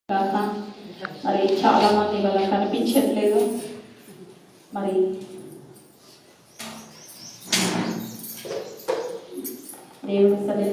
మరి చాలా మంది వాళ్ళకి కనిపించట్లేదు. మరి దేవుడి సరే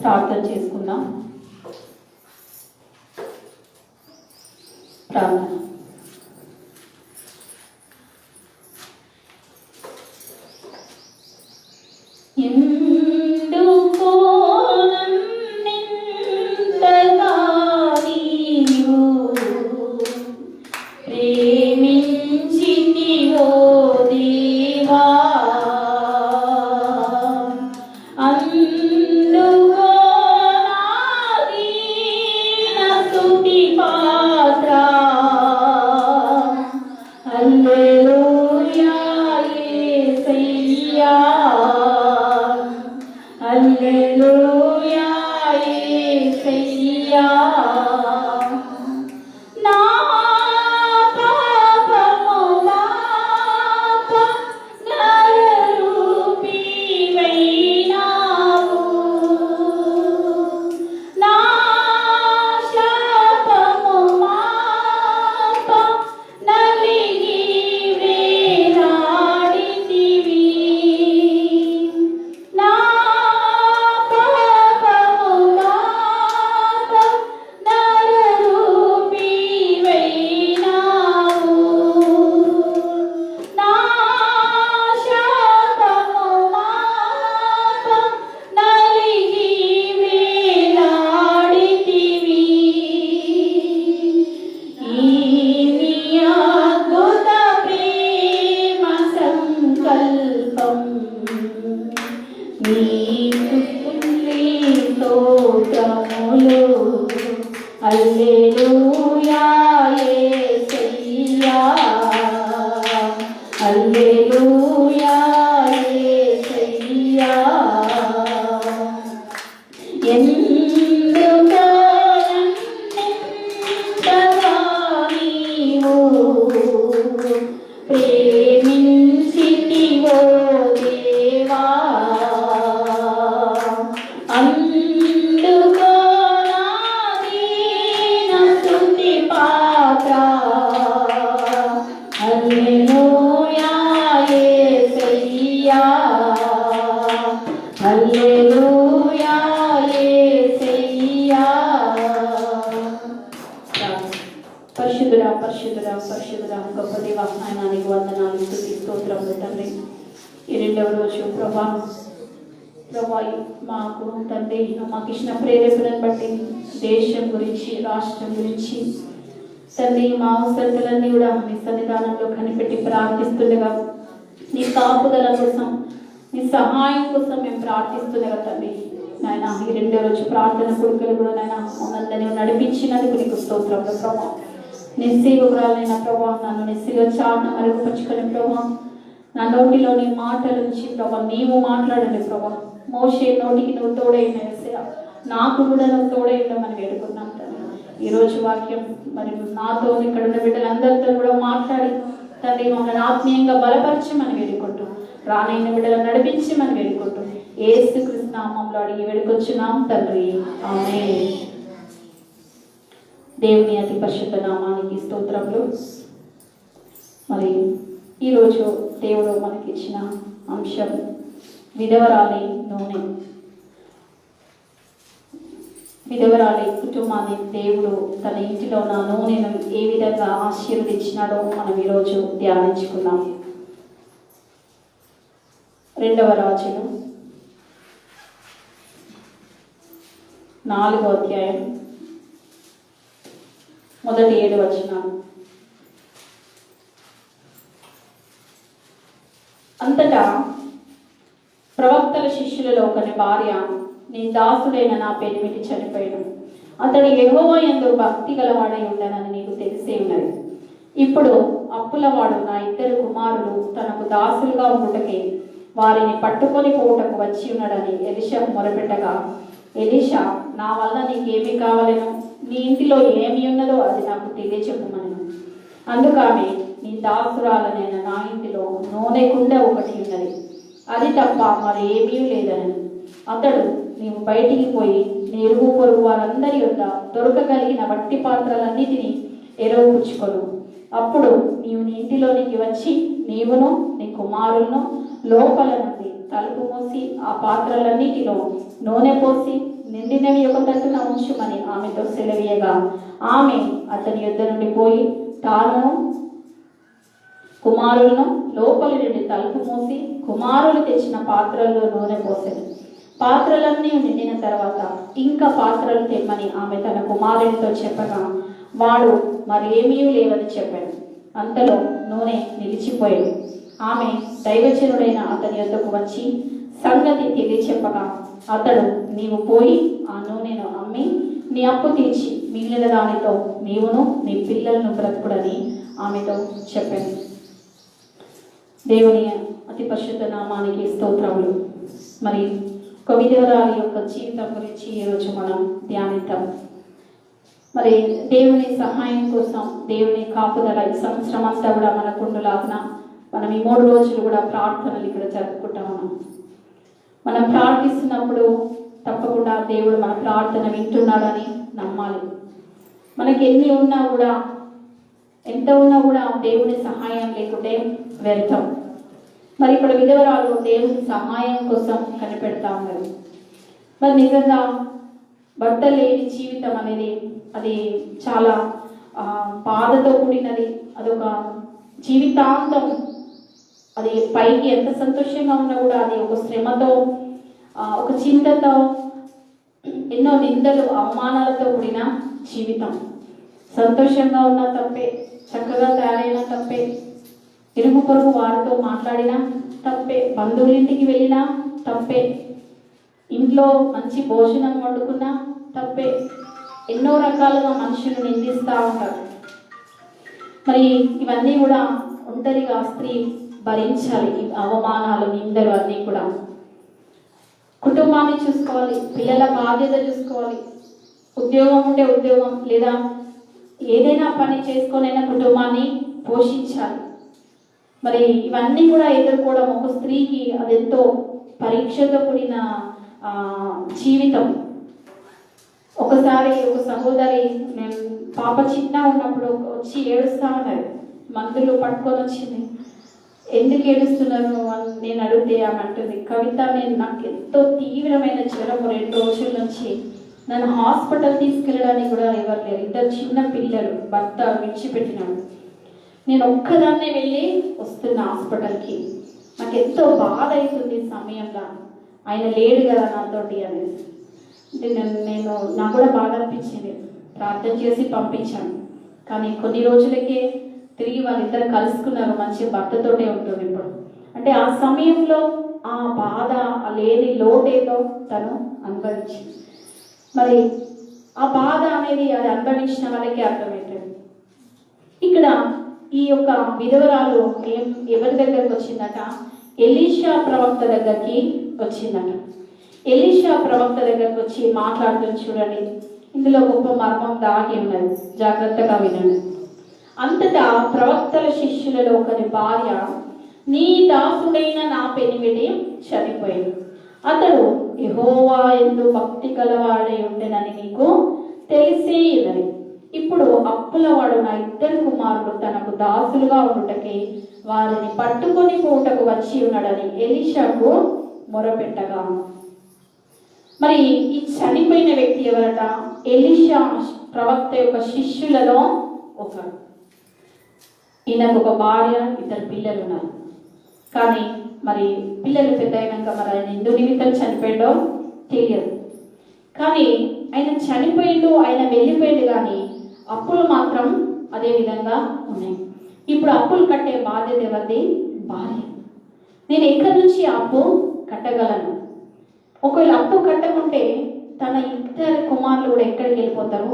ప్రార్థన చేసుకుందాం. ప్రార్థన. పరిశుద్ధుడా గొప్ప దేవా, నాయనానికి వందనాలు, స్తుతి స్తోత్రములు తండ్రి. ఈ రెండవ రోజు ప్రభా మాకు తండ్రి మాకు ఇచ్చిన ప్రేరేపణను బట్టి దేశం గురించి, రాష్ట్రం గురించి తండ్రి మా అవసరతలన్నీ కూడా మీ సన్నిధానంలో కనిపెట్టి ప్రార్థిస్తుండగా, నీ కాపుదల కోసం, నీ సహాయం కోసం మేము ప్రార్థిస్తుండగా తండ్రి నాయన ఈ రెండో రోజు ప్రార్థన కొడుకులు కూడా నాయన మమ్మల్ని నడిపించినందుకు నీకు స్తోత్రములు ప్రభా. నిస్సీగురాలైన ప్రభా, నన్ను నిస్సిగా చాటున మరుగుపరుచుకొని ప్రభా, నా నోటిలోని మాటల నుంచి ప్రభా నీవు మాట్లాడండి ప్రభా. మోషే నోటికి నువ్వు తోడైన నాకు కూడా నువ్వు తోడై ఉండమని వేడుకున్నాం తండ్రి. ఈరోజు వాక్యం మరి నాతో ఇక్కడ ఉన్న బిడ్డలందరితో కూడా మాట్లాడి తండ్రి మమ్మల్ని ఆత్మీయంగా బలపరచమని వేడుకుంటూ, రానైన బిడ్డలను నడిపించమని వేడుకుంటూ యేసుక్రీస్తు నామములో అడిగి వేడుకొచ్చున్నాం తండ్రి, ఆమేన్. దేవుని అతి పరిశుద్ధ నామానికి స్తోత్రములు. మరి ఈరోజు దేవుడు మనకిచ్చిన అంశం విధవరాలి నూనె. విధవరాలి కుటుంబాన్ని దేవుడు తన ఇంటిలో ఉన్న నూనెను ఏ విధంగా ఆశీర్వదించినాడో మనం ఈరోజు ధ్యానించుకుందాం. 2వ రాజులు 4వ అధ్యాయం మొదటి 7 వచనాలు. అంతటా ప్రవక్తల శిష్యులలో ఒకని భార్య, నీ దాసుడైన నా పెనిమిటి చనిపోయాడు, అతడు యెహోవా యందు భక్తి గలవాడై ఉండనని నీకు తెలిసే ఉన్నది. ఇప్పుడు అప్పులవాడు నా ఇద్దరు కుమారులు తనకు దాసులుగా ఉండుటకే వారిని పట్టుకొని పోవుటకు వచ్చి ఉన్నాడని ఎలీషాకు మొరపెట్టగా, ఎలీషా, నా వల్ల నీకేమీ కావాలను, నీ ఇంటిలో ఏమి ఉన్నదో అది నాకు తెలియచెప్పుమనెను. అందుకామె, నీ దాసురాలనైన నా ఇంటిలో నూనె కుండ ఒకటి ఉన్నది, అది తప్ప మరేమీ లేదనను. అతడు, నీవు బయటికి పోయి నీ ఇరుగు పొరుగు వారందరి యొద్ద దొరకగలిగిన వట్టి పాత్రలన్నిటినీ ఎరువు పుచ్చుకొను. అప్పుడు నీవు నీ ఇంటిలోనికి వచ్చి నీవును నీ కుమారులను లోపల నుండి తలుపు మూసి ఆ పాత్రలన్నిటిలో నూనె పోసి నిండినవి ఒక తట్టున ఉంచుమని ఆమెతో సెలవీయగా, ఆమె అతని యొద్ద నుండి పోయి తాను కుమారులను లోపలి నుండి తలుపు మూసి కుమారులు తెచ్చిన పాత్రల్లో నూనె పోసెను. పాత్రలన్నీ నిండిన తర్వాత ఇంకా పాత్రలు తెమ్మని ఆమె తన కుమారునితో చెప్పగా, వాడు మరేమీ లేవని చెప్పాడు. అంతలో నూనె నిలిచిపోయాడు. ఆమె దైవజనుడైన అతని యొద్దకు వచ్చి సంగతి తెలియచెప్పగా, అతడు, నీవు పోయి ఆ నూనెను అమ్మి నీ అప్పు తీర్చి మిగిలిన దానితో నీవును నీ పిల్లలను బ్రతుకుడని ఆమెతో చెప్పాను. దేవుని అతి పరిశుద్ధ నామానికి స్తోత్రములు. మరి ఒక విధవరాలి యొక్క జీవితం గురించి ఈరోజు మనం ధ్యానిద్దాం. మరి దేవుని సహాయం కోసం, దేవుని కాపుదల ఈ సంవత్సరం అంతా కూడా మనకుండులాగున మనం ఈ 3 రోజులు కూడా ప్రార్థనలు ఇక్కడ జరుపుకుంటా ఉన్నాం. మనం ప్రార్థిస్తున్నప్పుడు తప్పకుండా దేవుడు మన ప్రార్థన వింటున్నాడని నమ్మాలి. మనకి ఎన్ని ఉన్నా కూడా, ఎంత ఉన్నా కూడా దేవుని సహాయం లేకుంటే వ్యర్థం. మరి ఇక్కడ విధవరాలు దేవుని సహాయం కోసం కనిపెడతా ఉన్నారు. మరి నిజంగా భర్త లేని జీవితం అనేది అది చాలా బాధతో కూడినది. అదొక జీవితాంతం, అది పైకి ఎంత సంతోషంగా ఉన్నా కూడా అది ఒక శ్రమతో, ఒక చింతతో, ఎన్నో నిందలు అవమానాలతో కూడిన జీవితం. సంతోషంగా ఉన్నా తప్పే, చక్కగా తయారైనా తప్పే, ఇరుగు పొరుగు వారితో మాట్లాడినా తప్పే, బంధువులింటికి వెళ్ళినా తప్పే, ఇంట్లో మంచి భోజనం వండుకున్నా తప్పే. ఎన్నో రకాలుగా మనుషులు నిందిస్తూ ఉంటారు. మరి ఇవన్నీ కూడా ఒంటరిగా స్త్రీ భరించాలి. ఈ అవమానాలు, నిందలు అన్నీ కూడా. కుటుంబాన్ని చూసుకోవాలి, పిల్లల బాధ్యత చూసుకోవాలి, ఉద్యోగం ఉంటే ఉద్యోగం, లేదా ఏదైనా పని చేసుకొనైనా కుటుంబాన్ని పోషించాలి. మరి ఇవన్నీ కూడా ఎదుర్కోవడం ఒక స్త్రీకి అదెంతో పరీక్షతో కూడిన జీవితం. ఒకసారి ఒక సహోదరి, నేను పాప చిన్న ఉన్నప్పుడు వచ్చి ఏడుస్తా ఉన్నది, మందులు పట్టుకొని వచ్చింది. ఎందుకు ఏడుస్తున్నారు అని నేను అడిగితే ఆమె అంటుంది, కవిత, నాకు ఎంతో తీవ్రమైన జ్వరం 2 రోజుల నుంచి, నన్ను హాస్పిటల్ తీసుకెళ్ళడానికి కూడా ఎవరు లేరు, 2 చిన్న పిల్లలు, భర్త విడిచిపెట్టినాడు, నేను ఒక్కదాన్నే వెళ్ళి వస్తున్నా హాస్పిటల్కి, నాకు ఎంతో బాధ అవుతుంది సమయంలో, ఆయన లేడు కదా నాతోటి అనేసి. నేను నాకు కూడా బాధ అనిపించింది, ప్రార్థన చేసి పంపించాను. కానీ కొన్ని రోజులకే తిరిగి వాళ్ళిద్దరు కలుసుకున్నారు, మంచి భర్తతోటే ఉంటుంది ఇప్పుడు. అంటే ఆ సమయంలో ఆ బాధ, ఆ లేని లోటేదో తను అనుభవించింది. మరి ఆ బాధ అనేది అది అనుభవించిన వాళ్ళకి అర్థమవుతుంది. ఇక్కడ ఈ యొక్క విధవరాలు ఎవరి దగ్గరకు వచ్చిందట? ఎలీషా ప్రవక్త దగ్గరికి వచ్చిందట. ఎలీషా ప్రవక్త దగ్గరకు వచ్చి మాట్లాడుతుంది. చూడండి, ఇందులో గొప్ప మర్మం దాగి ఉన్నది, జాగ్రత్తగా వినండి. అంతటా ప్రవక్తల శిష్యులలో ఒకరి భార్య, నీ దాసుడైన నా పెనిమిటి చనిపోయింది, అతడు యెహోవా యందు భక్తి గలవాడై ఉండెనని నీకు తెలిసే ఉన్నది. ఇప్పుడు అప్పులవాడు నా 2 కుమారులు తనకు దాసులుగా ఉండుటకే వారిని పట్టుకొని పోవుటకు వచ్చి ఉన్నాడని ఎలీషాకు మొరపెట్టగా. మరి ఈ చనిపోయిన వ్యక్తి ఎవరట? ఎలీషా ప్రవక్త యొక్క శిష్యులలో ఒకరు. ఈయనకు ఒక భార్య, 2 పిల్లలు ఉన్నారు. కానీ మరి పిల్లలు పెద్ద అయినాక మరి ఆయన ఎందుకు నిమిత్తం చనిపోయాడో తెలియదు. కానీ ఆయన చనిపోయిండు, ఆయన వెళ్ళిపోయాడు, కానీ అప్పులు మాత్రం అదే విధంగా ఉన్నాయి. ఇప్పుడు అప్పులు కట్టే బాధ్యత ఎవరిది? భార్య. నేను ఎక్కడి నుంచి అప్పు కట్టగలను? ఒకవేళ అప్పు కట్టకుంటే తన 2 కుమారులు కూడా ఎక్కడికి వెళ్ళిపోతారు?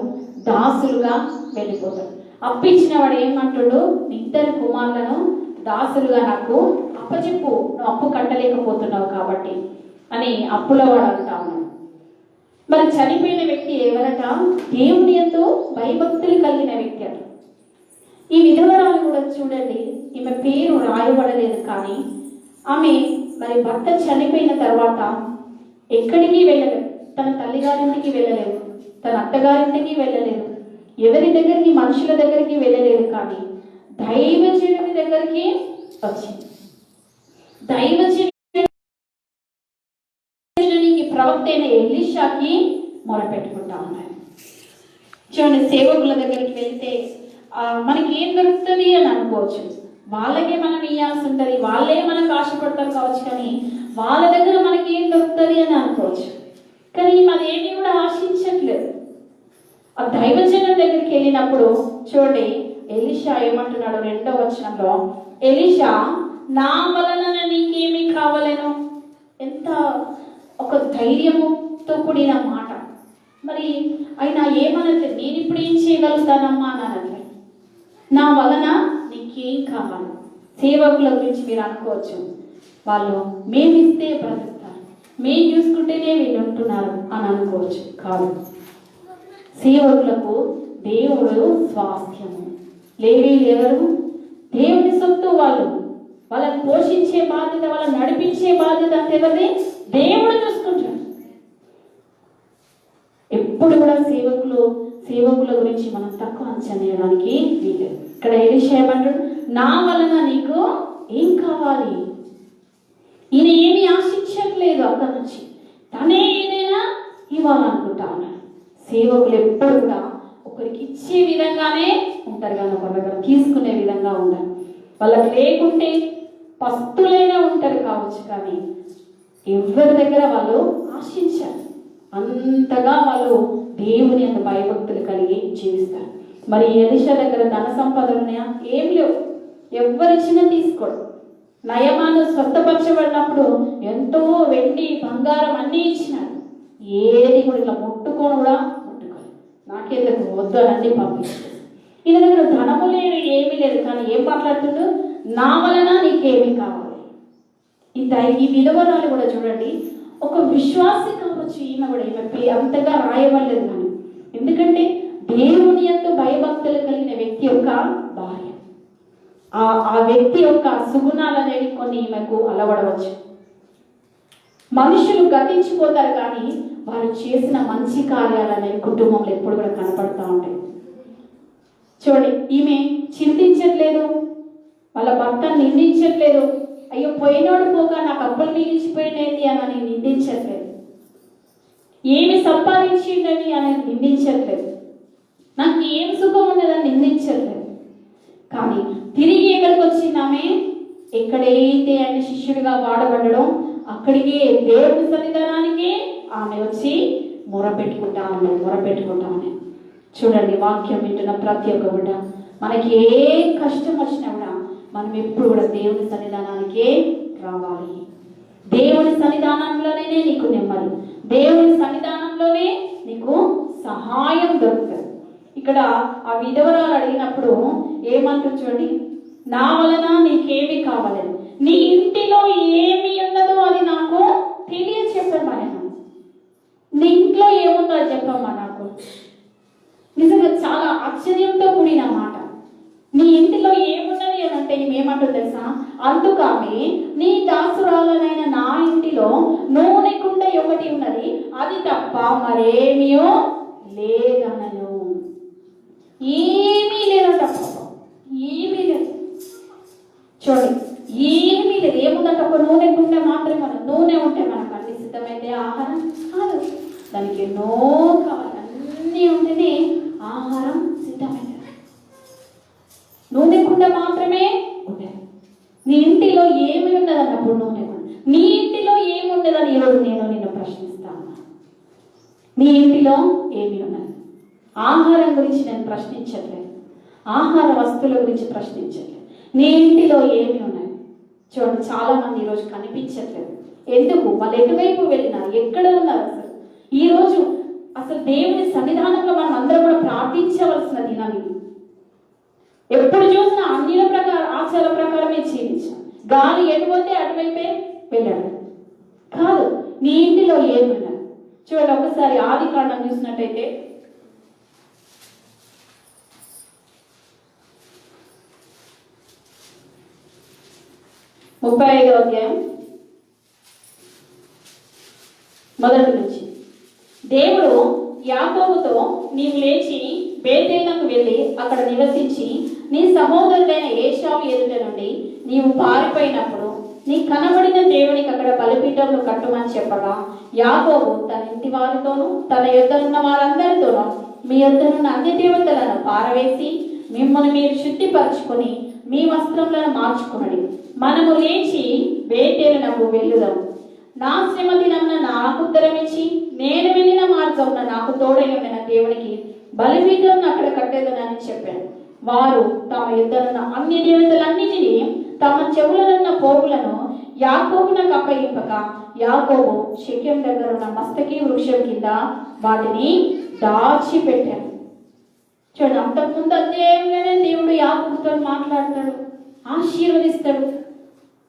దాసులుగా వెళ్ళిపోతారు. అప్పించిన వాడు ఏమంటాడు, 2 కుమారులను దాసులుగా నాకు అప్పచెప్పు, నువ్వు అప్పు కట్టలేకపోతున్నావు కాబట్టి అని అప్పుల వాడు అంటా ఉన్నాడు. మరి చనిపోయిన వ్యక్తి ఎవరట? దేవుని యందు భయభక్తులు కలిగిన వ్యక్తి అట. ఈ విధవరాలు కూడా చూడండి, ఈమె పేరు రాయబడలేదు, కానీ ఆమె మరి భర్త చనిపోయిన తర్వాత ఎక్కడికి వెళ్ళలేదు. తన తల్లిగారింటికి వెళ్ళలేదు, తన అత్తగారింటికి వెళ్ళలేదు, ఎవరి దగ్గరికి, మనుషుల దగ్గరికి వెళ్ళలేదు, కానీ దైవజనుడి దగ్గరికి వచ్చింది. దైవజనుడికి ప్రవక్త అయిన ఎలీషాకి మొరపెట్టుకుంటా ఉన్నాయి. చూడండి, సేవకుల దగ్గరికి వెళ్తే మనకి ఏం దొరుకుతుంది అని అనుకోవచ్చు. వాళ్ళకే మనం ఇయ్యాల్సి ఉంటుంది, వాళ్ళే మనకు ఆశపడతారు కావచ్చు, కానీ వాళ్ళ దగ్గర మనకి ఏం దొరుకుతుంది అని అనుకోవచ్చు. కానీ అదేమీ కూడా ఆశించట్లేదు. ఆ దైవజనుడి దగ్గరికి వెళ్ళినప్పుడు చూడండి, ఎలీషా ఏమంటున్నాడు 2వ వచనంలో, ఎలీషా నా వలన నీకేమీ కావాలేను. ఎంత ఒక ధైర్యంతో కూడిన మాట. మరి ఆయన ఏమనట్లేదు, నేను ఇప్పుడు ఏం చేయగలుగుతానమ్మా అని అనట్లేదు, నా వలన నీకేం కావాలి. సేవకుల గురించి మీరు అనుకోవచ్చు, వాళ్ళు మేమిస్తే బ్రతుకుతారు, మేము చూసుకుంటేనే వీళ్ళు ఉంటున్నారు అని అనుకోవచ్చు. కాదు, సేవకులకు దేవుడు స్వాస్థ్యము. లేవీలు ఎవరు? దేవుని సొత్తు. వాళ్ళని పోషించే బాధ్యత, వాళ్ళని నడిపించే బాధ్యత అంటే ఎవరిది? దేవుడు చూసుకుంటాడు. ఎప్పుడు కూడా సేవకుల గురించి మనం తక్కువ అంచనా వేయడానికి వీలేదు. ఇక్కడ ఎలీషా ఏమంటాడు, నా వలన నీకు ఏం కావాలి? ఈయన ఏమి ఆశించట్లేదు, అక్కడి నుంచి తనే ఏదైనా ఇవ్వాలనుకుంటా ఉన్నాడు. సేవకులు ఎప్పుడు కూడా ఒకరికి ఇచ్చే విధంగానే ఉంటారు, కానీ ఒకరి దగ్గర తీసుకునే విధంగా ఉండరు. వాళ్ళకి లేకుంటే పస్తులైనా ఉంటారు కావచ్చు, కానీ ఎవరి దగ్గర వాళ్ళు ఆశించారు. అంతగా వాళ్ళు దేవుని అంత భయభక్తులు కలిగి జీవిస్తారు. మరి ఎలీషా దగ్గర ధన సంపదలు ఉన్నాయా? ఏం లేవు. ఎవరిచ్చినా తీసుకోడు. నయమాను స్వస్థపరచబడినప్పుడు ఎంతో వెండి, బంగారం అన్నీ ఇచ్చినాడు. ఏది కూడా ఇట్లా ముట్టుకోను కూడా ముట్టుకోడు. నాకేందుకు వద్దు అని అన్నీ పంపించాడు. ఈయన దగ్గర ధనము లేదు, ఏమీ లేదు, కానీ ఏం మాట్లాడుతుండో, నా వలన నీకేమీ కావాలి. ఈ విధవరాలు కూడా చూడండి, ఒక విశ్వాసి కావచ్చు. ఈమె కూడా ఈమె అంతగా రాయబడలేదు, కానీ ఎందుకంటే దేవుని యందు భయభక్తులు కలిగిన వ్యక్తి యొక్క భార్య. ఆ వ్యక్తి యొక్క సుగుణాలు అనేవి కొన్ని ఈమెకు అలవడవచ్చు. మనుషులు గతించిపోతారు, కానీ వారు చేసిన మంచి కార్యాలు అనేవి కుటుంబంలో ఎప్పుడు కూడా కనపడుతూ ఉంటాయి. చూడండి, ఈమె చింతించట్లేదు, వాళ్ళ భర్తను నిందించట్లేదు. అయ్యో పోయినోడు పోగా నాకు అప్పులు మిగిలిచిపోయినది అని నిందించట్లేదు. ఏమి సంపాదించిందని అనేది నిందించట్లేదు. నాకు ఏం సుఖం ఉన్నదని నిందించట్లేదు. కానీ తిరిగి ఎక్కడికి వచ్చిందామే, ఎక్కడైతే ఆయన శిష్యుడిగా వాడబడడం అక్కడికే దేవుని సన్నిధానానికి ఆమె వచ్చి మొరపెట్టుకుంటా ఉన్నాయి. చూడండి, వాక్యం వింటున్న ప్రతి ఒక్క బిడ్డ, మనకి ఏ కష్టం వచ్చినా కూడా మనం ఎప్పుడు కూడా దేవుని సన్నిధానానికే రావాలి. దేవుని సన్నిధానంలోనే నీకు నెమ్మది, దేవుని సన్నిధానంలోనే నీకు సహాయం దొరుకుతుంది. ఇక్కడ ఆ విధవరాలు అడిగినప్పుడు ఏమంటూ చూడండి, నా వలన నీకేమి కావాలని, నీ ఇంటిలో ఏమి ఉన్నదో అది నాకు తెలియచెప్పమ్మా. నీ ఇంట్లో ఏముందో అది చెప్పమ్మా నాకు. నిజంగా చాలా ఆశ్చర్యంతో కూడిన మాట. నీ ఇంటిలో ఏమున్నది అని అంటే ఏమంటుంది తెలుసా? అందుకని నీ దాసురాలనైన నా ఇంటిలో నూనె కుండ ఒకటి ఉన్నది, అది తప్ప మరేమీయో లేదనను. ఏమీ లేదంట, ఏమీ లేదు. చూడండి, ఏమీ లేదు. ఏముందంటే ఒక నూనె కుండ మాత్రమే. మన నూనె ఉంటే మనకు అన్ని సిద్ధమైతే ఆహారం కాదు, దానికి ఎన్నో కావాలి. అన్నీ ఉంటేనే ఆహారం సిద్ధమైంది. నూనె కుండ మాత్రమే ఉండేది. నీ ఇంటిలో ఏమి ఉన్నది అన్నప్పుడు నూనె కుండ. నీ ఇంటిలో ఏమి ఉండదని ఈరోజు నేను నిన్ను ప్రశ్నిస్తాను. నీ ఇంటిలో ఏమి ఉన్నది? ఆహారం గురించి నేను ప్రశ్నించట్లేదు, ఆహార వస్తువుల గురించి ప్రశ్నించట్లేదు. నీ ఇంటిలో ఏమి ఉన్నది? చూడండి, చాలా మంది ఈరోజు కనిపించట్లేదు. ఎందుకు? వాళ్ళు ఎటువైపు వెళ్ళినారు? ఎక్కడ ఉన్నారు? ఈరోజు అసలు దేవుని సన్నిధానంలో మనం అందరం కూడా ప్రార్థించవలసిన దినం ఇది. ఎప్పుడు చూసినా అన్యుల ప్రకారం ఆచార ప్రకారమే జీవించాలి. గాలి ఎటుపోతే అటువైపే వెళ్ళాడు కాదు. నీ ఇంటిలో ఏమన్నా చూడండి, ఒకసారి ఆదికాండం చూసినట్టయితే 35వ అధ్యాయం మొదటి నుంచి. దేవుడు యాకోబుతో, నీవు లేచి బేతేలుకు వెళ్ళి అక్కడ నివసించి నీ సహోదరుడైన ఏశావు ఎదుట నుండి నీవు పారిపోయినప్పుడు నీ కనబడిన దేవునికి అక్కడ బలిపీఠంలో కట్టుమని చెప్పగా, యాకోబు తన ఇంటి వారితోనూ తన యొద్దనున్న వారందరితోనూ మీ యొద్దనున్న అన్ని దేవతలను పారవేసి మిమ్మల్ని మీరు శుద్ధిపరచుకొని మీ వస్త్రములను మార్చుకునడి. మనము లేచి బేతేలునకు వెళ్ళుదాం. నా శ్రమ దినమున నాకు ఉత్తరమిచ్చి నేను వెళ్ళిన మార్గమున నాకు తోడై ఉండిన దేవునికి బలిపీఠం అక్కడ కట్టేదనని చెప్పాను. వారు తమ యుద్ధనున్న అన్ని దేవతలన్నిటినీ తమ చెవులనున్న పోగులను యాకోబునకు అప్పగింపక, యాకోబు షెకెం దగ్గర ఉన్న మస్తకి వృక్షం కింద వాటిని దాచిపెట్టాను. చూడండి, అంతకుముందు అధ్యాయంలోనే దేవుడు యాకోబుతో మాట్లాడతాడు, ఆశీర్వదిస్తాడు.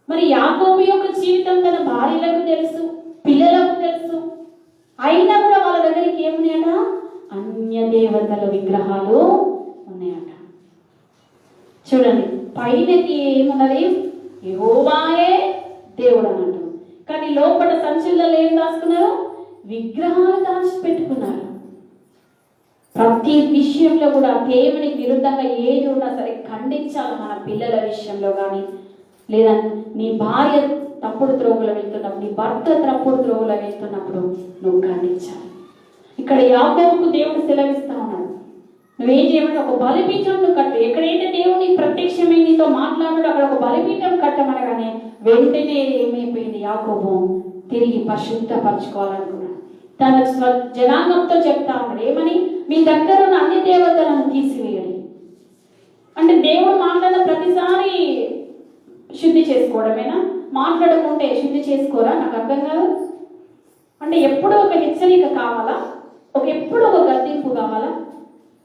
మరి యాకోబు యొక్క జీవితం తన భార్యలకు తెలుసు, పిల్లలకు తెలుసు. అయినా కూడా వాళ్ళ దగ్గరికి ఏమున్నాయట? అన్య దేవతల విగ్రహాలు ఉన్నాయట. చూడండి, పైనకి ఏమున్నది? యెహోవాయే దేవుడు అన్నట్టు. కానీ లోపల సంచులలో ఏం దాచుకున్నారు? విగ్రహాలు దాచిపెట్టుకున్నారు. ప్రతి విషయంలో కూడా దేవునికి విరుద్ధంగా ఏది ఉన్నా సరే ఖండించాలి. మన పిల్లల విషయంలో కానీ, లేదా నీ భార్య తప్పుడు త్రోవలో వెళ్తున్నప్పుడు, నీ భర్త తప్పుడు త్రోవలో వెళ్తున్నప్పుడు నువ్వు ఖండించాలి. ఇక్కడ యాకోబుకు దేవుడు సెలవిస్తా ఉన్నాడు, నువ్వేం చేయమంటే ఒక బలిపీఠం కట్టు. ఎక్కడైతే దేవుని ప్రత్యక్షమై నీతో మాట్లాడు అక్కడ ఒక బలిపీఠం కట్టమనగానే వెంటనే ఏమైపోయింది? యాకోబు తిరిగి పరిశుద్ధపరచుకోవాలనుకున్నాడు. తన జనాంగంతో చెప్తా ఉన్నాడు, ఏమని? మీ దగ్గర ఉన్న అన్ని దేవతలను తీసివేయాలి. అంటే దేవుడు మాట్లాడిన ప్రతిసారి శుద్ధి చేసుకోవడమేనా? మాట్లాడకుంటే శుద్ధి చేసుకోరా? నాకు అర్థం కాదు. అంటే ఎప్పుడూ ఒక హెచ్చరిక కావాలా? ఎప్పుడు ఒక గద్దింపు కావాలా?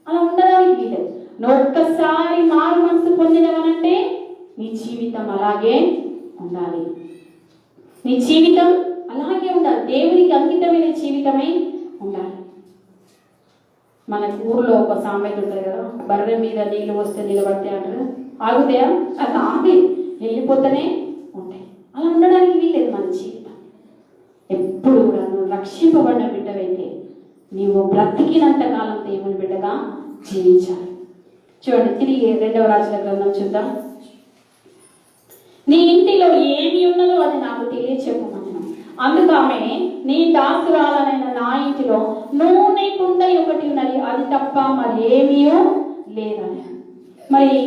అలా ఉండడానికి వీలేదు. నువ్వు ఒక్కసారి మారు మనసు పొందినవనంటే నీ జీవితం అలాగే ఉండాలి. నీ జీవితం అలాగే ఉండాలి. దేవునికి అంకితమైన జీవితమై ఉండాలి. మన ఊర్లో ఒక సామెత ఉంటుంది కదా, బర్రె మీద నీళ్ళు వస్తే నిలబడితే అంటారు. ఆగుతాయా? అది ఆగి వెళ్ళిపోతూనే ఉంటాయి. అలా ఉండడానికి వీలేదు మన జీవితం. ఎప్పుడు కూడా నువ్వు రక్షింపబడిన బిడ్డవైతే నీవు బ్రతికినంత కాలం దేవుని బిడ్డగా జీవించాలి. చూడండి, తిరిగి 2వ రాజుల గ్రంథం చూద్దాం. నీ ఇంటిలో ఏమి ఉన్నదో అది నాకు తెలియచెప్పమన్నాను. అందుకు ఆమె, నీ దాసురాలనైన నా ఇంటిలో నూనె కుండ ఒకటి ఉన్నది, అది తప్ప మరి ఏమీ లేదని. మరి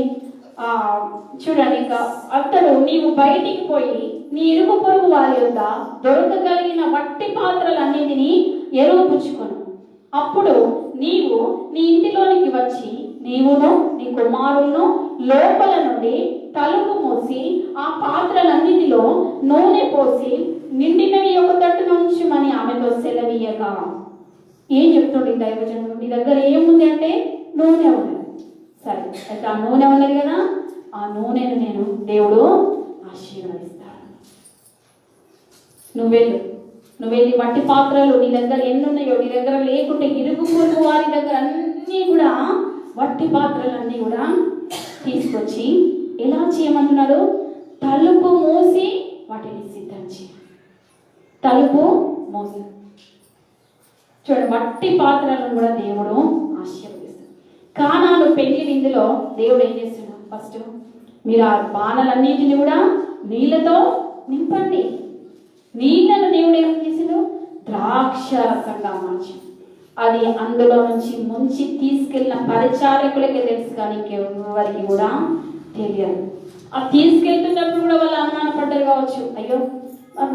చూడండి, ఇంకా అతడు, నీవు బయటికి పోయి నీ ఇరుగు పొరుగు వారి యొద్ద దొరకగలిగిన వట్టి పాత్రలన్నిటినీ ఎరువుపుచ్చుకొను. అప్పుడు నీవు నీ ఇంటిలోనికి వచ్చి నీవును నీ కుమారులను లోపల నుండి తలుపు మూసి ఆ పాత్రలన్నిటిలో నూనె పోసి నిండినవి ఒక తట్టున ఉంచుమని ఆమెతో సెలవీయగా. ఏం చెప్తుంది దైవజనుడు? నీ దగ్గర ఏముంది అంటే నూనె ఉంది. సరే, అయితే ఆ నూనె ఉన్నది కదా, ఆ నూనెను నేను దేవుడు ఆశీర్వదిస్తాను. నువ్వు వెళ్ళి మట్టి పాత్రలు నీ దగ్గర ఎన్ని ఉన్నాయో, నీ దగ్గర లేకుంటే ఇరుగు పొరుగు వారి దగ్గర అన్నీ కూడా వట్టి పాత్రలన్నీ కూడా తీసుకొచ్చి ఎలా చేయమంటున్నాడు? తలుపు మూసి వాటిని సిద్ధం చేయి. తలుపు మూసి. చూడండి, వట్టి పాత్రలను కూడా దేవుడు ఆశీర్వదిస్తాడు. కానాను పెళ్లి విందులో దేవుడు ఏం చేస్తున్నాడు? ఫస్ట్ మీరు ఆ బాణలన్నింటినీ కూడా నీళ్ళతో నింపండి. నీళ్ళను దేవుడు ఏం చేసాడు? ద్రాక్ష రసంగా మార్చి అది అందులో నుంచి ముంచి తీసుకెళ్ళిన పరిచారకులకే తెలుసు, కానీ ఇంకెవరికి కూడా తెలియదు. ఆ తీసుకెళ్తున్నప్పుడు కూడా వాళ్ళు అనుమానపడ్డారు కావచ్చు, అయ్యో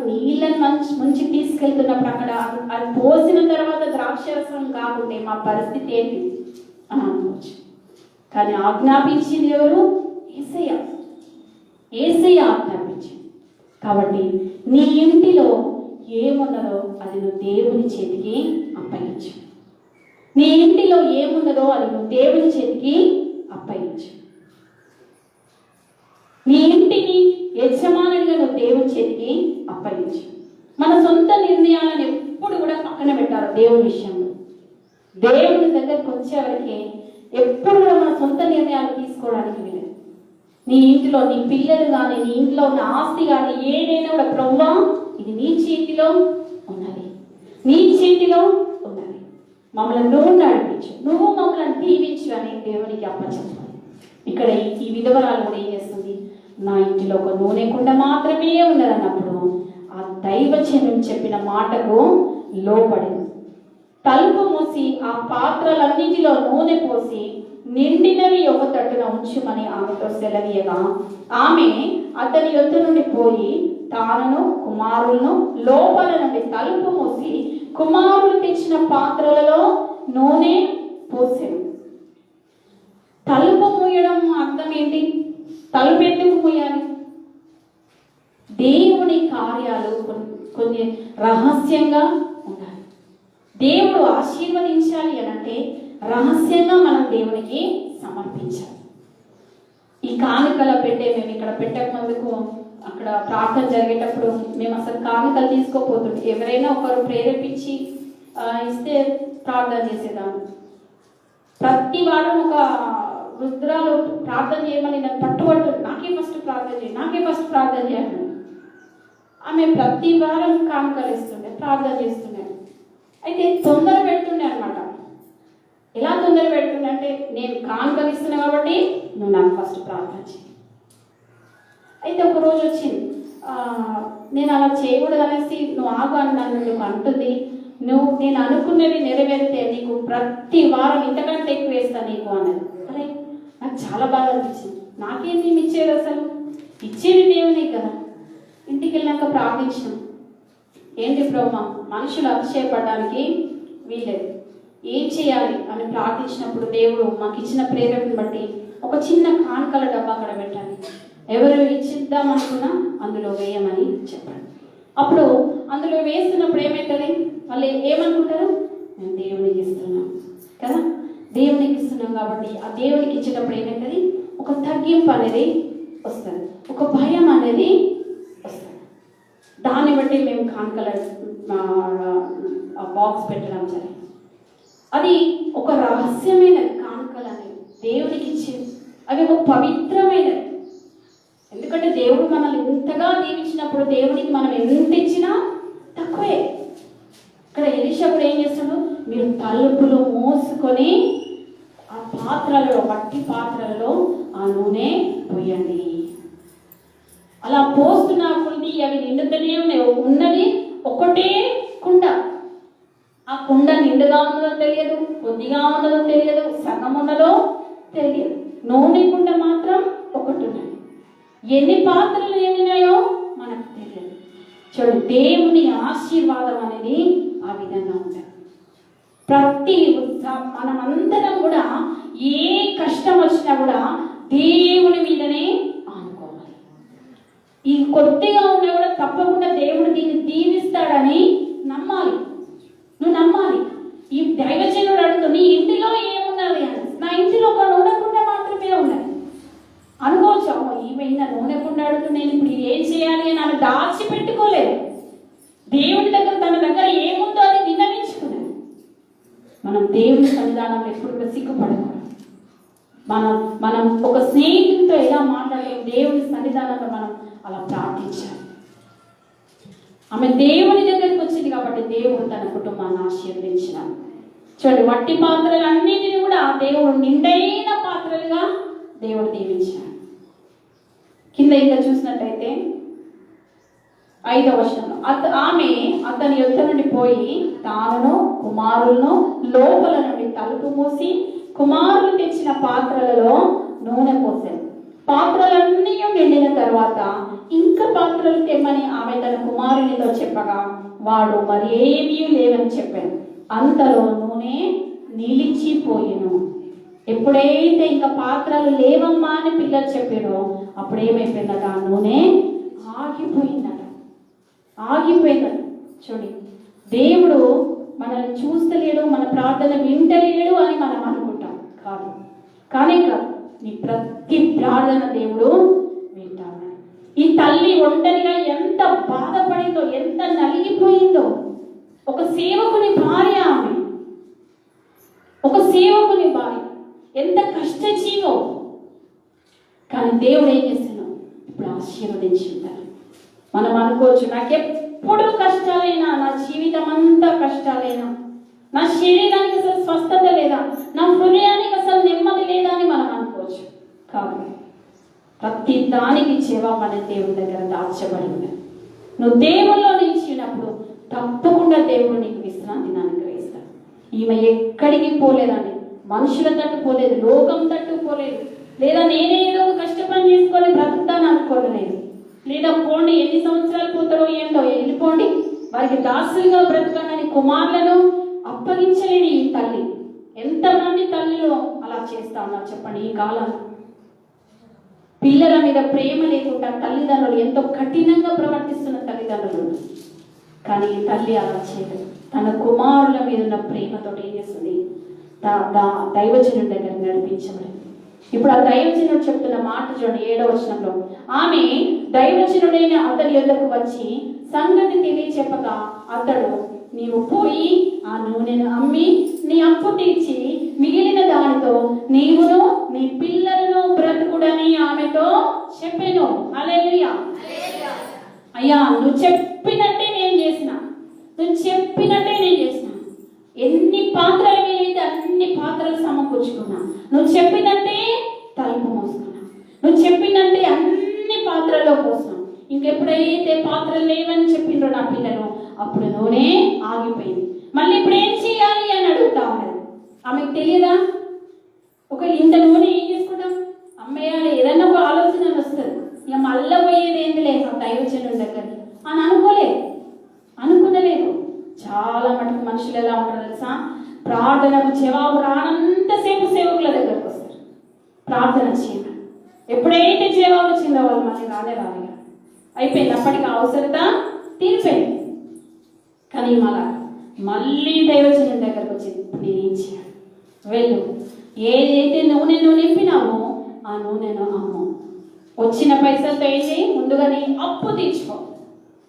నీళ్ళని ముంచి తీసుకెళ్తున్నప్పుడు అక్కడ అది పోసిన తర్వాత ద్రాక్షరసం కాకుంటే మా పరిస్థితి ఏంటి అని అనుకోవచ్చు. కానీ ఆజ్ఞాపించింది ఎవరు? యేసయ్య ఆజ్ఞాపించింది. కాబట్టి నీ ఇంటిలో ఏమున్నదో అది నువ్వు దేవుని చేతికి అప్పగించు. నీ ఇంటిలో ఏమున్నదో అది నువ్వు దేవుని చేతికి అప్పగించు. దేవుని చేతికి అప్పగించు. మన సొంత నిర్ణయాలను ఎప్పుడు కూడా పక్కన పెట్టాలి. దేవుని విషయంలో దేవుని దగ్గరకు వచ్చేవరికి ఎప్పుడు కూడా మన సొంత నిర్ణయాలు తీసుకోవడానికి వీలేదు. నీ ఇంటిలో నీ పిల్లలు కానీ, నీ ఇంట్లో ఉన్న ఆస్తి కానీ ఏదైనా కూడా ప్రభువా ఇది నీ చేతిలో ఉన్నది, నీ చేతిలో ఉన్నది, మమ్మల్ని నువ్వు నడిపించు, నువ్వు మమ్మల్ని దీవించు అని దేవునికి అప్పచెప్పాలి. ఇక్కడ ఈ విధవరాలు కూడా ఏం చేస్తుంది, నా ఇంటిలో ఒక నూనె కుండ మాత్రమే ఉన్నది అన్నప్పుడు ఆ దైవజనం చెప్పిన మాటకు లోపడింది. తలుపు మూసి ఆ పాత్రలన్నిటిలో నూనె పోసి నిండినవి ఒక తట్టున ఉంచుమని ఆమెతో సెలవీయగా ఆమె అతని యొద్ద నుండి పోయి తానును కుమారులను లోపల నుండి తలుపు మూసి కుమారులు తెచ్చిన పాత్రలలో నూనె పోసెను. తలుపు మూయడం అర్థం ఏంటి? తలుపు ఎందుకు మూయాలి? దేవుని కార్యాలు కొన్ని రహస్యంగా ఉండాలి. దేవుడు ఆశీర్వదించాలి అనంటే రహస్యంగా మనం దేవునికి సమర్పించాలి. ఈ కానుకల పెట్టే మేము ఇక్కడ పెట్టకముందుకు అక్కడ ప్రార్థన జరిగేటప్పుడు మేము అసలు కానుకలు తీసుకోపోతుంటే ఎవరైనా ఒకరు ప్రేరేపించి ఇస్తే ప్రార్థన చేసేదాము. ప్రతి వారం ఒక వృద్ధురాలు ప్రార్థన చేయమని నన్ను పట్టుబడుతుంది, నాకే ఫస్ట్ ప్రార్థన చేయాలి. ఆమె ప్రతి వారం కానుకలు ఇస్తుండే, ప్రార్థన చేస్తుండే. అయితే తొందర పెడుతుండే అనమాట. ఎలా తొందర పెడుతుండే అంటే, నేను కానుకలు ఇస్తున్నా కాబట్టి నువ్వు నాకు ఫస్ట్ ప్రార్థన చేయి. అయితే ఒక రోజు వచ్చింది, నేను అలా చేయకూడదు అనేసి నువ్వు ఆగు అని నన్ను నువ్వు అంటుంది. నేను అనుకున్నది నెరవేరితే నీకు ప్రతి వారం ఇంతకంటే ఎక్కువ వేస్తాను నీకు అన్నది. అరే నాకు చాలా బాగా అనిపించింది. నాకేం మేము ఇచ్చేది, అసలు ఇచ్చేది దేవునే కదా. ఇంటికి వెళ్ళాక ప్రార్థించినాం, ఏంటి బ్రహ్మ మనుషులు అతిశయపడడానికి వీలేదు, ఏం చేయాలి అని ప్రార్థించినప్పుడు దేవుడు మాకు ఇచ్చిన ప్రేరణను బట్టి ఒక చిన్న కానుకల డబ్బా అక్కడ పెట్టాలి, ఎవరు ఇచ్చిద్దాం అనుకున్నా అందులో వేయమని చెప్పాడు. అప్పుడు అందులో వేస్తున్నప్పుడు ఏమవుతుంది, వాళ్ళు ఏమనుకుంటారు, మేము దేవునికి ఇస్తున్నాం కదా, దేవునికి ఇస్తున్నాం కాబట్టి ఆ దేవునికి ఇచ్చేటప్పుడు ఏమవుతుంది, ఒక తగ్గింపు అనేది వస్తుంది, ఒక భయం అనేది వస్తుంది. దాన్ని బట్టి మేము కానుకల బాక్స్ పెట్టడం జరిగింది. అది ఒక రహస్యమైన కానుకలు అనేవి దేవునికి ఇచ్చేది, అవి ఒక పవిత్రమైనది. ఎందుకంటే దేవుడు మనల్ని ఇంతగా దీవించినప్పుడు దేవునికి మనం ఎంత ఇచ్చినా తక్కువే. ఇక్కడ ఎలీషా కూడా ఏం చేస్తాడు, మీరు తలుపులు మోసుకొని ఆ పాత్రలలో, మట్టి పాత్రలలో ఆ నూనె పోయండి. అలా పోస్తున్న కొద్ది అవి నిండుతూనే ఉన్నాయి. ఉన్నది ఒకటే కుండ, ఆ కుండ నిండుగా ఉన్నదో తెలియదు, కొద్దిగా ఉన్నదో తెలియదు, సగం ఉన్నదో తెలియదు. నూనె కుండ మాత్రం ఒకటి ఉన్నది. ఎన్ని పాత్రలు నిండినాయో మనకు తెలియదు. చూడు, దేవుని ఆశీర్వాదం అనేది ఆ విధంగా ఉంటుంది. మనమందరం కూడా ఏ కష్టం వచ్చినా కూడా దేవుని మీదనే ఆనుకోవాలి. ఈ కొద్దిగా ఉన్నా కూడా తప్పకుండా దేవుడు దీన్ని దీవిస్తాడని నమ్మాలి. నువ్వు నమ్మాలి. ఈ దైవజనుడు అడుగుతూ నీ ఇంటిలో ఏమున్నది అని, నా ఇంటిలో ఒక నూనె కుండ మాత్రమే ఉన్నది అనుకోవచ్చు. ఈమె నూనె కుండ అడుగుతూ నేను ఇప్పుడు ఏం చేయాలి అని ఆమె దాచిపెట్టుకోలేదు. దేవుడి దగ్గర తన దగ్గర ఏముందో అది విన్నవించుకున్నది. మనం దేవుని సన్నిధానంలో ఎప్పుడు సిగ్గుపడకూడదు. మనం ఒక స్నేహితులతో ఎలా మాట్లాడాలి, దేవుని సన్నిధానంలో మనం అలా ప్రార్థించాలి. ఆమె దేవుని దగ్గరికి వచ్చింది కాబట్టి దేవుడు తన కుటుంబాన్ని ఆశీర్వదించినాడు. చూడండి, మట్టి పాత్రలన్నిటిని కూడా దేవుడు నిండైన పాత్రలుగా దేవుడు దీవించాడు. కింద ఇంకా చూసినట్టయితే 5వ వచనంలో ఆమె అతని యొద్ద నుండి పోయి తానును కుమారులను లోపల నుండి తలుపు మూసి కుమారులు తెచ్చిన పాత్రలలో నూనె పోసారు. పాత్రలన్నీ నిండిన తర్వాత ఇంకా పాత్రలు తెమ్మని ఆమె తన కుమారునితో చెప్పగా వాడు మరి ఏమీ లేవని చెప్పాడు. అంతలో నూనె నిలిచిపోయెను. ఎప్పుడైతే ఇంకా పాత్రలు లేవమ్మా అని పిల్లలు చెప్పాడో అప్పుడు ఏమైపోయిందట, ఆ నూనె ఆగిపోయిందట. చూడండి, దేవుడు మనల్ని చూస్తలేడు, మన ప్రార్థన వింటలేడు అని మనం అనుకుంటాం. కానీ నీ ప్రతి ప్రార్థన దేవుడు వింటాడు. ఈ తల్లి ఒంటరిగా ఎంత బాధపడిందో, ఎంత నలిగిపోయిందో. ఒక సేవకుని భార్య ఆమె, ఒక సేవకుని భార్య, ఎంత కష్టజీవో. కానీ దేవుడు ఏం చేస్తున్నాడు? ఇప్పుడు ఆశీర్వదించి ఉంటారు. మనం అనుకోవచ్చు, నాకెప్పుడు కష్టాలైనా, నా జీవితం అంతా కష్టాలైనా, నా శరీరానికి అసలు స్వస్థత లేదా, నా హృదయానికి అసలు నెమ్మది లేదా అని మనం అనుకోవచ్చు. కాబట్టి ప్రతి దానికి జవాబు అనే దేవుని దగ్గర దాచబడి ఉన్నది. నువ్వు దేవుల్లో నిలిచినప్పుడు తప్పకుండా దేవుడు నీకు విశ్రాంతిని అనుగ్రహిస్తాడు. ఈమె ఎక్కడికి పోలేదండి, మనుషుల తట్టు పోలేదు, లోకం తట్టు పోలేదు, లేదా నేనేదో కష్టపని చేసుకొని బ్రతుకుతాను అనుకోలేదు, లేదా పోండి ఎన్ని సంవత్సరాలు పోతారో ఏంటో వెళ్ళిపోండి వారికి దాసులుగా బ్రతకండి కుమారులను అప్పగించలేని ఈ తల్లి. ఎంతమంది తల్లిలో అలా చేస్తా ఉన్నారు చెప్పండి. ఈ కాలం పిల్లల మీద ప్రేమ లేకుండా తల్లిదండ్రులు ఎంతో కఠినంగా ప్రవర్తిస్తున్న తల్లిదండ్రులు. కానీ ఈ తల్లి అలా చేయలేదు. తన కుమారుల మీద ఉన్న ప్రేమతో ఏం చేస్తుంది? దైవజనుడి దగ్గర నడిపించబడింది. ఇప్పుడు ఆ దైవజనుడు చెప్తున్న మాట చూడండి, 7వ వచనంలో. ఆమె దైవజనుడైన అతని యొద్దకు వచ్చి సంగతి తెలియచెప్పగా అతడు, నీవు పోయి ఆ నూనెను అమ్మి నీ అప్పు తీర్చి మిగిలిన దానితో నీవును నీ పిల్లలను బ్రతుకుడని ఆమెతో చెప్పెను. హల్లెలూయా. అయ్యా, నువ్వు చెప్పినట్టే నేను చేసిన, నువ్వు చెప్పినట్టే నేను చేసిన. ఎన్ని పాత్రలు వీలైతే అన్ని పాత్రలు సమకూర్చుకున్నా, నువ్వు చెప్పినట్టే తలుపు మోసుకున్నా, నువ్వు చెప్పినట్టే అన్ని పాత్రల్లో పోసినావు. ఇంకెప్పుడైతే పాత్రలు లేవని చెప్పిండ్రో నా పిల్లలు, అప్పుడు నూనె ఆగిపోయింది. మళ్ళీ ఇప్పుడు ఏం చేయాలి అని అడుగుతా ఉన్నది. ఆమెకు తెలియదా? ఒక ఇంత నూనె ఏం చేసుకుంటాం, అమ్మేయాలి, ఏదన్నా ఒక ఆలోచన వస్తుంది. ఇక మళ్ళీ పోయేది ఏంది లేదు దైవజనుడి దగ్గర అని అనుకునలేదు. చాలా మటుకు మనుషులు ఎలా ఉంటారు తెలుసా? ప్రార్థనకు జవాబు రానంతసేపు సేవకుల దగ్గరకు వస్తారు, ప్రార్థన చేయాలి. ఎప్పుడైతే జవాబు వచ్చిందో వాళ్ళు మళ్ళీ రాలేదు, అయిపోయింది, అప్పటికి అవసరత తీరిపోయింది. కానీ మళ్ళీ దైవజనుడి దగ్గరకు వచ్చింది. ఇప్పుడు నేనేం చేయాలి? వెళ్ళు, ఏదైతే నూనె నింపినామో ఆ నూనెను అమ్ము, వచ్చిన పైసలతో ఏం చేయి, ముందుగా నీ అప్పు తీర్చుకో,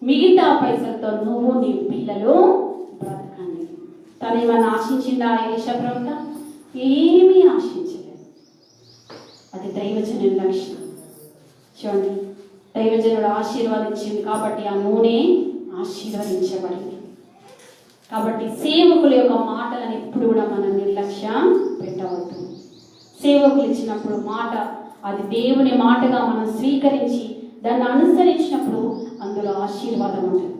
మిగతా పైసలతో నువ్వు నీ పిల్లలు బ్రతకండి. తను ఏమన్నా ఆశించిందా ఎలీషా ప్రవక్త? ఏమీ ఆశించలేదు. అది దైవజనుడి లక్షణం. చూడండి, దైవజనుడు ఆశీర్వదించింది కాబట్టి ఆ నూనె ఆశీర్వదించబడింది. కాబట్టి సేవకుల యొక్క మాటలను ఎప్పుడు కూడా మనం నిర్లక్ష్యం పెట్టవద్దు. సేవకులు ఇచ్చినప్పుడు మాట, అది దేవుని మాటగా మనం స్వీకరించి దాన్ని అనుసరించినప్పుడు అందులో ఆశీర్వాదం ఉంటుంది.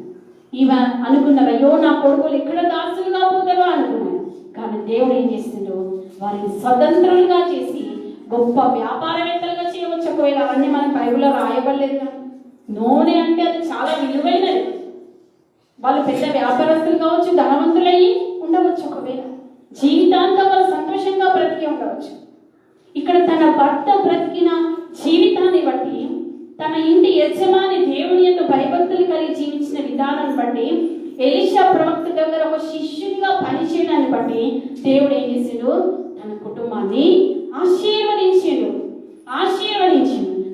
ఈమె అనుకున్నారు, అయ్యో నా కొడుకులు ఎక్కడ దాసులుగా పోతారో అనుకున్నారు. కానీ దేవుడు ఏం చేస్తుండో వారిని స్వతంత్రులుగా చేసి గొప్ప వ్యాపారవేత్తలుగా చేయవచ్చు. ఒకవేళ అవన్నీ మన బైబిల్లో రాయబడలేదు. నూనె అంటే అది చాలా విలువైనది. వాళ్ళు పెద్ద వ్యాపారస్తులు కావచ్చు, ధనవంతులయ్యి ఉండవచ్చు, ఒకవేళ జీవితాంతం వాళ్ళు సంతోషంగా బ్రతికి ఉండవచ్చు. ఇక్కడ తన భర్త బ్రతికిన జీవితాన్ని బట్టి, తన ఇంటి యజమాని దేవుని యందు భయభక్తులు కలిగి జీవించిన విధానాన్ని బట్టి, ఎలీషా ప్రవక్త దగ్గర ఒక శిష్యునిగా పనిచేయడాన్ని బట్టి దేవుడు ఏం చేసిండు? తన కుటుంబాన్ని ఆశీర్వదించిండు.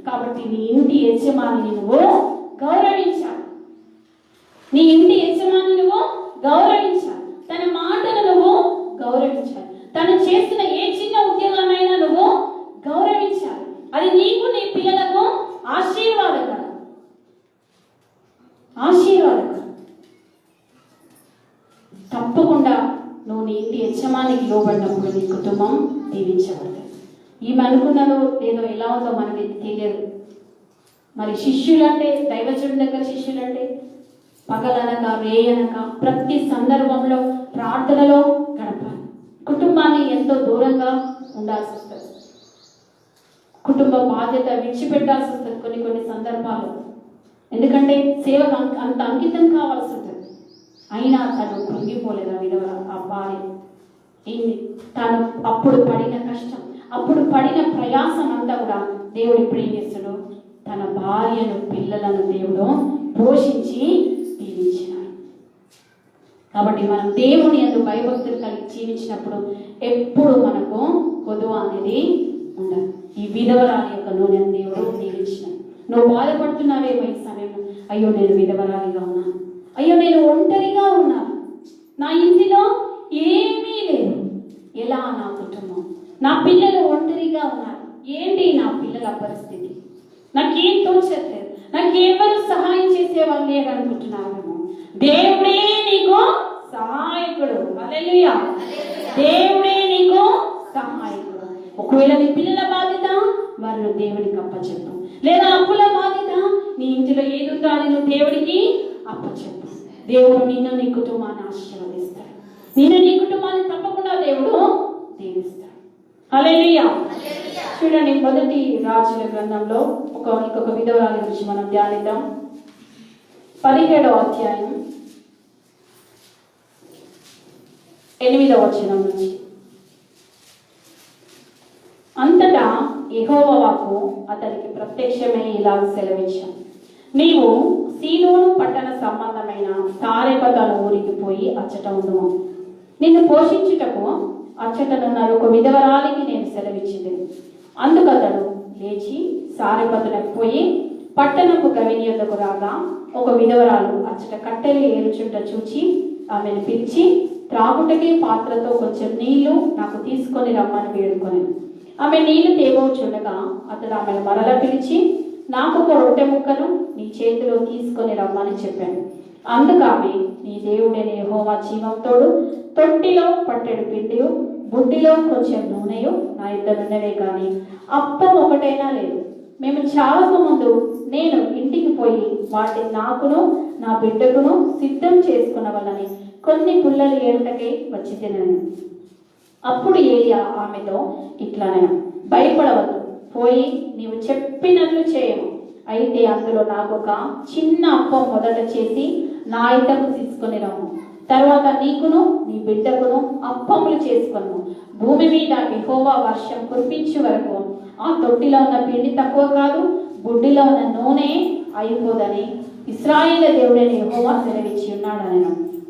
కాబట్టి నీ ఇంటి యజమానిని నువ్వు గౌరవించాలి. నీ ఇంటి యజమాని నువ్వు గౌరవించాలి. తన మాటను నువ్వు గౌరవించాలి. తను చేస్తున్న ఏ చిన్న ఉద్యోగాన్నైనా నువ్వు గౌరవించాలి. అది నీకు నీ పిల్లలకు ఆశీర్వాదకరం. తప్పకుండా నువ్వు నీ ఇంటి యజమానికి లోబడినప్పుడు నీ కుటుంబం దీవించబడుతుంది. ఈమె అనుకున్నదో లేదో ఎలా ఉందో మనకి తెలియదు. మరి శిష్యులంటే, దైవజనుడి దగ్గర శిష్యులంటే పగలనక రేయనక ప్రతి సందర్భంలో ప్రార్థనలో గడపాలి. కుటుంబాన్ని ఎంతో దూరంగా ఉండాల్సి వస్తుంది. కుటుంబ బాధ్యత విడిచిపెట్టాల్సి వస్తుంది కొన్ని సందర్భాలు. ఎందుకంటే సేవకు అంత అంకితం కావాల్సి ఉంటుంది. అయినా తను కృంగిపోలేదు. ఆ భార్య ఏంది, తను అప్పుడు పడిన కష్టం, అప్పుడు పడిన ప్రయాసం అంతా కూడా దేవుడు ఇప్పుడు ఏం చేస్తాడు? తన భార్యను, పిల్లలను దేవుడు పోషించి దీవించినాడు. కాబట్టి మనం దేవుని యందు భయభక్తులు కలిగి జీవించినప్పుడు ఎప్పుడు మనకు కొదువ అనేది ఉండదు. ఈ విధవరాలి యొక్క నూనెను దేవుడు దీవించినాడు. నువ్వు బాధపడుతున్నావేమో ఈ సమయం, అయ్యో నేను విధవరాలిగా ఉన్నాను, అయ్యో నేను ఒంటరిగా ఉన్నాను, నా ఇంటిలో ఏమీ లేదు, ఎలా నా కుటుంబం, నా పిల్లలు ఒంటరిగా ఉన్నారు, ఏంటి నా పిల్లల పరిస్థితి, నాకేం తోచట్లేదు, నాకెవరు సహాయం చేసేవాళ్ళు లేరు అనుకుంటున్నావేమో. దేవుడే నీకు సహాయకుడు. హల్లెలూయా. దేవుడే నీకు సహాయకుడు. ఒకవేళ నీ పిల్లల బాధ్యత మరి దేవుడికి అప్పచెప్పు, లేదా అప్పుల బాధ్యత నీ ఇంటిలో ఏదుందో అది నువ్వు దేవుడికి అప్పచెప్పు. దేవుడు నిన్ను నీ కుటుంబాన్ని ఆశీర్వదిస్తాడు. నిన్ను నీ కుటుంబాన్ని తప్పకుండా దేవుడు దీవిస్తాడు. హల్లెలూయా. చూడండి, మొదటి రాజుల గ్రంథంలో ఇంకొక విధవరాలి గురించి మనం ధ్యానిద్దాం. 17వ అధ్యాయం 8వ వచనం నుంచి. అంతటా యెహోవా వాక్కు అతనికి ప్రత్యక్షమై ఇలా సెలవిచ్చాను, నీవు సీదోను పట్టణ సంబంధమైన సారెపతను ఊరికి పోయి అచ్చట ఉండుము. నిన్ను పోషించుటకు అచ్చటనున్న ఒక విధవరాలికి నేను సెలవిచ్చింది. అందుకతడు లేచి సారెపతులకు పోయి పట్టణపు గవిని యొద్దకు రాగా, ఒక విధవరాలు అచ్చట కట్టెలు ఏరుచుంట చూచి ఆమెను పిలిచి, త్రాగుటకే పాత్రతో కొంచెం నీళ్లు నాకు తీసుకొని రమ్మని వేడుకొని, ఆమె నీళ్లు తేబోచుండగా అతడు ఆమెను మరల పిలిచి, నాకు ఒక రొట్టె ముక్కను నీ చేతిలో తీసుకొని రమ్మని చెప్పాను. అందుకామె, నీ దేవుడైన యెహోవా జీవంతోడు, తొట్టిలో పట్టెడు పిండియు బుడ్డిలో కొంచెం నూనెయు నా ఇద్దరున్నవే కానీ అప్పం ఒకటైనా లేదు. మేము చావక ముందు నేను ఇంటికి పోయి వాటిని నాకును నా బిడ్డకును సిద్ధం చేసుకున్న వల్లని కొన్ని పుల్లలు ఏరుటకే వచ్చి తినను. అప్పుడు ఏలియా ఆమెతో ఇట్లానే, భయపడవద్దు, పోయి నీవు చెప్పినట్లు చేయము. అయితే అందులో నాకు ఒక చిన్న అప్పం మొదట చేసి నా ఇద్దకు తీసుకొని రమ్ము. తర్వాత నీకును నీ బిడ్డకును అప్పములు చేసుకొను. భూమి మీద యెహోవా వర్షం కురిపించే వరకు ఆ తొట్టిలో ఉన్న పిండి తక్కువ కాదు, బుడ్డిలో ఉన్న నూనె అయిపోదని ఇశ్రాయేలు దేవుడైన యెహోవా సెలవిచ్చి ఉన్నాడని.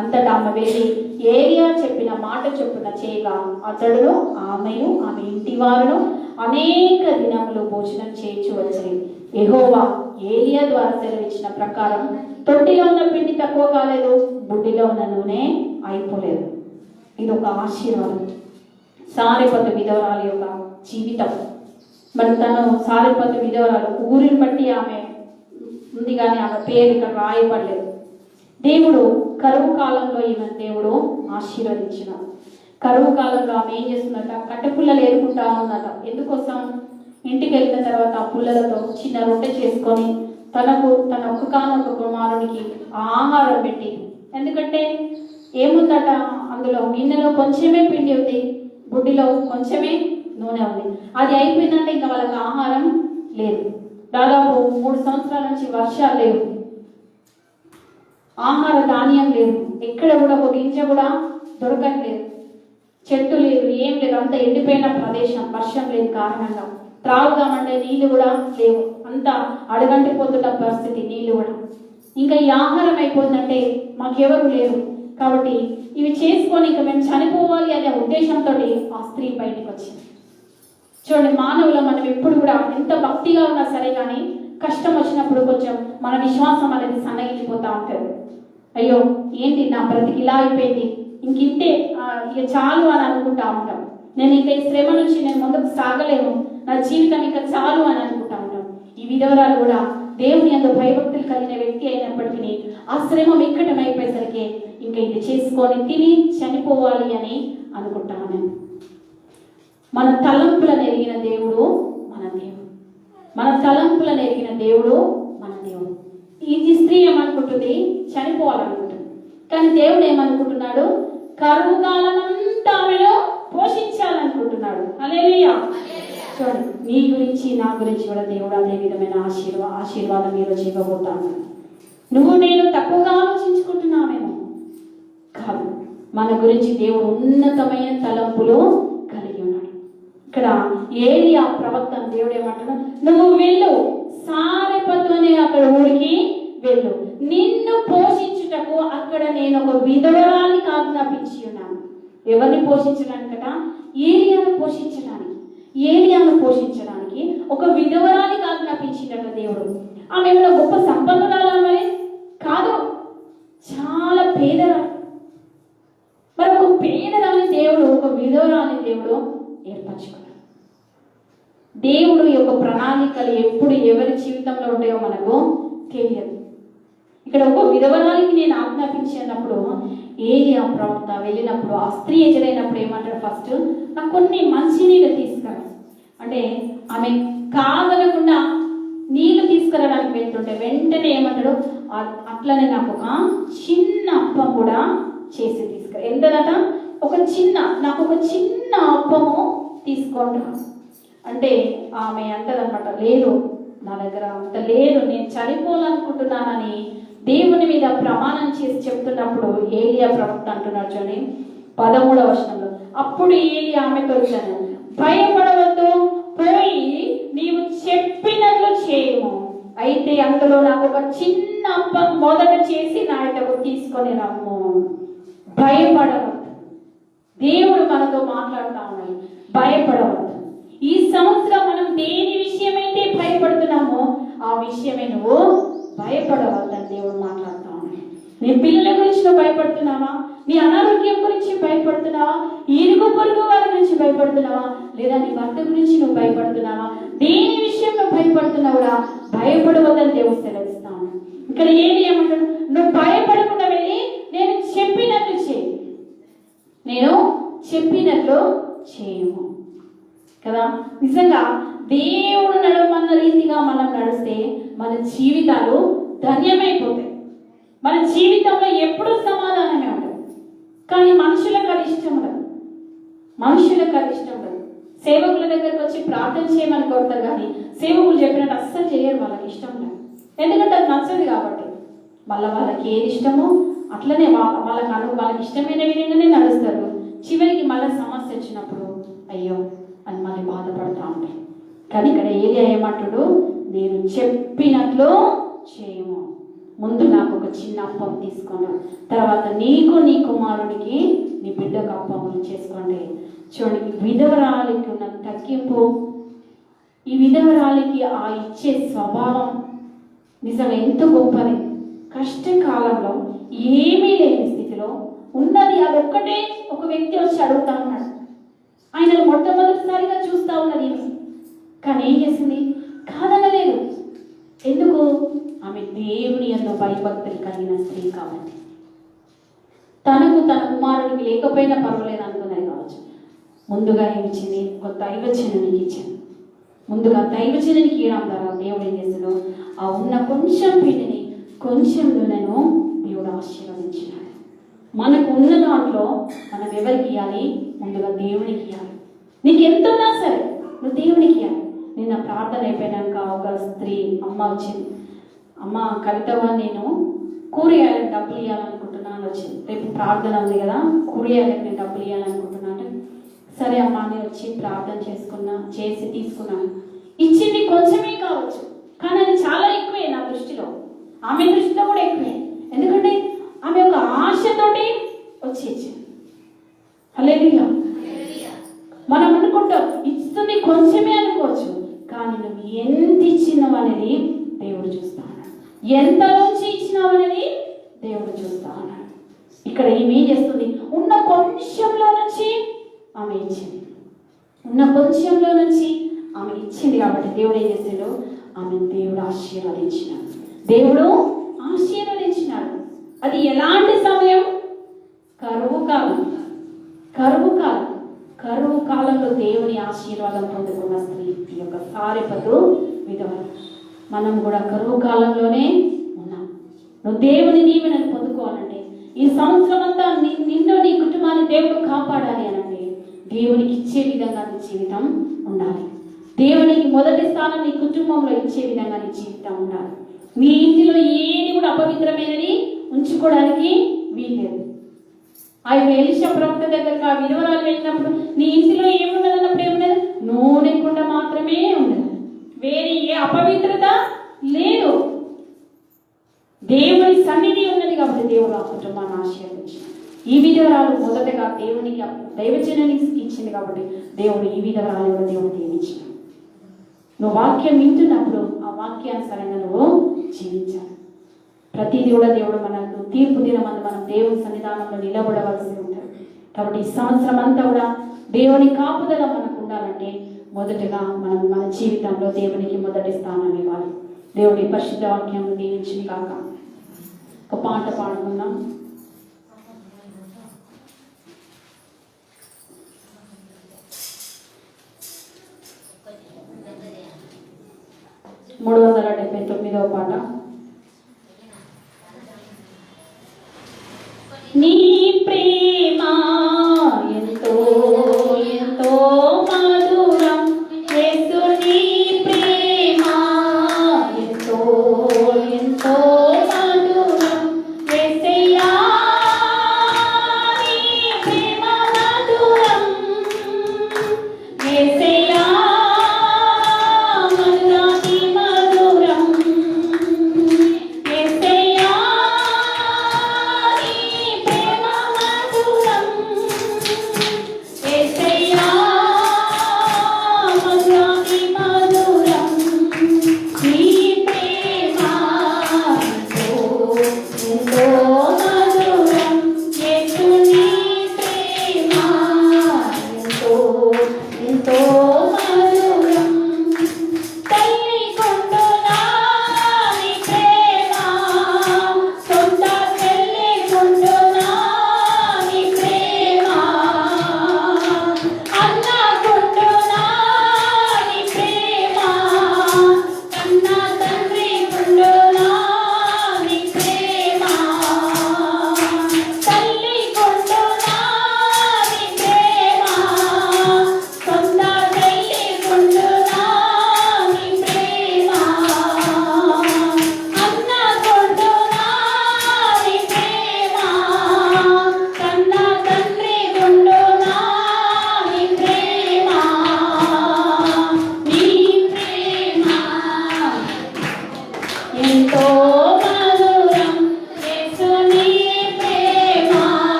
అంతటా ఆమె వెళ్ళి ఏలియా చెప్పిన మాట చొప్పున చేయగా అతడును ఆమెయు ఆమె ఇంటి వారును అనేక దినములు భోజనం చేయించు వచ్చి, యెహోవా ఏలియా ద్వారా సెలవిచ్చిన ప్రకారం తొట్టిలో ఉన్న పిండి తక్కువ కాలేదు, బుడ్డిలో ఉన్న నూనె అయిపోలేదు. ఇది ఒక ఆశీర్వాదం. సారెపతు విధవరాలి యొక్క జీవితం. మరి తను సారెపతు విధవరాలు ఊరిని బట్టి ఆమె ఉంది, కానీ ఆమె పేరు ఇక్కడ రాయబడలేదు. దేవుడు కరువు కాలంలో ఈమె దేవుడు ఆశీర్వదించినాడు. కరువు కాలంలో ఆమె ఏం చేస్తుందట, కట్టెపుల్లలు ఏరుకుంటా ఉందట. ఎందుకోసం? ఇంటికి వెళ్ళిన తర్వాత ఆ పుల్లలతో చిన్న రొట్టె చేసుకొని తనకు తన ఒక్కగానొక్క కుమారునికి ఆహారం పెట్టి, ఎందుకంటే ఏముందట అందులో, గిన్నెలో కొంచెమే పిండి ఉంది, బుడ్డిలో కొంచెమే నూనె ఉంది. అది అయిపోయిందంటే ఇంకా వాళ్ళకి ఆహారం లేదు. దాదాపు 3 సంవత్సరాల నుంచి వర్షాలు లేవు, ఆహార ధాన్యం లేదు, ఎక్కడ కూడా ఒక గింజ కూడా దొరకట్లేదు, చెట్టు లేదు, ఏం లేదు, అంత ఎండిపోయిన ప్రదేశం, వర్షం లేదు కారణంగా. త్రాగుదామంటే నీళ్లు కూడా లేవు, అంతా అడగంటిపోతున్న పరిస్థితి, నీళ్లు కూడా. ఇంకా ఈ ఆహారం అయిపోతుందంటే మాకెవరు లేరు, కాబట్టి ఇవి చేసుకొని ఇక మేము చనిపోవాలి అనే ఉద్దేశంతో ఆ స్త్రీ బయటకు వచ్చింది. చూడండి, మానవులు మనం ఎప్పుడు కూడా ఎంత భక్తిగా ఉన్నా సరే కానీ కష్టం వచ్చినప్పుడు కొంచెం మన విశ్వాసం అనేది సన్నగిలిపోతూ ఉంటుంది. అయ్యో ఏంటి నా బ్రతికి ఇలా అయిపోయింది, ఇంకింతే, ఇక చాలు అని అనుకుంటా ఉంటాం. నేను ఇంకా ఈ శ్రమ నుంచి నేను ముందుకు సాగలేను, నా జీవితం ఇంకా చాలు అని అనుకుంటా ఉంటాం. ఈ విధవరాలు కూడా దేవుని యందు భయభక్తులు కలిగిన వ్యక్తి అయినప్పటికీ ఆ శ్రమ వికటం అయిపోయేసరికి ఇంకా ఇది చేసుకొని తిని చనిపోవాలి అని అనుకుంటాను. మన తలంపులను ఎరిగిన దేవుడు మన దేవుడు, మన తలంపులను ఎరిగిన దేవుడు మన దేవుడు. ఈ స్త్రీ ఏమనుకుంటుంది, చనిపోవాలనుకుంటుంది, కానీ దేవుడు ఏమనుకుంటున్నాడు, కరువు కాలమంతా ఆమెను పోషించాలనుకుంటున్నాడు. హల్లెలూయా. చూడండి, నీ గురించి నా గురించి కూడా దేవుడు అదే విధమైన ఆశీర్వాదం ఈరోజు ఇవ్వబోతాను. నువ్వు నేను తక్కువగా ఆలోచించుకుంటున్నామేమో కాదు, మన గురించి దేవుడు ఉన్నతమైన తలంపులు కలిగి ఉన్నాడు. ఇక్కడ ఏలియా ప్రవక్త దేవుడు ఏమంటున్నాడు, నువ్వు వెళ్ళు, సారెపతు అనే అక్కడ ఊరికి వెళ్ళు, నిన్ను పోషించుటకు అక్కడ నేను ఒక విధవరాలిని ఆజ్ఞాపించి ఉన్నాను. ఎవరిని పోషించడానికట? ఏలియాను పోషించడానికి. ఏలియాను పోషించడానికి ఒక విధవరాలిని ఆజ్ఞాపించినట్టు దేవుడు. ప్రణాళికలు ఎప్పుడు ఎవరి జీవితంలో ఉంటాయో మనకు తెలియదు. ఇక్కడ ఒక విధవరాలికి నేను ఆజ్ఞాపించినప్పుడు ఏలియా ప్రవక్త వెళ్ళినప్పుడు ఆ స్త్రీ ఎదురైనప్పుడు ఏమంటాడు, ఫస్ట్ నాకు కొన్ని మంచినీళ్ళు తీసుకురా అంటే ఆమె కాదనకుండా నీళ్లు తీసుకురావడానికి వెళ్తుంటే వెంటనే ఏమంటాడు, అట్లనే నాకు ఒక చిన్న అప్పం కూడా చేసి తీసుకురా. ఎంతదట, నాకు ఒక చిన్న అప్పము తీసుకుంటా అంటే ఆమె అంటదనమాట, లేదు నా దగ్గర అంత లేదు, నేను చనిపోవాలనుకుంటున్నానని దేవుని మీద ప్రమాణం చేసి చెప్తున్నప్పుడు ఏలియా ప్రవక్త అంటున్నాడు చూడండి 13వ వచనంలో, అప్పుడు ఏలియా ఆమెతో వచ్చాను, భయపడవద్దు, పోయి నీవు చెప్పినట్లు చేయము, అయితే అందులో నాకు ఒక చిన్న అప్పం మొదట చేసి నా ఇతకు తీసుకొని రమ్ము. భయపడవద్దు, దేవుడు మనతో మాట్లాడుతూ ఉన్నాడు, భయపడవద్దు. ఈ సంవత్సరం మనం దేని విషయమైతే భయపడుతున్నామో ఆ విషయమే నువ్వు భయపడవద్దని దేవుడు మాట్లాడుతూ ఉన్నాడు. నీ పిల్లల గురించి నువ్వు భయపడుతున్నావా? నీ అనారోగ్యం గురించి భయపడుతున్నావా? ఇరుగు పొరుగు వారి గురించి భయపడుతున్నావా? లేదా నీ భర్త గురించి నువ్వు భయపడుతున్నావా? దేని విషయంలో భయపడుతున్నావురా? భయపడవద్దని దేవుడు సెలవిస్తా ఉన్నాడు. ఇక్కడ ఏమి ఏమంటాడు, నువ్వు భయపడకుండా వెళ్ళి నేను చెప్పినట్లు చేయి, నేను చెప్పినట్లు చేయము కదా. నిజంగా దేవుడు నడవమన్న రీతిగా మనం నడిస్తే మన జీవితాలు ధన్యమైపోతాయి. మన జీవితంలో ఎప్పుడూ సమాధానమే ఉండదు. కానీ మనుషులకు అది ఇష్టం ఉండదు, సేవకుల దగ్గరకు వచ్చి ప్రార్థన చేయమని కోరుతారు, కానీ సేవకులు చెప్పినట్టు అస్సలు చేయరు, వాళ్ళకి ఇష్టం లేదు. ఎందుకంటే అది నచ్చదు కాబట్టి. మళ్ళీ వాళ్ళకి ఏది ఇష్టమో అట్లనే వాళ్ళకి ఇష్టమైన విధంగానే నడుస్తారు. చివరికి మళ్ళీ సమస్య వచ్చినప్పుడు అయ్యో అని మళ్ళీ బాధపడుతూ ఉంటారు. కానీ ఇక్కడ ఏలియా ఏమంటాడు, నేను చెప్పినట్లు చేయము, ముందు నాకు ఒక చిన్న అప్పం తీసుకున్నాను, తర్వాత నీకు నీ కుమారునికి నీ బిడ్డకు అప్పం చేసుకోండి. చూడండి, విధవరాలికి ఉన్న తగ్గింపు, ఈ విధవరాలికి ఆ ఇచ్చే స్వభావం నిజంగా ఎంత గొప్పది. కష్టకాలంలో ఏమీ లేని స్థితిలో ఉన్నది అదొక్కటే ఒక వ్యక్తి వచ్చి అడుగుతా ఉన్నాడు. ఆయన మొట్టమొదటిసారిగా చూస్తూ ఉన్నది, కానీ ఏం చేసింది, కాదనలేదు. ఎందుకు? ఆమె దేవుని యందు భయభక్తులు కలిగిన స్త్రీ కాబట్టి. తనకు తన కుమారుడికి లేకపోయినా పర్వాలేదు అనుకున్నది కావచ్చు. ముందుగా ఏమిచ్చింది, ఒక దైవజనునికి ఇచ్చింది. ముందుగా దైవజనునికి ఇవ్వడం ద్వారా దేవుడు ఏం చేశాడు, ఆ ఉన్న కొంచెం పిండిని, కొంచెం నూనెను దేవుడు ఆశీర్వదించినాడు. మనకు ఉన్న దాంట్లో మనం ఎవరికి ఇవ్వాలి? ముందుగా దేవునికి ఇవ్వాలి. నీకు ఎంత ఉన్నా సరే నువ్వు దేవునికి ఇవ్వాలి. నిన్న ప్రార్థన అయిపోయినాక ఒక స్త్రీ అమ్మ వచ్చింది, అమ్మ కవితవా నేను కూరగాయలకు డబ్బులు ఇవ్వాలనుకుంటున్నాను వచ్చింది. రేపు ప్రార్థన ఉంది కదా, కూరగాయలకు నేను డబ్బులు ఇవ్వాలనుకుంటున్నాను అంటే, సరే అమ్మ అని వచ్చి ప్రార్థన చేసి తీసుకున్నాను. ఇచ్చింది కొంచెమే కావచ్చు, కానీ అది చాలా ఎక్కువే నా దృష్టిలో, ఆమె దృష్టిలో కూడా ఎక్కువే. ఎందుకంటే ఆమె ఒక ఆశతోటి వచ్చి ఇచ్చింది. హల్లెలూయా. మనం అనుకుంటాం ఇస్తుంది కొంచెమే అనుకోవచ్చు, కానీ నువ్వు ఎంత ఇచ్చినావు అనేది దేవుడు చూస్తా ఉన్నాడు, ఎంత నుంచి ఇచ్చినావు అనేది దేవుడు చూస్తా ఉన్నాడు. ఇక్కడ ఈమె ఏం చేస్తుంది, ఉన్న కొంచెంలో నుంచి ఆమె ఇచ్చింది, ఉన్న కొంచెంలో నుంచి ఆమె ఇచ్చింది కాబట్టి దేవుడు ఏం చేశాడు, ఆమె దేవుడు ఆశీర్వదించినాడు. దేవుడు ఆశీర్వదించినాడు. అది ఎలాంటి సమయం? కరువు కాలం. కరువు కాలంలో దేవుని ఆశీర్వాదం పొందుకున్న స్త్రీ ఈ యొక్క సారెపతు విధవ. మనం కూడా కరువు కాలంలోనే ఉన్నాం. నువ్వు దేవుని దీవెనను పొందుకోవాలంటే, ఈ సంవత్సరం అంతా నిన్ను నీ కుటుంబాన్ని దేవుడు కాపాడాలి అనంటే, దేవునికి ఇచ్చే విధంగా నీ జీవితం ఉండాలి. దేవునికి మొదటి స్థానం నీ కుటుంబంలో ఇచ్చే విధంగా నీ జీవితం ఉండాలి. నీ ఇంటిలో ఏది కూడా అపవిత్రమైనది ఉంచుకోవడానికి వీల్లేదు. ఆ ఎలీషా ప్రవక్త దగ్గరకు ఆ విధవరాలు వెళ్ళినప్పుడు నీ ఇంటిలో ఏమున్నది అన్నప్పుడు ఏమున్నది, నూనె కుండ మాత్రమే ఉన్నది, వేరే ఏ అపవిత్రత లేదు. దేవుని సన్నిధి ఉన్నది కాబట్టి దేవుడు ఆ కుటుంబాన్ని ఆశీర్వదించాడు. ఈ విధవరాలు మొదటగా దేవునికి దైవజనానికి ఇచ్చింది కాబట్టి దేవుడు ఈ విధవరాలు కూడా దేవుడు దీవించాడు. నువ్వు వాక్యం వింటున్నప్పుడు ఆ వాక్యానుసారంగా నువ్వు జీవించాలి. ప్రతిదీ కూడా దేవుడు మనకు తీర్పు దినమందు మనం దేవుని సన్నిధానంలో నిలబడవలసి ఉంటుంది. కాబట్టి ఈ సంవత్సరం అంతా కూడా దేవుని కాపుదల మనకు ఉండాలంటే మొదటగా మనం మన జీవితంలో దేవునికి మొదటి స్థానం ఇవ్వాలి. దేవుడి పరిశుద్ధ వాక్యం దీవించింది కాక. ఒక పాట పాడుకుందాం. మూడు 379వ పాట. నీ ప్రేమ ఎంతో ఎంతో మధురం, యేసు నీ ప్రేమ ఎంతో ఎంతో మధురం, యేసయ్యా నీ ప్రేమ మధురం, యేసయ్యా మధురాతి మధురం, యేసయ్యా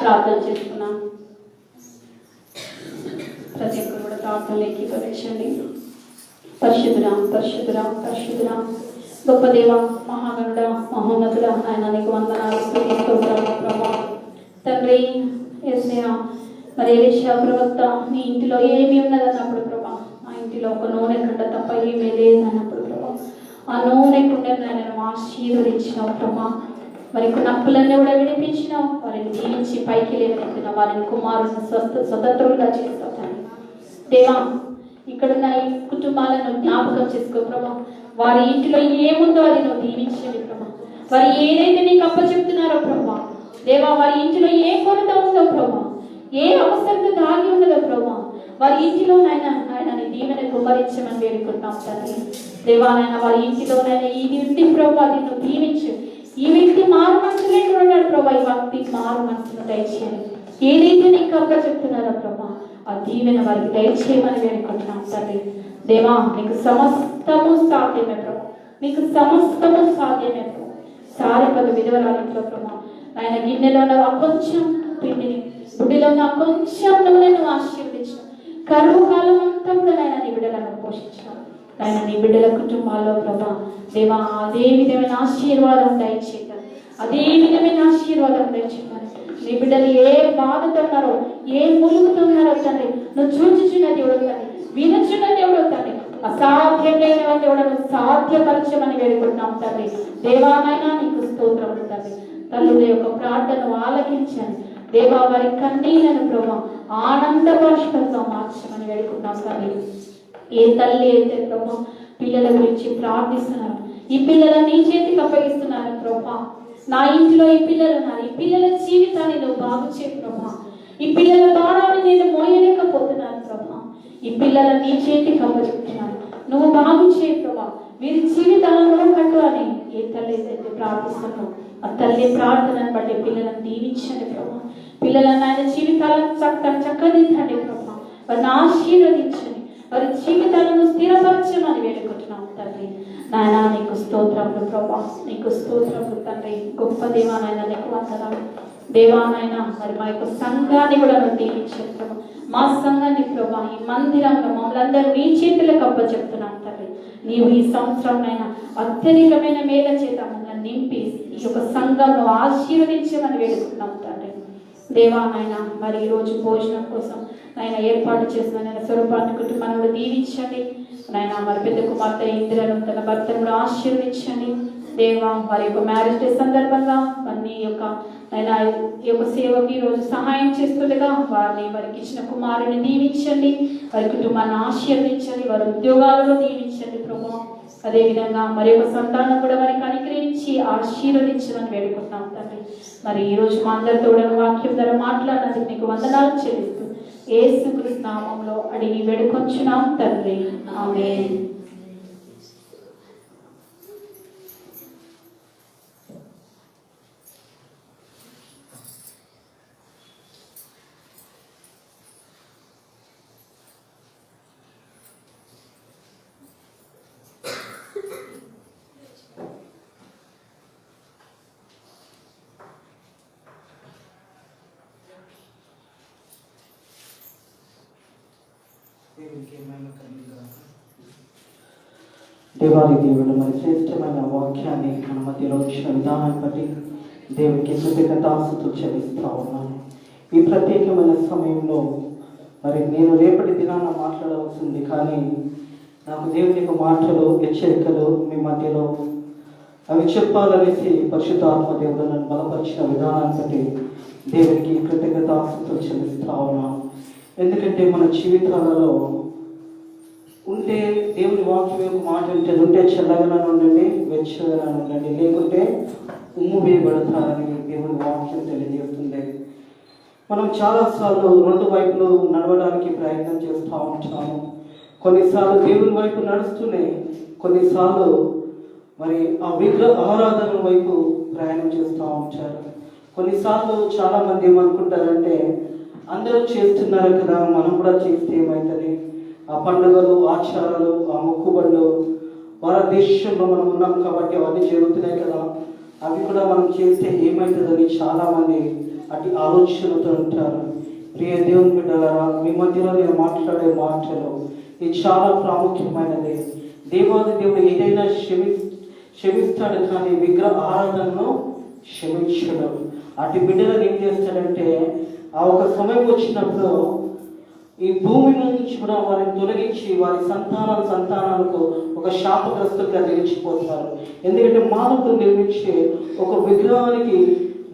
ప్రార్థన చేస్తున్నాం. ప్రతి ఒక్కరు కూడా ప్రార్థనలోకి ప్రవేశండి. పరిశుద్ధుడా పరిశుద్ధుడా పరిశుద్ధుడా గొప్ప దేవ మహాగణుడ మహోన్నతుడ ఆయన నీకు వందనాలు స్తుతిస్తున్నాము ప్రభా. తండ్రి యేసయ్య మరి ఎలీషా ప్రవక్త నీ ఇంటిలో ఏమి ఉన్నదన్నప్పుడు ప్రభా, ఆ ఇంటిలో ఒక నూనె కుండ తప్ప ఏమీ లేదన్నప్పుడు ప్రభా, ఆ నూనె కుండను ఆయన ఆశీర్వదించినావు ప్రభా. మరి నప్పులన్నీ కూడా విడిపించినావు, వారిని దీవించి పైకి లేవనెత్తిన వారిని కుమారుని స్వతంత్రులుగా చేస్తావు. దేవా, ఇక్కడున్న ఈ కుటుంబాలను జ్ఞాపకం చేసుకో ప్రభా. వారి ఇంటిలో ఏముందో అది నువ్వు దీవించండి ప్రభా. వారు ఏదైతే నీకు అప్పచెప్తున్నారో ప్రభా, దేవా, వారి ఇంటిలో ఏ కొరత ఉందో ప్రభా, ఏ అవసరత దాగి ఉన్నదో ప్రభా, వారి ఇంటిలో నాయన నీ దీవెన కుమరించమని వేడుకుంటున్నాం తండ్రి. దేవా, నాయన వారి ఇంటిలోనైనా ఈ వ్యక్తి ప్రభా నిన్ను దీవించు. ఈ వ్యక్తి మారు మనసు లేకుండా ఉన్నాడు ప్రభా, ఈ వ్యక్తికి మారు మనసును దయచేయండి. ఏదైతే నీకు అప్పచెప్తున్నారో ప్రభా, ఆ దీవెన వారికి దయచేయమని వేడుకుంటున్నాం తండ్రి. దేవా, నీకు సమస్తము సాధ్యమే ప్రభా, నీకు సమస్తము సాధ్యమే ప్రభా. సారిపద విధవరాలింట్లో ప్రభా, ఆయన గిన్నెలో ఉన్న కొంచెం పిండిని, గుడిలో ఉన్న కొంచెం నూనెను ఆశీర్వదించిన కరువు కాలం అంతా కూడా ఆయన నీ బిడ్డలను పోషించిన ఆయన నీ బిడ్డల కుటుంబాల్లో ప్రభా, దేవా, అదే విధమైన ఆశీర్వాదం దయచేద్దాం, అదే విధమైన ఆశీర్వాదం దయచేద్దాం. నీ బిడ్డలు ఏ బాధతో ఉన్నారో, ఏ మూలుగుతో ఉన్నారో తండ్రి నువ్వు చూచుచున్న దేవుడు తండ్రి, వినుచున్న దేవుడు తండ్రి, అసాధ్యం లేని దేవుడు సాధ్యపరచమని వేడుకుంటున్నాం తండ్రి. దేవానైనా నీకు స్తోత్రం తండ్రి. తల్లుల యొక్క ప్రార్థనను ఆలకించండి దేవా, వారి కన్నీళ్లను ప్రభా ఆనంద బాష్పంగా మార్చమని వేడుకుంటున్నాం తండ్రి. ఏ తల్లి అయితే ప్రభా పిల్లల గురించి ప్రార్థిస్తున్నారు, ఈ పిల్లలను నీ చేతికి అప్పగిస్తున్నారు ప్రభా. నా ఇంట్లో ఈ పిల్లలు ఉన్నారు, ఈ పిల్లల జీవితాన్ని నువ్వు బాగు చేయ ప్రభా. ఈ పిల్లల భారాన్ని నేను మోయలేకపోతున్నాను ప్రభా. ఈ పిల్లల నీ చేతికి అప్పచెప్తున్నాను, నువ్వు బాగు చేయ ప్రభా. వీరి జీవితాలను కట్టు అని ఏ తల్లి అయితే ప్రార్థిస్తున్నావు, ఆ తల్లి ప్రార్థనను బట్టి పిల్లలను దీవించండి ప్రభా. పిల్లలను ఆయన జీవితాలను చక్కదిద్దండి ప్రభా. వారిని ఆశీర్వదించండి, వారి జీవితాలను స్థిరపరచమని వేడుకుంటున్నాం తండ్రి. నాయన నీకు స్తోత్రములు ప్రభా, నీకు స్తోత్రములు తండ్రి. గొప్ప దేవానైనా నీకు వందనాలు దేవానైనా. మరి మా యొక్క సంఘాన్ని కూడా దీవించండి ప్రభా. మా సంఘాన్ని ప్రభా ఈ మందిరంలో మమ్మల్ని అందరూ నీ చేతులకు అప్పచెప్తున్నాం తండ్రి. నీవు ఈ సంవత్సరంనైనా అత్యధికమైన మేల చేత మమ్మల్ని నింపి ఈ యొక్క సంఘంలో ఆశీర్వదించమని వేడుకుంటున్నాం తండ్రి. దేవానైనా మరి ఈరోజు భోజనం కోసం ఆయన ఏర్పాటు చేసిన నేను స్వరూపాన్ని కుటుంబాన్ని కూడా దీవించండి నాయన. మరి పెద్ద కుమార్తె ఇందిరను తన భర్తను కూడా ఆశీర్వదించండి దేవా. వారి యొక్క మ్యారేజ్ డే సందర్భంగా వారిని యొక్క ఆయన ఈ యొక్క సేవకి ఈరోజు సహాయం చేస్తుండగా వారికి ఇచ్చిన కుమారుని దీవించండి, వారి కుటుంబాన్ని ఆశీర్వదించండి, వారి ఉద్యోగాలలో దీవించండి ప్రభా. అదేవిధంగా మరి యొక్క సంతానం కూడా వారికి అనుగ్రహించి ఆశీర్వదించమని వేడుకుంటున్నాం తండ్రి. మరి ఈరోజు మా అందరితో కూడా వాక్యం ద్వారా మాట్లాడినందుకు నీకు వందనాలు చెల్లిస్తూ యేసుక్రీస్తు నామములో అడిగి వేడుకొంచున్నాం తండ్రి, ఆమేన్. దేవాది దేవుడు మరి శ్రేష్టమైన వాక్యాన్ని మన మధ్యలో వచ్చిన విధానాన్ని బట్టి దేవునికి కృతజ్ఞతాస్తుతులు చెల్లిస్తా ఉన్నాను. ఈ ప్రత్యేకమైన సమయంలో మరి నేను రేపటి దినాన మాట్లాడవలసింది, కానీ నాకు దేవుని యొక్క మాటలు హెచ్చరికలు మీ మధ్యలో అవి చెప్పాలనేసి పరిశుద్ధాత్మ దేవుడు నన్ను బలపరిచిన విధానాన్ని బట్టి దేవునికి కృతజ్ఞతాస్తుతులు చెల్లిస్తా ఉన్నాను. ఎందుకంటే మన జీవితాలలో ఉంటే దేవుని వాక్యం యొక్క మాట ఉంటే చల్లగా ఉండండి, వెచ్చగా ఉండండి, లేకుంటే ఉమ్ము వేయబడతారని దేవుని వాక్యం తెలియజేస్తుంది. మనం చాలాసార్లు రెండు వైపులు నడవడానికి ప్రయత్నం చేస్తూ ఉంటాము. కొన్నిసార్లు దేవుని వైపు నడుస్తూనే కొన్నిసార్లు మరి ఆ విగ్రహ ఆరాధన వైపు ప్రయాణం చేస్తూ ఉంటారు. కొన్నిసార్లు చాలామంది ఏమనుకుంటారంటే అందరూ చేస్తున్నారు కదా, మనం కూడా చేస్తే ఏమవుతుంది, ఆ పండుగలు ఆచారాలు ఆ మొక్కుబడులు భారతదేశంలో మనం ఉన్నాం కాబట్టి అవన్నీ జరుగుతున్నాయి కదా, అవి కూడా మనం చేస్తే ఏమవుతుందని చాలామంది అటు ఆలోచనలతో ఉంటారు. ప్రియ దేవుని బిడ్డలారా, మీ మధ్యలో నేను మాట్లాడే మాటలు ఇది చాలా ప్రాముఖ్యమైనది. దేవాది దేవుడు ఏదైనా క్షమిస్తాడు, కానీ విగ్రహ ఆరాధనను క్షమించడు. అటు బిడ్డలను ఏం చేస్తాడంటే ఆ ఒక సమయం వచ్చినప్పుడు ఈ భూమి నుంచి కూడా వారిని తొలగించి వారి సంతానాలకు ఒక శాపగ్రస్తులుగా నిలిచిపోతారు. ఎందుకంటే మానవుడు నిర్మించే ఒక విగ్రహానికి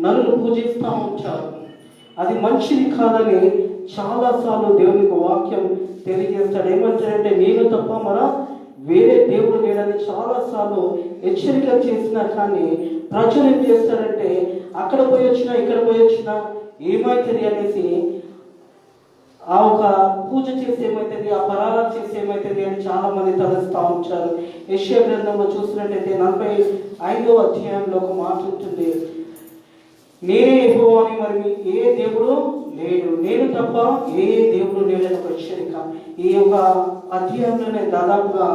నన్ను పూజిస్తూ ఉంటారు. అది మంచిది కాదని చాలాసార్లు దేవునికి వాక్యం తెలియజేస్తాడు. ఏమంటాడంటే నేను తప్ప మన వేరే దేవుడు లేడని చాలాసార్లు హెచ్చరిక చేసినా కానీ ప్రజలు ఏం చేస్తారంటే అక్కడ పోయి వచ్చినా ఇక్కడ పోయి వచ్చినా ఏమవుతుంది అనేసి ఆ ఒక పూజ చేసి ఏమవుతుంది, ఆ పరారాలు చేసి ఏమవుతుంది అని చాలా మంది తలస్తూ ఉంటారు. యెషయా గ్రంథంలో చూసినట్టయితే 45వ అధ్యాయంలో ఒక మాట ఉంటుంది, నేనే యెహోవా అని మరి ఏ దేవుడు లేడు, నేను తప్ప ఏ దేవుడు లేడని ఒక హెచ్చరిక. ఈ యొక్క అధ్యాయంలోనే దాదాపుగా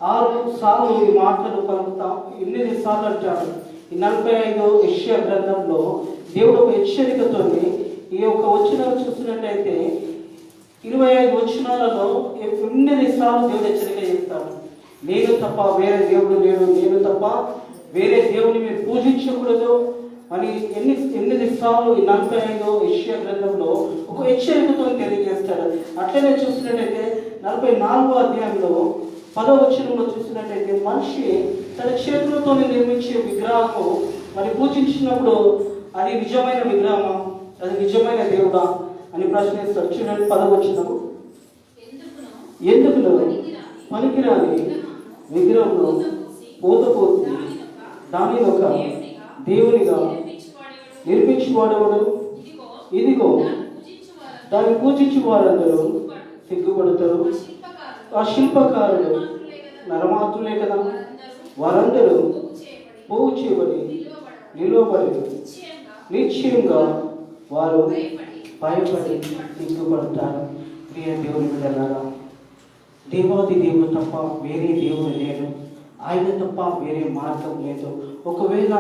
6 సార్లు ఈ మాటలు పలుకుతాం. 8 సార్లు అంటాడు. ఈ 45వ యెషయా గ్రంథంలో దేవుడు ఒక హెచ్చరికతో ఈ యొక్క వచనాలు చూసినట్టయితే 25 వచనాలలో 8 సార్లు దేవుడు హెచ్చరిక చేస్తాడు. నేను తప్ప వేరే దేవుడు లేడు, నేను తప్ప వేరే దేవుని మీరు పూజించకూడదు అని 8 సార్లు ఈ 45వ యెషయా గ్రంథంలో ఒక హెచ్చరికతో తెలియజేస్తాడు. అట్లనే చూసినట్టయితే 44వ అధ్యాయంలో 10వ వచనంలో చూసినట్టయితే మనిషి తన చేతులతో నిర్మించే విగ్రహము మరి పూజించినప్పుడు అది నిజమైన విగ్రహమా, అది నిజమైన దేవుడా అని ప్రశ్నిస్తాడు. చూడండి 10వ వచనం, ఎందుకును పనికిరాని విగ్రహంలో పోతపోతుంది దాని ఒక దేవునిగా నిర్మించువాడెవడు, ఇదిగో దాన్ని పూజించు వారందరూ సిగ్గుపడతారు. ఆ శిల్పకారుడు నరమాత్రులే కదా, వారందరూ పోగు చేయబడి నిలువబడి నిశ్చయంగా వారు భయపడి సిగ్గుపడతారు. ప్రియ దేవుని బిడ్డలారా, దేవాది దేవుడు తప్ప వేరే దేవుడు లేడు, ఆయన తప్ప వేరే మార్గం లేదు. ఒకవేళ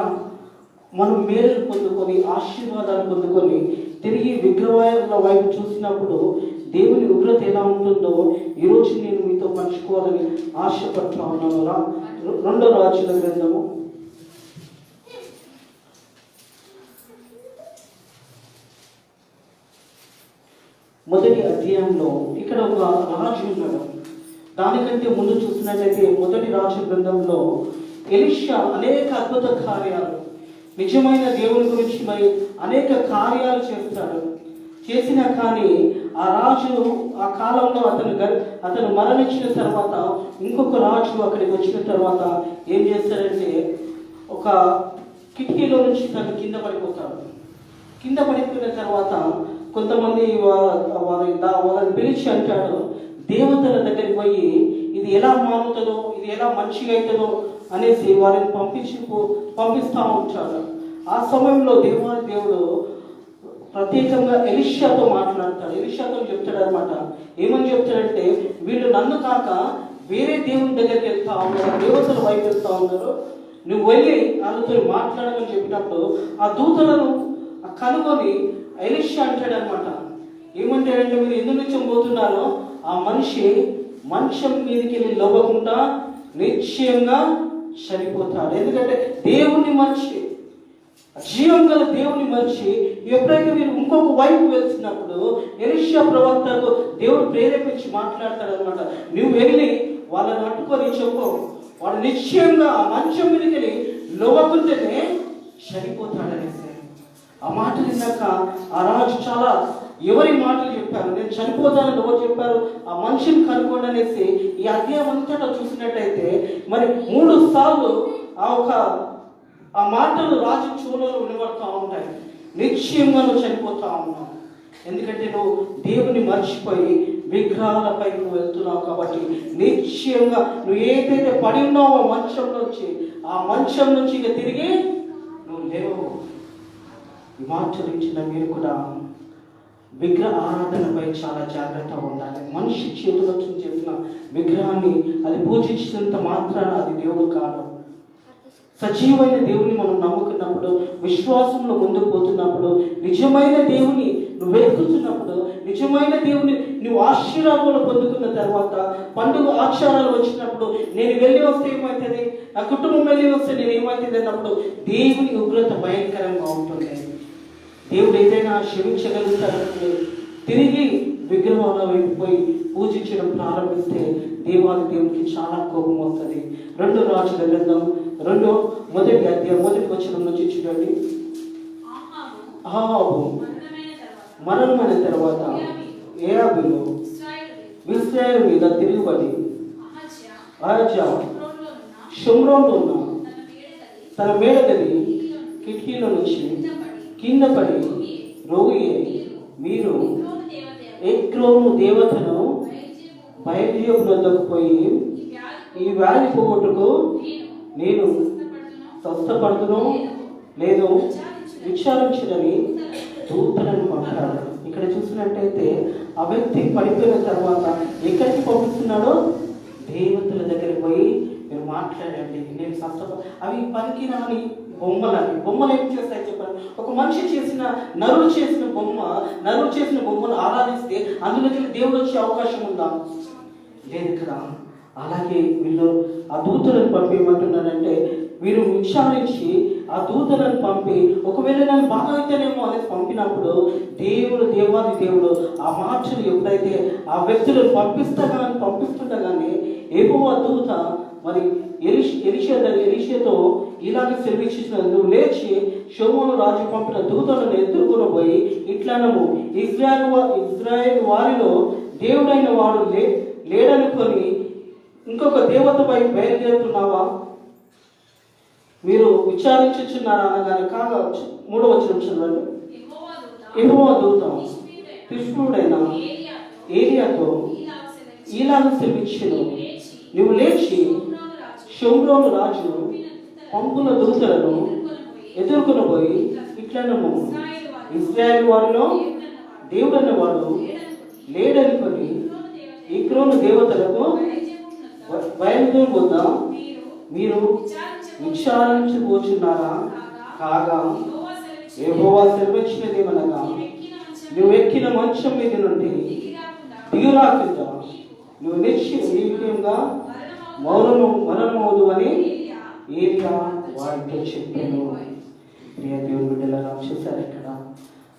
మనం మేలు పొందుకొని ఆశీర్వాదాలు పొందుకొని తిరిగి విగ్రహాల వైపు చూసినప్పుడు దేవుని ఉగ్రత ఎలా ఉంటుందో ఈరోజు నేను మీతో పంచుకోవాలని ఆశపడుతూ ఉన్నాను. 2వ రాజుల గ్రంథము 1వ అధ్యాయంలో ఇక్కడ ఒక రాజు ఉన్నాడు. దానికంటే ముందు చూసినట్లయితే 1వ రాజు గ్రంథంలో ఎలీషా అనేక అద్భుత కార్యాలు, నిజమైన దేవుని గురించి మరి అనేక కార్యాలు చేస్తాడు. చేసినా కానీ ఆ రాజు ఆ కాలంలో అతను మరణించిన తర్వాత ఇంకొక రాజు అక్కడికి వచ్చిన తర్వాత ఏం చేస్తాడంటే ఒక కిటికీలో నుంచి తను కింద పడిపోతాడు. కింద పడిపోయిన తర్వాత కొంతమంది వాళ్ళని పిలిచి అంటాడు, దేవతల దగ్గరికి పోయి ఇది ఎలా మారుతుందో, ఇది ఎలా మంచిగా అవుతుందో అనేసి వారిని పంపిస్తూ ఉంటాడు. ఆ సమయంలో దేవుడు ప్రత్యేకంగా ఎలీషాతో మాట్లాడతాడు. ఎలీషాతో చెప్తాడు అనమాట. ఏమని చెప్తాడంటే, వీళ్ళు నన్ను కాక వేరే దేవుని దగ్గరికి వెళ్తా ఉన్నారు, దేవతల వైపు వెళ్తా ఉన్నారు, నువ్వు వెళ్ళి వాళ్ళతో మాట్లాడమని చెప్పినప్పుడు ఆ దూతలను కనుగొని ఎలీషా అంటాడు అనమాట. ఏమంటాడంటే, మీరు ఎందుకు నిత్యం పోతున్నారో ఆ మనిషి మంచం మీదకి వెళ్ళి లోపకుండా నిశ్చయంగా చనిపోతాడు. ఎందుకంటే దేవుని మనిషి, జీవం గల దేవుని మనిషి ఎప్పుడైతే మీరు ఇంకొక వైపు వెళ్తున్నప్పుడు ఎలీషా ప్రవక్తకు దేవుడు ప్రేరేపించి మాట్లాడతాడు అనమాట. నువ్వు వెళ్ళి వాళ్ళని అట్టుకొని చెప్పు, వాడు నిశ్చయంగా ఆ మంచం మీదకి వెళ్ళి లోపకుంటేనే చనిపోతాడనేసి. ఆ మాట విన్నాక ఆ రాజు చాలా ఎవరి మాటలు చెప్పారు, నేను చనిపోతానని ఎవరు చెప్పారు, ఆ మనిషిని కనుక్కోండి అనేసి ఈ అధ్యాయం అంతటా చూసినట్టయితే మరి 3 సార్లు ఆ మాటలు రాజు చెవులలో వినబడుతూ ఉంటాయి. నిశ్చయంగా నువ్వు చనిపోతా ఉన్నావు, ఎందుకంటే నువ్వు దేవుని మర్చిపోయి విగ్రహాలపై నువ్వు వెళ్తున్నావు కాబట్టి నిశ్చయంగా నువ్వు ఏదైతే పడి ఉన్నావో ఆ మంచం నుంచి ఇక తిరిగి నువ్వు లేవు. ఈ మాటలు ఇచ్చిన మీరు కూడా విగ్రహ ఆరాధనపై చాలా జాగ్రత్తగా ఉండాలి. మనిషి చేతులతో చేసిన విగ్రహాన్ని అది పూజించినంత మాత్రాన అది దేవుడు కాదు. సజీవమైన దేవుని మనం నమ్ముకున్నప్పుడు, విశ్వాసంలో ముందుకు పోతున్నప్పుడు, నిజమైన దేవుని నువ్వు వెతుకుతున్నప్పుడు, నిజమైన దేవుని నువ్వు ఆశీర్వాదాలు పొందుకున్న తర్వాత పండుగ ఆచారాలు వచ్చినప్పుడు నేను వెళ్ళి వస్తే ఏమవుతుంది, నా కుటుంబం వెళ్ళి వస్తే నేను ఏమవుతుంది అన్నప్పుడు దేవుని ఉగ్రత భయంకరంగా ఉంటుంది. దేవుడు ఏదైనా క్షమించగలుగుతాడంటే తిరిగి విగ్రహాల వైపు పోయి పూజించడం ప్రారంభిస్తే దేవాది దేవునికి చాలా కోపం వస్తుంది. 2వ రాజుల గ్రంథం 1వ అధ్యాయం 1వ వచనం నుంచి చూడండి. అహాబు మరణమైన తర్వాత ఏయాబులు ఇశ్రాయేలు మీద తిరుగుబడి అహజ్యా షోమ్రోన్లో ఉన్న తన మేడగది కిటికీలో నుంచి కింద పడి రోగి మీరు ఎక్రోను దేవతను బయలుదేరు వద్దకు పోయి ఈ వ్యాధి పోగొట్టుకు నేను స్వస్థపడుతును లేదు విచారించదని దూతలను పంపాడు. ఇక్కడ చూసినట్టయితే ఆ వ్యక్తి పడిపోయిన తర్వాత ఎక్కడికి పంపిస్తున్నాడో దేవతల దగ్గరికి పోయి మీరు మాట్లాడండి, నేను అవి పనికి రాని బొమ్మలు ఏం చేస్తాయి చెప్పండి. ఒక మనిషి చేసిన నరులు చేసిన బొమ్మను ఆరాధిస్తే అందులోకి దేవుడు వచ్చే అవకాశం ఉందా? లేదు కదా. అలాగే వీళ్ళు ఆ దూతలను పంపి ఏమంటున్నారంటే వీరు విచారించి ఆ దూతలను పంపి ఒకవేళ నన్ను బాగా అయితేనేమో అనేది పంపినప్పుడు దేవాది దేవుడు ఆ మాటలు ఎప్పుడైతే ఆ వ్యక్తులను పంపిస్తుండగానే యెహోవా దూత మరి ఎలీషాతో ఇలాగ సెలవిచ్చిన నువ్వు లేచి షోమోను రాజు పంపిన దూతలను ఎదుర్కొని పోయి ఇట్లనము ఇజ్రాయేలు వారిలో దేవుడైన వాడు లేడనుకొని ఇంకొక దేవతపై బయలుదేరుతున్నావా? మీరు విచారించుచున్నారా అనగానే కాగా 3వ వచనం చదవండి. యెహోవా దూత తిష్బీయుడైన ఏలియాతో ఇలాగ సెలవిచ్చెను, నువ్వు లేచి షోమ్రోను రాజు పంపుల దూతలను ఎదుర్కొని పోయి ఇట్లనము ఇశ్రాయేలు వారిలో దేవుడైన వాడు లేడనుకొని ఎక్రోను దేవతలకు బయలుదేరి వద్ద మీరు విచారించబోచున్నారా? కాగా యెహోవా సెలవిచ్చినదేమనగా నువ్వు ఎక్కిన మంచం మీద నుండి దిగురాకుండా నువ్వు నిశ్చయంగా మరణమవుదు అని ఏలియా వారితో చెప్పాను. ప్రియ దేవుని బిడ్డలారా, చూశారు ఇక్కడ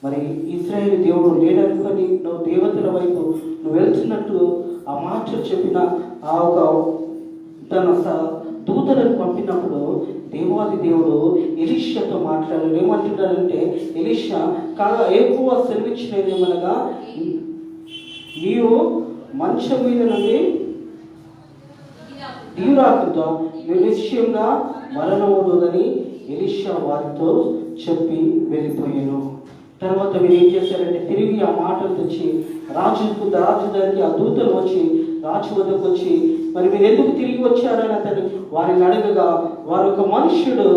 మరి ఇశ్రాయేలు దేవుడు లేడనుకొని నువ్వు దేవతల వైపు నువ్వు వెళ్తున్నట్టు ఆ మాటలు చెప్పిన ఆ ఒక తన దూతలను పంపినప్పుడు దేవాది దేవుడు ఎలీషాతో మాట్లాడారు. ఏమంటున్నాడంటే ఎలీషా కాగా ఎక్కువ సెలవిచ్చినది ఏమనగా నీవు మంచం మీద నుండి దిగురాకుతో నిశ్చయంగా మరణమవుతుందని ఎలీషా వారితో చెప్పి వెళ్ళిపోయాను. తర్వాత మీరు ఏం చేశారంటే తిరిగి ఆ మాటలు తెచ్చి రాజు దగ్గరికి ఆ దూతలు వచ్చి రాజు వద్దకు వచ్చి మరి మీరు ఎందుకు తిరిగి వచ్చారని అతను వారిని అడగగా వారు ఒక మనుష్యుడు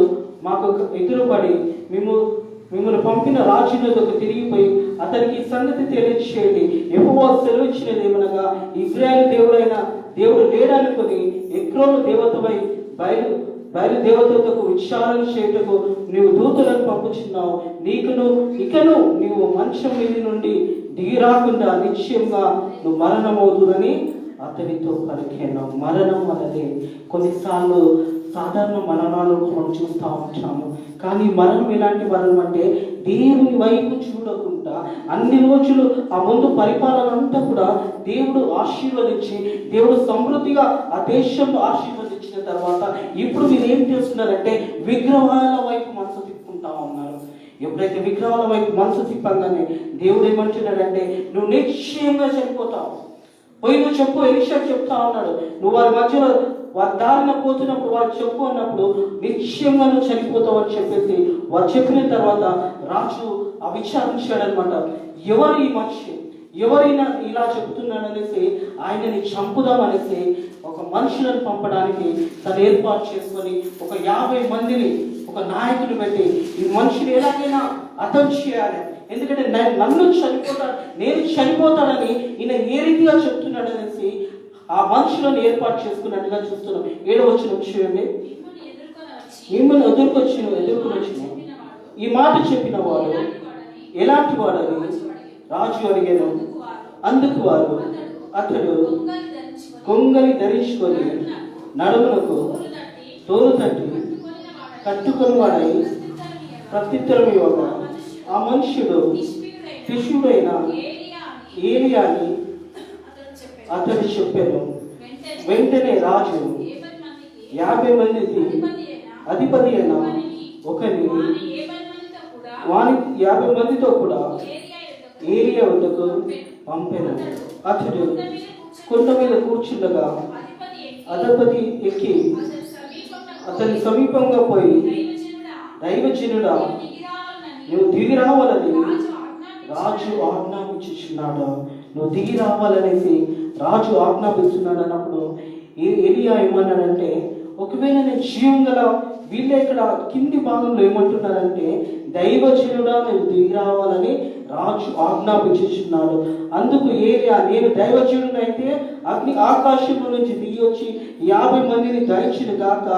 మాకు ఎదురుపడి మిమ్మల్ని పంపిన రాజు వద్దకు తిరిగిపోయి అతనికి సంగతి తెలియచేయండి, యెహోవా సెలవిచ్చినది ఏమనగా ఇశ్రాయేలు దేవుడు లేడనుకొని ఎక్రోను దేవతపై బయలుదేవతలకు విచారణ చేయుటకు నీవు దూతలను పంపుచున్నావు. ఇకను నీవు మంచం మీద నుండి దిగిరాకుండా నిశ్చయంగా నువ్వు మరణమవుతుందని అతనితో పలికాను. మరణం అనేది కొన్నిసార్లు సాధారణ మరణాలు మనం చూస్తూ ఉంటాము. కానీ మరణం ఎలాంటి మరణం అంటే దేవుని వైపు చూడకుండా అన్ని రోజులు ఆ ముందు పరిపాలన అంతా కూడా దేవుడు ఆశీర్వదించి దేవుడు సమృద్ధిగా ఆ దేశంలో ఆశీర్వదించిన తర్వాత ఇప్పుడు మీరు ఏం చేస్తున్నారంటే విగ్రహాల వైపు మనసు తిప్పుకుంటా ఉన్నారు. ఎప్పుడైతే విగ్రహాల వైపు మనసు తిప్పంగానే దేవుడు ఏమంటున్నాడంటే నువ్వు నిశ్చయంగా చనిపోతావు. పోయి నువ్వు చెప్పు, ఎలీషా చెప్తా ఉన్నాడు, నువ్వు వారి మధ్యలో వారి దారిన పోతున్నప్పుడు వారు చెప్పు అన్నప్పుడు నిశ్చయంగా నువ్వు చనిపోతావు అని చెప్పేసి వారు చెప్పిన తర్వాత రాజు విచారించాడనమాట. ఎవరు ఈ మనిషి, ఎవరైనా ఇలా చెప్తున్నాడనేసి ఆయనని చంపుదామనేసి ఒక మనుషులను పంపడానికి తను ఏర్పాటు చేసుకొని ఒక 50 మందిని ఒక నాయకుని పెట్టి ఈ మనుషులు ఎలాగైనా అర్థం చేయాలి, ఎందుకంటే నేను చనిపోతానని ఈయన ఏ రీతిగా చెప్తున్నాడు అనేసి ఆ మనుషులను ఏర్పాటు చేసుకున్నట్టుగా చూస్తున్నాం. 7వ వచనం చూడండి. మిమ్మల్ని ఎదుర్కొని వచ్చిన ఈ మాట చెప్పిన వాడు ఎలాంటి వాడని రాజు అడిగాను. అందుకు వారు అతడు కొంగలి ధరించుకొని నడుములకు తోలు తట్టి కట్టుకొని వాడై ప్రత్యుత్తరం ఇవ్వగా ఆ మనుష్యుడు తిష్బీయుడైన ఏలియాని అతడు చెప్పాను. వెంటనే రాజు 50 మందికి అధిపతి అయిన ఒకరిని వాని 50 మందితో కూడా ఏలియా వద్దకు పంపాను. అతడు కొండ మీద కూర్చుండగా అధిపతి ఎక్కి అతని సమీపంగా పోయి, దైవజనుడా, నువ్వు దిగి రావాలని రాజు ఆజ్ఞాపించుచున్నాడు. నువ్వు దిగి రావాలనేసి రాజు ఆజ్ఞాపిస్తున్నాడు అన్నప్పుడు ఎలియా ఏమన్నాడంటే, ఒకవేళ నేను జీవం గల వీళ్ళే ఇక్కడ కింది భాగంలో ఏమంటున్నారంటే, దైవజనుడా నేను దిగి రావాలని రాజు ఆజ్ఞాపించుచున్నాడు. అందుకు ఏలియా, నేను దైవజనుడైతే అగ్ని ఆకాశంలో నుంచి దిగి వచ్చి 50 మందిని దహించును గాక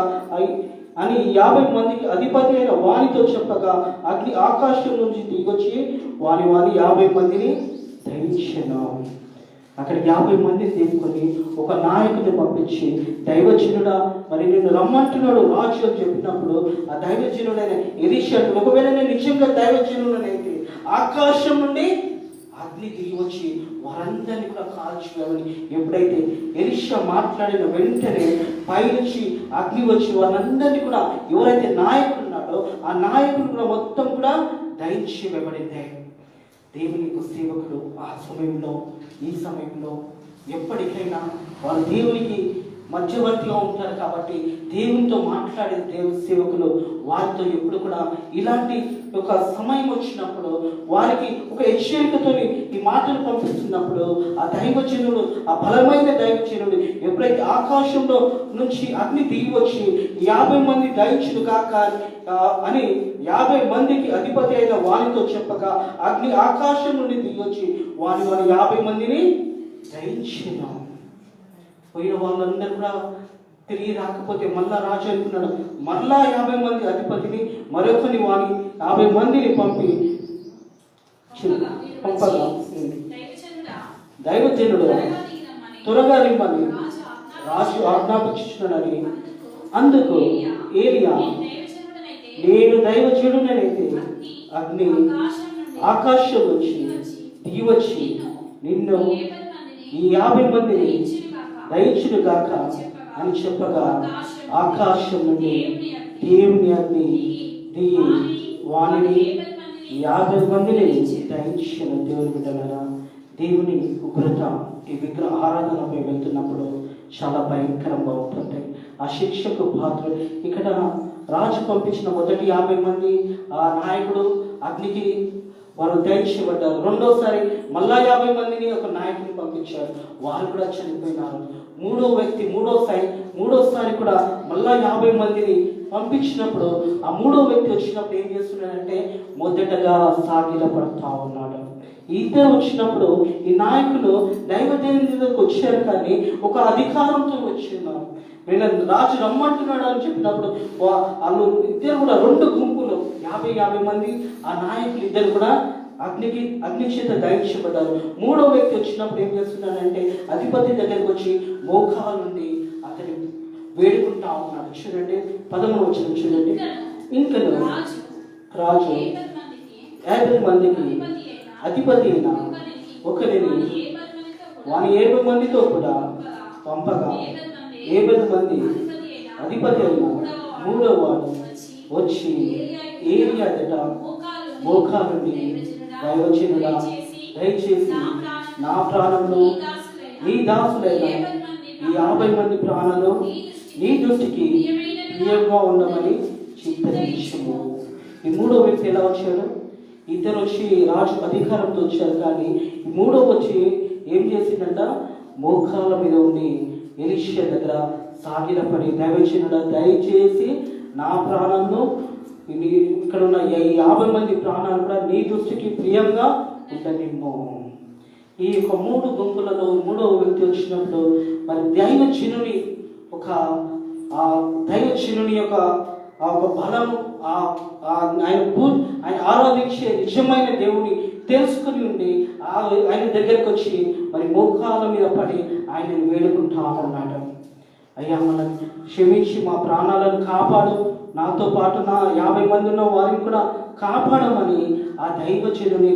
అని 50 మందికి అధిపతి అయిన వానితో చెప్పగా, అగ్ని ఆకాశం నుంచి దిగొచ్చి వాని 50 మందిని దహించెను. అక్కడ 50 మందిని తీసుకొని ఒక నాయకుడిని పంపించి, దైవజనుడా మరి నిన్ను రమ్మంటున్నాడు రాజు అని చెప్పినప్పుడు, ఆ దైవజనుడైన ఎలీషా, ఒకవేళ నేను నిజంగా దైవజనుడనైతే ఆకాశం నుండి అగ్ని దిగి వచ్చి వారందరినీ కూడా కాల్చివేయాలని ఎప్పుడైతే ఎలీషా మాట్లాడిన వెంటనే పైనుంచి అగ్ని వచ్చి వారందరినీ కూడా, ఎవరైతే నాయకుడు ఉన్నాడో ఆ నాయకుడు కూడా మొత్తం కూడా దహించి వేయబడింది. దేవుని సేవకుడు ఆ సమయంలో, ఈ సమయంలో ఎప్పటికైనా వారు దేవునికి మధ్యవర్తిగా ఉంటారు కాబట్టి దేవునితో మాట్లాడే దేవుని సేవకులు వారితో ఎప్పుడు కూడా ఇలాంటి ఒక సమయం వచ్చినప్పుడు వారికి ఒక హెచ్చరికతో ఈ మాటలు పంపిస్తున్నప్పుడు, ఆ దైవజనుడు, ఆ బలమైన దైవజనుడు ఎప్పుడైతే ఆకాశంలో నుంచి అగ్ని దిగి వచ్చి 50 మంది దహించును కాక అని 50 మందికి అధిపతి అయిన వారితో చెప్పగా, అగ్ని ఆకాశం నుండి దిగి వచ్చి వారి 50 మందిని దహించినాం. పోయిన వాళ్ళందరూ కూడా తిరిగి రాకపోతే మళ్ళా రాజు అనుకున్నాడు, మళ్ళా 50 మంది అధిపతిని మరొకని వాని 50 మందిని పంపగా, దైవజనుడు త్వరగా నిమ్మని రాజు ఆజ్ఞాపించున్నాడని. అందుకు ఏలియా, నేను దైవజనుడనైతే అగ్ని ఆకాశం వచ్చి దిగి వచ్చి నిన్ను ఈ 50 మందిని దహించును గాక అని చెప్పగా, ఆకాశం నుండి దేవుని అగ్ని దిగి వానిని 50 మందిని దహించిన. దేవుని బిడ్డలారా, దేవుని ఉగ్రత ఈ విగ్రహ ఆరాధనపై వెళ్తున్నప్పుడు చాలా భయంకరంగా ఉంటుంది. ఆ శిక్షకు పాత్ర ఇక్కడ రాజు పంపించిన మొదటి 50 మంది ఆ నాయకుడు అగ్నికి వారు దహించబడ్డారు. రెండోసారి మళ్ళా 50 మందిని ఒక నాయకుని పంపించారు, వారు కూడా చనిపోయినారు. మూడోసారి కూడా మళ్ళా 50 మందిని పంపించినప్పుడు ఆ 3వ వ్యక్తి వచ్చినప్పుడు ఏం చేస్తున్నాడంటే మొదటగా సాగిలపడతా ఉన్నాడు. ఇద్దరు వచ్చినప్పుడు ఈ నాయకులు దైవదేవుని దగ్గరకు వచ్చారు, కానీ ఒక అధికారంతో వచ్చిన్నారు. నేను రాజు రమ్మంటున్నాడు అని చెప్పినప్పుడు వాళ్ళు ఇద్దరు కూడా 2 గుంపులు 50 మంది ఆ నాయకులు ఇద్దరు కూడా అగ్ని చేత దహించబడ్డారు. 3వ వ్యక్తి వచ్చినప్పుడు ఏం చేస్తున్నాడంటే అధిపతి దగ్గరికి వచ్చి మోకాల నుండి అతని వేడుకుంటా ఉన్నాడు. చూడండి 13వ వచనం చూడండి. ఇంకా రాజు 50 మందికి అధిపతి అయిన ఒకరిని వాని 70 మందితో కూడా పంపగా, 70 మంది అధిపతి అయిన 3వ వాడు వచ్చి ఏలియా ఎదుట మోకాలుండి, దైవజనుడా దయచేసి నా ప్రాణంలో నీ దాసులైన ఈ 50 మంది ప్రాణాలు నీ దృష్టికి ప్రియంగా ఉండమని చింతించుము. ఈ 3వ వ్యక్తి ఎలా వచ్చాడు? ఇద్దరు వచ్చి రాజు అధికారంతో వచ్చారు, కానీ ఈ 3వ వచ్చి ఏం చేసిందంట, మోకాళ్ళ మీద ఉండి ఎలీషా దగ్గర సాగిలపడి, దైవజనుడా దయచేసి నా ప్రాణంలో ఇక్కడ ఉన్న ఈ 50 మంది ప్రాణాలు కూడా నీ దృష్టికి ప్రియంగా ఉండనిమ్ము. ఈ యొక్క 3 గుంపులలో 3వ వ్యక్తి వచ్చినప్పుడు మరి దైవజనుని యొక్క బలము, ఆయన ఆరాధించే నిజమైన దేవుని తెలుసుకుని ఉండి ఆయన దగ్గరకు వచ్చి మరి మోకాళ్ళ మీద పడి ఆయనను వేడుకుంటా ఉన్నాడు. అయ్యా, మనం క్షమించి మా ప్రాణాలను కాపాడు, నాతో పాటు నా 50 మంది ఉన్న వారిని కూడా కాపాడమని ఆ దైవజనుని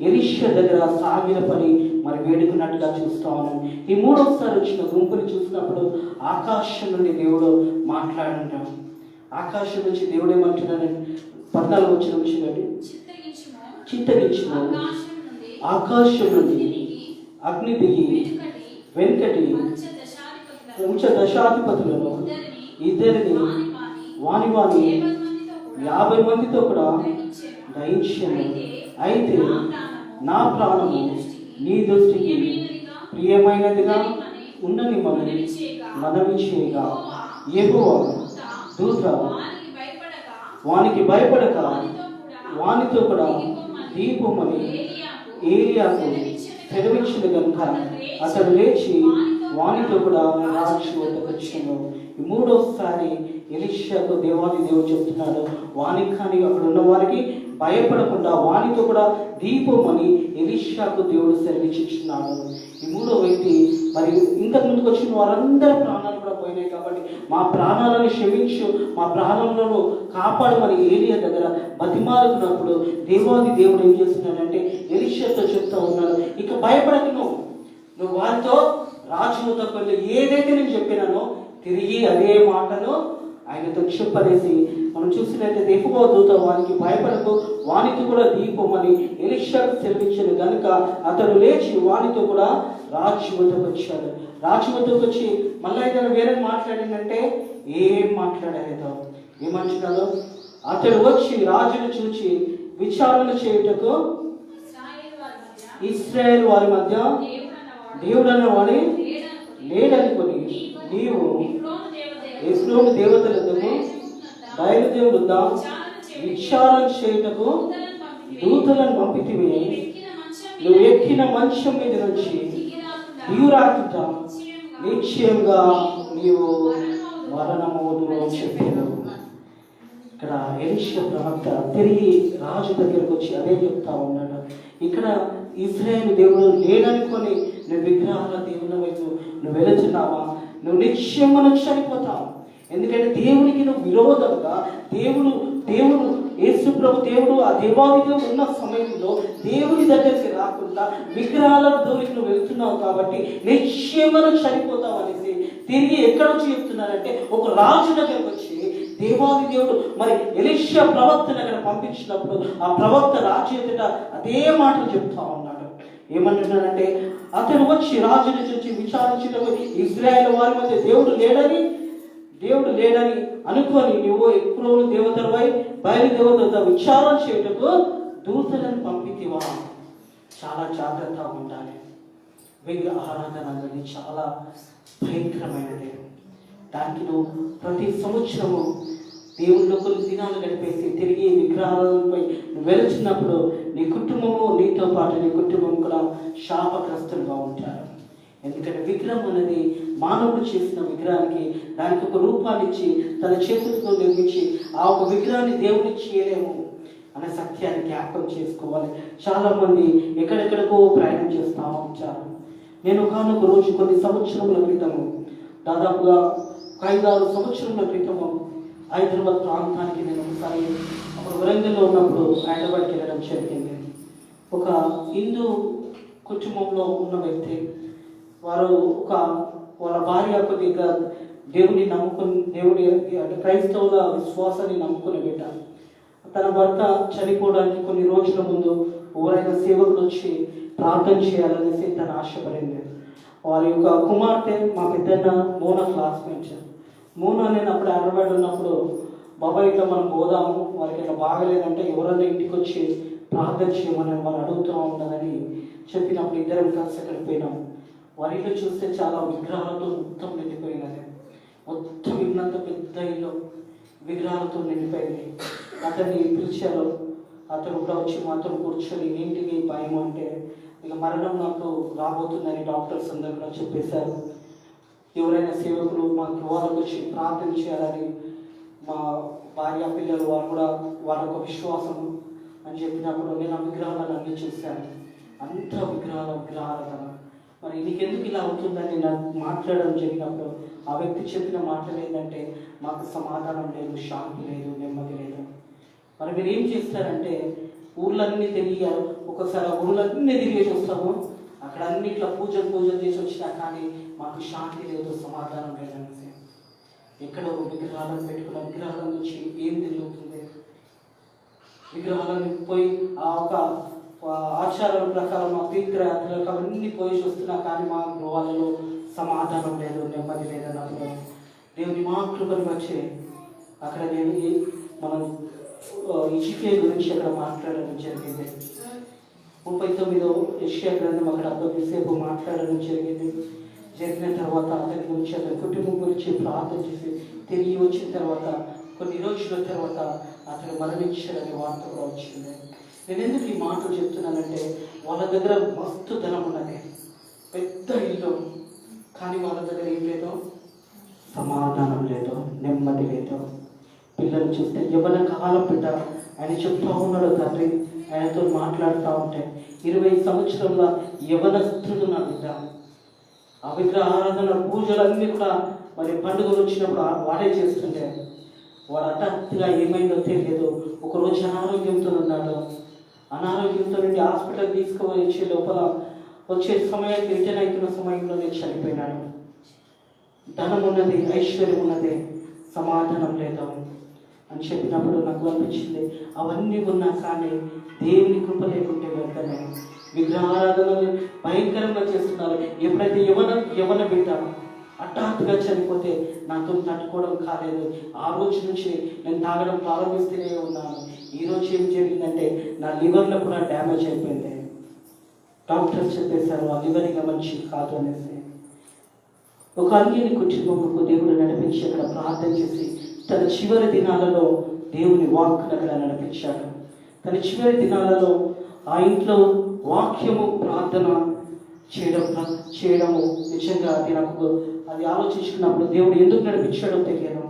ఎలీషా దగ్గర సాగిలపడి మరి వేడుకున్నట్టుగా చూస్తా ఉన్నాం. ఈ 3వసారి వచ్చిన గుంపుని చూసినప్పుడు ఆకాశం నుండి దేవుడు మాట్లాడుంటాం. ఆకాశం నుంచి దేవుడు ఏమంటున్నాడండి? 14వ వచనం చూడండి. చింతగించుము, ఆకాశం నుండి అగ్ని దిగి వెనుకటి ఉంచ దశాధిపతులను ఇద్దరిని వాని 50 మందితో కూడా దయించాను. అయితే నా ప్రాణము నీ దృష్టికి ప్రియమైనదిగా ఉండని మనవి చేయగా యెహోవా దూత వానికి భయపడక వానితో కూడా దీపమని ఏలియాకు సెలవిచ్చిన కనుక అతడు లేచి వానితో కూడా రాజు వద్దకు వచ్చాను. మూడోసారి ఎలీషాకు దేవాది దేవుడు చెప్తున్నాడు, వానికి కానీ అక్కడ ఉన్న వారికి భయపడకుండా వానితో కూడా దీపమని ఎలీషాకు దేవుడు సెలవిచ్చుచున్నాడు. ఈ మూడో వ్యక్తి మరి ఇంతకు ముందుకు వచ్చిన వారందరి ప్రాణాలు కూడా పోయినాయి కాబట్టి మా ప్రాణాలను క్షమించు, మా ప్రాణాలను కాపాడమని ఏలియా దగ్గర బతిమాలుకున్నప్పుడు దేవాది దేవుడు ఏం చేస్తున్నాడంటే ఎలీషాతో చెప్తా ఉన్నాడు, ఇక భయపడకు, నువ్వు వారితో రాజు వద్దకు వెళ్ళి ఏదైతే నేను చెప్పినానో తిరిగి అదే మాటను ఆయనతో చెప్పనేసి మనం చూసినట్లయితే యెహోవా దూత వానికి భయపడకు, వానితో కూడా దీపమని ఎలీషాకు సెలవిచ్చాడు కనుక అతడు లేచి వానితో కూడా రాజు వద్దకు వచ్చాడు. రాజు వద్దకు వచ్చి మళ్ళీ ఏదైనా వేరే మాట్లాడిందంటే ఏం మాట్లాడలేదు. ఏమంటున్నాడు, అతడు వచ్చి రాజును చూచి విచారణ చేయుటకు ఇశ్రాయేలు వారి మధ్య దేవుడన్న వాడి లేడనుకొని నీవు ఎస్లోని దేవతలకు బయలుదేవుడు విచారణ చేయుటకు దూతలను పంపితివి. నువ్వు ఎక్కిన మంచం మీద నుంచి దిగురాకుండా నిశ్చయంగా నీవు మరణమవుదును చెప్పాను. ఇక్కడ ఎలీషా ప్రవక్త తిరిగి రాజు దగ్గరకు వచ్చి అదే చెప్తా ఉన్నాడు. ఇక్కడ ఇశ్రాయేలు దేవుడు లేడనుకొని నువ్వు విగ్రహాల దేవుల వైపు నువ్వు వెళుతున్నావా, నువ్వు నిశ్చయమును చనిపోతావు. ఎందుకంటే దేవునికి నువ్వు విరోధంగా దేవుడు యేసు ప్రభు దేవుడు ఆ దేవాదిగా ఉన్న సమయంలో దేవుని దగ్గరికి రాకుండా విగ్రహాల దూరికి నువ్వు వెళ్తున్నావు కాబట్టి నిశ్చయమును చనిపోతావు అనేసి తిరిగి ఎక్కడ వచ్చి చెప్తున్నారంటే ఒక రాజు దగ్గరకు వచ్చి దేవాది దేవుడు మరి ఎలీషా ప్రవక్తను అక్కడ పంపించినప్పుడు ఆ ప్రవక్త రాజు ఎదుట అదే మాటలు చెప్తా ఉన్నాడు. ఏమంటున్నాడంటే అతను వచ్చి రాజుని చూసి విచారించినప్పుడు ఇశ్రాయేలు వారి మధ్య దేవుడు లేడని అనుకొని నువ్వు ఎప్పుడో దేవతలపై బయలుదేవత విచారణ చేయటకు దూతలను పంపితివా. చాలా జాగ్రత్తగా ఉండాలి. విగ్రహ ఆరాధన అనేది చాలా భయంకరమైనది. దానికి నువ్వు ప్రతి సంవత్సరము దేవుళ్ళో కొన్ని దినాలు గడిపేసి తిరిగి విగ్రహాలపై వెళుతున్నప్పుడు నీ కుటుంబము నీతో పాటు నీ కుటుంబం కూడా శాపగ్రస్తులుగా ఉంటారు. ఎందుకంటే విగ్రహం అనేది మానవుడు చేసిన విగ్రహానికి దానికి ఒక రూపాన్ని ఇచ్చి తన చేతులతో నిర్మించి ఆ ఒక విగ్రహాన్ని దేవుడికి చేయలేము అనే సత్యాన్ని జ్ఞాపకం చేసుకోవాలి. చాలామంది ఎక్కడెక్కడికో ప్రయాణం చేస్తూ ఉంటారు. నేను ఒకనొక రోజు కొన్ని సంవత్సరముల క్రితము దాదాపుగా 5-6 సంవత్సరముల క్రితము హైదరాబాద్ ప్రాంతానికి నేను ఒకసారి అప్పుడు వరంగల్లో ఉన్నప్పుడు హైదరాబాద్కి వెళ్ళడం జరిగింది. ఒక హిందూ కుటుంబంలో ఉన్న వ్యక్తి వారు వాళ్ళ భార్య కొద్దిగా దేవుని నమ్ముకుని అంటే క్రైస్తవుల విశ్వాసాన్ని నమ్ముకుని పెట్టారు. తన భర్త చనిపోవడానికి కొన్ని రోజుల ముందు ఎవరైనా సేవకులు వచ్చి ప్రార్థన చేయాలనేసి తను ఆశపడింది. వారి యొక్క కుమార్తె మా పెద్దన్న మోనా క్లాస్మేట్. మోనా నేను అప్పుడు హైదరాబాద్ ఉన్నప్పుడు బాబాయ్ ఇట్లా మనం పోదాము, వారికి ఇట్లా బాగలేదంటే ఎవరైనా ఇంటికి వచ్చి ప్రార్థన చేయమని వాళ్ళు అడుగుతూ ఉంటుందని చెప్పినప్పుడు ఇద్దరం కలిసి అక్కడికి పోయినాము. వారిలో చూస్తే చాలా విగ్రహాలతో మొత్తం నిండిపోయినది. మొత్తం ఇల్లంత పెద్ద ఇల్లు విగ్రహాలతో నిండిపోయింది. అతన్ని పిలిచారు. అతను కూడా వచ్చి మాతో కూర్చొని ఏంటికి భయం అంటే ఇక మరణం నాకు రాబోతుందని డాక్టర్స్ అందరూ కూడా చెప్పేశారు. ఎవరైనా సేవకులు మాకు వాళ్ళకు వచ్చి ప్రార్థన చేయాలని మా భార్య పిల్లలు వారు కూడా వాళ్ళొక విశ్వాసం అని చెప్పినప్పుడు నేను ఆ విగ్రహాలను అన్నీ చూశాను. అంత విగ్రహారాధన. మరి నీకెందుకు ఇలా అవుతుందని నాకు మాట్లాడడం జరిగినప్పుడు ఆ వ్యక్తి చెప్పిన మాటలు ఏంటంటే మాకు సమాధానం లేదు, శాంతి లేదు, నెమ్మది లేదు. మరి మీరు ఏం చేస్తారంటే ఊర్లన్నీ తిరిగి ఒకసారి ఊర్లన్నీ తిరిగేసి వస్తాము, అక్కడ అన్నిట్లో పూజలు చేసి వచ్చినా కానీ మాకు శాంతి లేదు, సమాధానం లేదనేసి. ఎక్కడో విగ్రహాలను పెట్టుకున్న విగ్రహాల నుంచి ఏం తిరుగుతుంది? విగ్రహాలను పోయి ఆ ఒక ఆచారాల ప్రకారం ఆ తీర్థయాత్రలకు అవన్నీ పోయి వస్తున్నా కానీ మా గృహాలలో సమాధానం లేదు, నెమ్మది లేదన్నప్పుడు దేవుని మా కృపను వచ్చి అక్కడ దేవుని మనం ఇజికే గురించి అక్కడ మాట్లాడడం జరిగింది. 39వ యెషయా గ్రంథం అక్కడ కొద్దిసేపు మాట్లాడడం జరిగింది. జరిగిన తర్వాత అతని గురించి అతని కుటుంబం గురించి ప్రార్థన చేసి తిరిగి వచ్చిన తర్వాత కొన్ని రోజుల తర్వాత అతను మరణించాడనే వార్త కూడా వచ్చింది. నేను ఎందుకు ఈ మాటలు చెప్తున్నానంటే, వాళ్ళ దగ్గర మస్తు ధనం ఉన్నది, పెద్ద ఇల్లు, కానీ వాళ్ళ దగ్గర ఏం లేదు, సమాధానం లేదు, నెమ్మది లేదు. పిల్లలు చూస్తే యవ్వన కాలం బిడ్డ, ఆయన చెప్తా ఉన్నాడు తండ్రి, ఆయనతో మాట్లాడుతూ ఉంటే 20 సంవత్సరంల యవ్వనస్తుడు నా బిడ్డ. ఆ విగ్రహ ఆరాధన పూజలన్నీ కూడా మరి పండుగలు వచ్చినప్పుడు వాడే చేస్తుంటే వాడు హఠాత్తుగా ఏమైందో తెలియదు. ఒకరోజు అనారోగ్యంతో ఉన్నాడు. అనారోగ్యంతో నుండి హాస్పిటల్ తీసుకుని వచ్చే లోపల వచ్చే సమయానికి రిటర్న్ అవుతున్న సమయంలోనే చనిపోయినాడు. ధనం ఉన్నది, ఐశ్వర్యం ఉన్నది, సమాధానం లేదు అని చెప్పినప్పుడు నాకు అనిపించింది, అవన్నీ ఉన్నా కానీ దేవుని కృప లేకుంటే వెంటనే విగ్రహారాధనలు భయంకరంగా చేస్తున్నారు. ఎప్పుడైతే యవన బిడ్డ హఠాత్తుగా చనిపోతే నాతో తట్టుకోవడం కాలేదు. ఆ రోజు నుంచి నేను తాగడం ప్రారంభిస్తూనే ఉన్నాను. ఈరోజు ఏం జరిగిందంటే నా లివర్లో కూడా డ్యామేజ్ అయిపోయింది. డాక్టర్ చెప్పేశారు ఆ లివర్ ఇక మంచిది కాదు అనేసి. ఒక అన్యుని కుటుంబంకు దేవుడు నడిపించి అక్కడ ప్రార్థన చేసి తన చివరి దినాలలో దేవుని వాక్కును అక్కడ నడిపించాడు. తన చివరి దినాలలో ఆ ఇంట్లో వాక్యము ప్రార్థన చేయడము నిజంగా అది నాకు అది ఆలోచించుకున్నప్పుడు దేవుడు ఎందుకు నడిపించాడో తెలియదు.